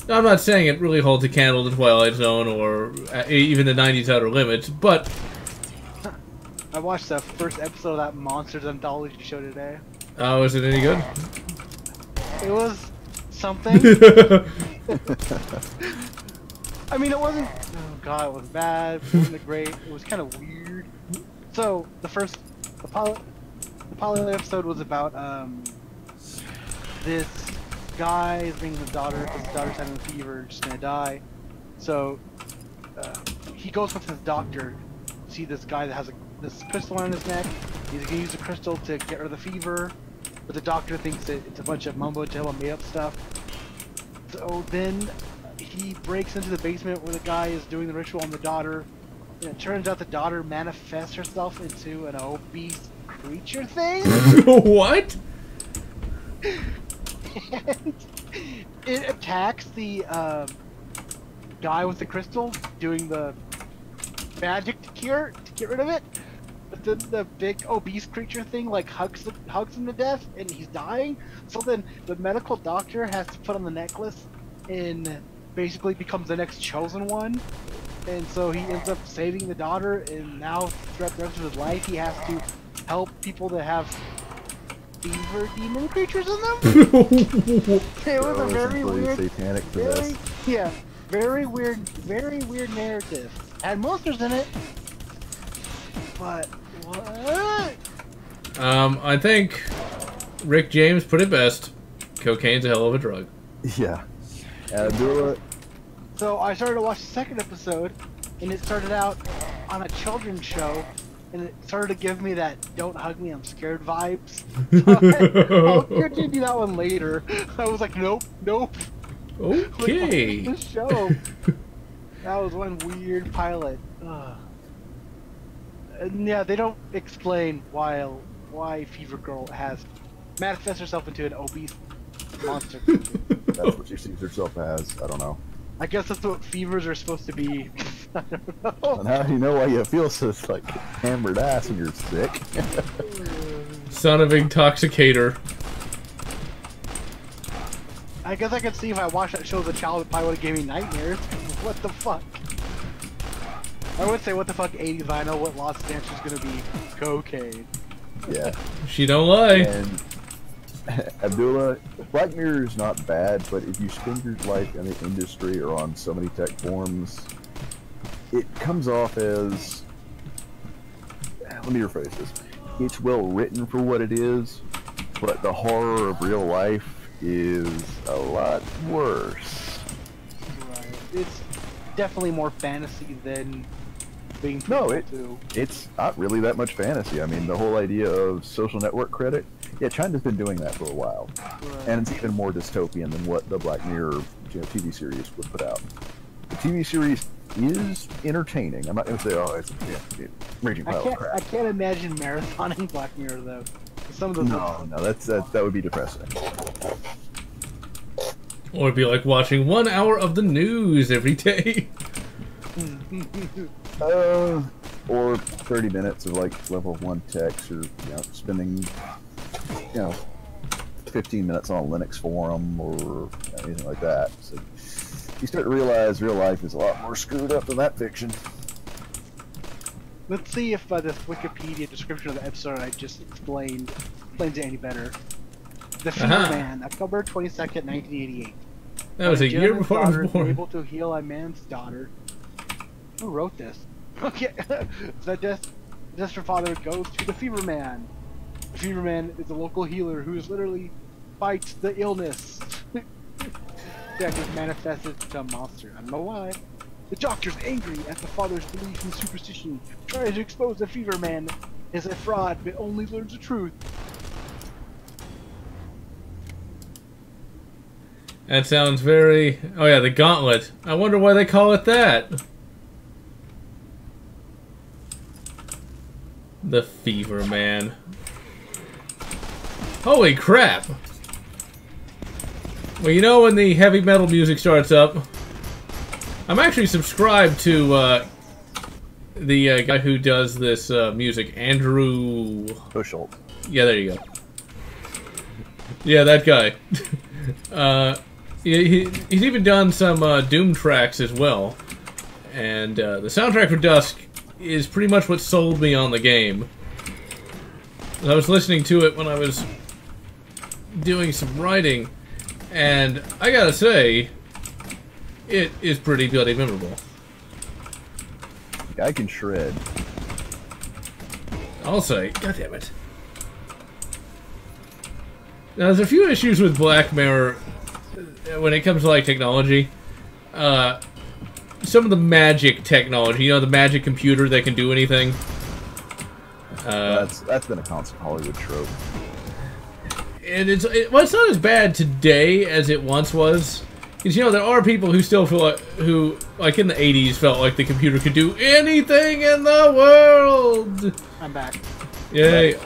Now, I'm not saying it really holds a candle to Twilight Zone or even the 90s Outer Limits, but I watched the first episode of that Monsters Anthology show today. oh, is it any good? It was something. I mean, it wasn't. Oh god, it was bad. It wasn't great. It was kind of weird. So the pilot episode was about this guy is bringing his daughter because his daughter's having a fever, just gonna die. So he goes with his doctor to see this guy that has this crystal on his neck. He's gonna use the crystal to get rid of the fever, but the doctor thinks that it's a bunch of mumbo-jumbo made-up stuff. So then he breaks into the basement where the guy is doing the ritual on the daughter, and it turns out the daughter manifests herself into an obese creature thing. What? And it attacks the guy with the crystal doing the magic to get rid of it. But then the big obese creature thing like hugs him to death, and he's dying. So then the medical doctor has to put on the necklace and basically becomes the next chosen one. And so he ends up saving the daughter, and now throughout the rest of his life he has to help people that have fever demon creatures in them. It was a very weird, satanic for this. very weird narrative. Had monsters in it, but what? I think Rick James put it best. Cocaine's a hell of a drug. Yeah. Do it. So I started to watch the second episode, and it started out on a children's show, and it started to give me that "don't hug me, I'm scared" vibes. So I'll continue that one later. I was like, nope. Okay. Like, the show. That was one weird pilot. Ugh. And yeah, they don't explain why Fever Girl has manifests herself into an obese monster. That's what she sees herself as. I don't know. I guess that's what fevers are supposed to be. I don't know. And how do you know why you feel so like hammered ass when you're sick? Son of intoxicator. I guess I could see if I watched that show as a child, it probably would have gave me nightmares. What the fuck? I would say what the fuck 80s, I know what Lotz answer is gonna be. Cocaine. Yeah. She don't lie. And Abdullah, Black Mirror is not bad, but if you spend your life in the industry or on so many tech forums, it comes off as, let me rephrase this, it's well written for what it is, but the horror of real life is a lot worse. Right. It's definitely more fantasy than being it's not really that much fantasy. I mean, the whole idea of social network credit, yeah, China's been doing that for a while, right. And it's even more dystopian than what the Black Mirror TV series would put out. The TV series is entertaining. I'm not going to say, oh, it's raging pile of crap. I can't imagine marathoning Black Mirror though. Some of those that would be depressing. Or it'd be like watching 1 hour of the news every day. Or 30 minutes of like level 1 text, or spending 15 minutes on a Linux forum or anything like that. So you start to realize real life is a lot more screwed up than that fiction. Let's see if this Wikipedia description of the episode I just explained explains it any better. The Fever Man, October 22nd, 1988. That was a year before I was born. Able to heal a man's daughter. Who wrote this? Okay, so just her father goes to the Fever Man. Fever Man is a local healer who is literally fights the illness that is manifested to a monster. I don't know why. The doctor's angry at the father's belief in superstition, tries to expose the Fever Man as a fraud, but only learns the truth. That sounds very... Oh yeah, the gauntlet. I wonder why they call it that. The Fever Man. Holy crap! Well, you know when the heavy metal music starts up, I'm actually subscribed to the guy who does this music, Andrew... Bushel. Yeah, there you go. Yeah, that guy. He's even done some Doom tracks as well. And the soundtrack for Dusk is pretty much what sold me on the game. I was listening to it when I was doing some writing, and I gotta say, it is pretty bloody memorable. Guy can shred. I'll say, God damn it. Now, there's a few issues with Black Mirror when it comes to, like, technology. Some of the magic technology, you know, the magic computer that can do anything. That's been a constant Hollywood trope. And well, it's not as bad today as it once was. Because, you know, there are people who still feel like, who, like in the 80s, felt like the computer could do anything in the world! I'm back. Yay.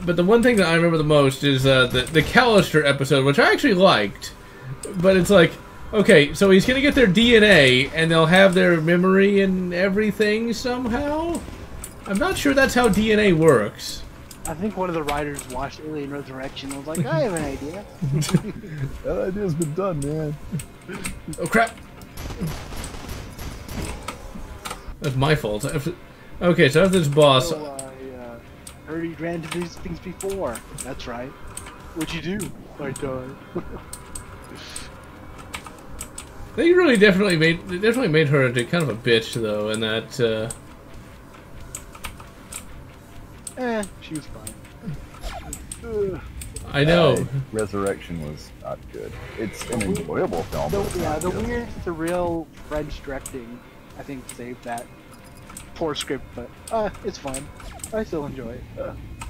But the one thing that I remember the most is the Callister episode, which I actually liked. But it's like, okay, so he's gonna get their DNA, and they'll have their memory and everything somehow? I'm not sure that's how DNA works. I think one of the writers watched Alien Resurrection and was like, I have an idea. That idea's been done, man. Oh, crap! That's my fault. Okay, so after this boss... So, I heard he ran into these things before. That's right. What'd you do? I died. They really definitely made her into kind of a bitch, though, in that, she was fine. I know. Resurrection was not good. It's an enjoyable film. But The weird, surreal French directing, I think, saved that poor script, but it's fun. I still enjoy it.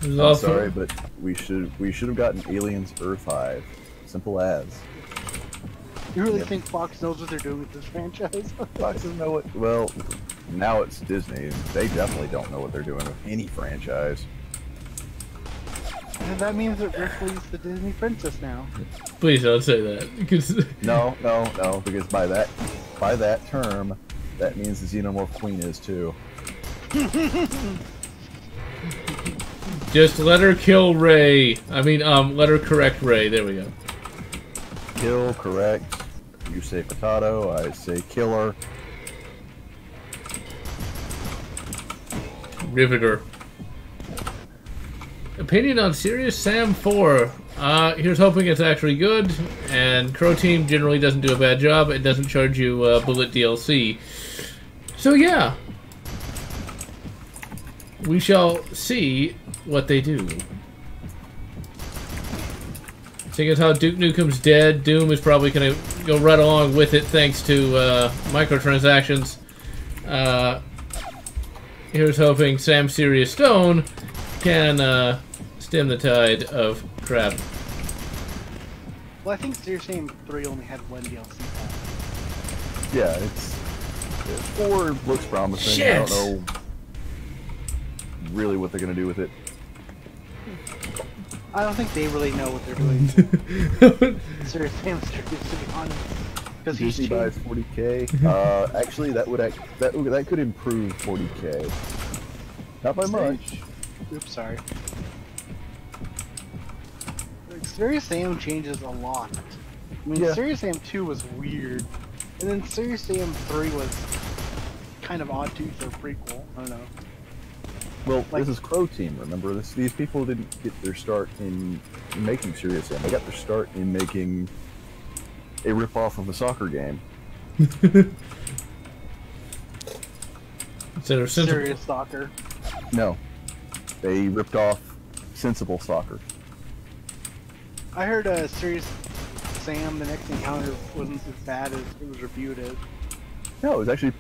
I'm sorry, but we should have gotten Aliens Earth Hive. Simple as. You really think Fox knows what they're doing with this franchise? Fox doesn't know what. Well, now it's Disney. They definitely don't know what they're doing with any franchise. And that means that Ripley's the Disney princess now. Please don't say that. Because No, because by that term, that means the Xenomorph Queen is too. just let her kill Ray. I mean, let her correct Ray. There we go. Kill, correct. You say potato, I say killer. Riveter. Opinion on Serious Sam 4. Here's hoping it's actually good, and Crow Team generally doesn't do a bad job. It doesn't charge you bullet DLC. So yeah. We shall see what they do. Seeing as how Duke Nukem's dead, Doom is probably going to go right along with it thanks to microtransactions. Here's hoping Sam Serious Stone can stem the tide of crap. Well, I think Serious Sam 3 only had one DLC pack. Yeah, it's 4 looks promising. Shit. I don't know really what they're gonna do with it. I don't think they really know what they're doing. Serious Sam's serious, to be honest. Because he's Disney buys 40K. Actually, that could improve 40K. Not by much. Oops, sorry. Serious Sam changes a lot. I mean, Yeah. Serious Sam 2 was weird, and then Serious Sam 3 was kind of odd too for a prequel. I don't know. Well, Like- this is Crow Team, remember? These people didn't get their start in making Serious Sam. They got their start in making a ripoff of a soccer game. Instead of sensible. Serious Stalker. No. They ripped off Sensible Soccer. I heard Serious Sam, the next encounter, wasn't as bad as it was reviewed as. No, it was actually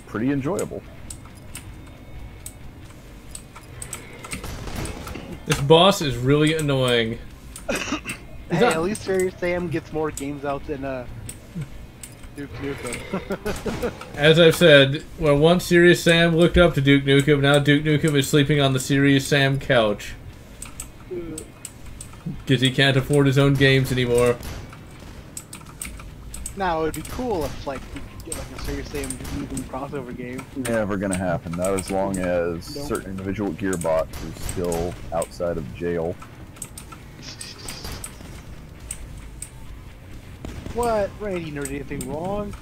pretty enjoyable. This boss is really annoying. Hey, at least Serious Sam gets more games out than Duke Nukem. As I've said, well, once Serious Sam looked up to Duke Nukem, now Duke Nukem is sleeping on the Serious Sam couch. Because he can't afford his own games anymore. Now, it would be cool if, like, we could get, like, a Serious Sam Duke Nukem crossover game. Never gonna happen. Not as long as Nope. certain individual Gearbox is still outside of jail. What? Randy didn't do anything wrong.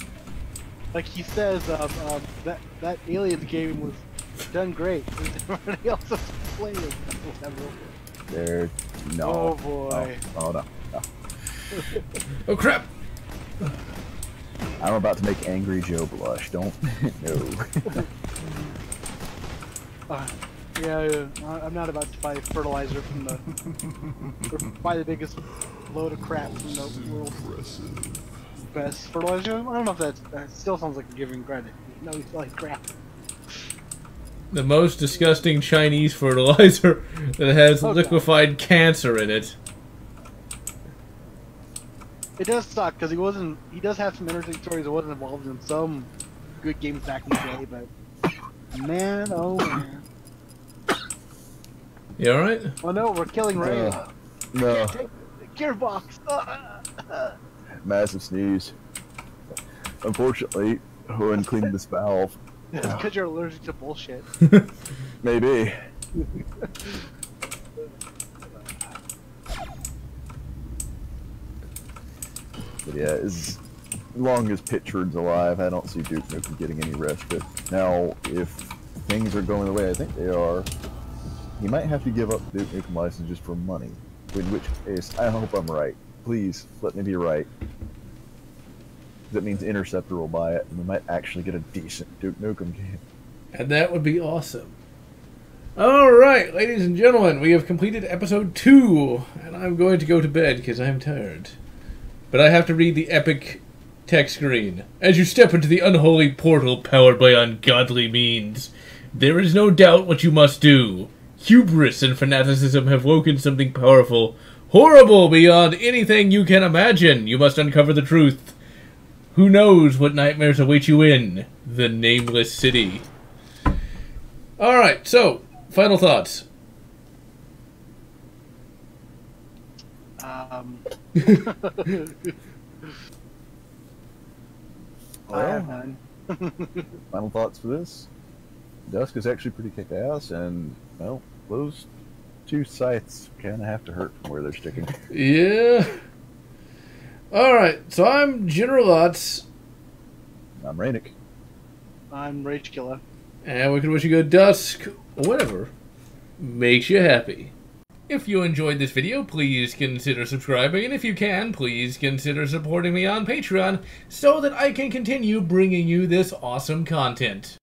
Like he says, that Aliens game was done great. Everybody else was playing it. Whatever. There, no. Oh boy. Oh no. Oh crap! I'm about to make Angry Joe blush. Don't. No. Yeah, I'm not about to buy fertilizer from the or buy the biggest load of crap from the world's best fertilizer. I don't know if that still sounds like giving credit. No, it's like crap. The most disgusting Chinese fertilizer that has Oh, liquefied cancer in it. It does suck because he does have some interesting stories. He wasn't involved in some good games back in the day, but man, oh man. You alright? Oh no, we're killing Ray. No. Take the gearbox. Massive sneeze. Unfortunately, when cleaning this valve, It's because you're allergic to bullshit. maybe. But yeah, as long as Pitchford's alive, I don't see Duke Nukem getting any respite. Now, if things are going the way I think they are, he might have to give up the Duke Nukem license just for money. In which case, I hope I'm right. Please, let me be right. That means Interceptor will buy it, and we might actually get a decent Duke Nukem game. And that would be awesome. Alright, ladies and gentlemen, we have completed episode 2, and I'm going to go to bed because I'm tired. But I have to read the epic text screen. As you step into the unholy portal powered by ungodly means, there is no doubt what you must do. Hubris and fanaticism have woken something powerful, horrible beyond anything you can imagine. You must uncover the truth. Who knows what nightmares await you in the nameless city. Alright, so, final thoughts. I Well, have none. final thoughts for this? Dusk is actually pretty kick-ass, and, well, those two sites kind of have to hurt from where they're sticking. Yeah. Alright, so I'm GeneralLotz. I'm Rainick. I'm Rage Killer. And we can wish you good Dusk, or whatever makes you happy. If you enjoyed this video, please consider subscribing, and if you can, please consider supporting me on Patreon so that I can continue bringing you this awesome content.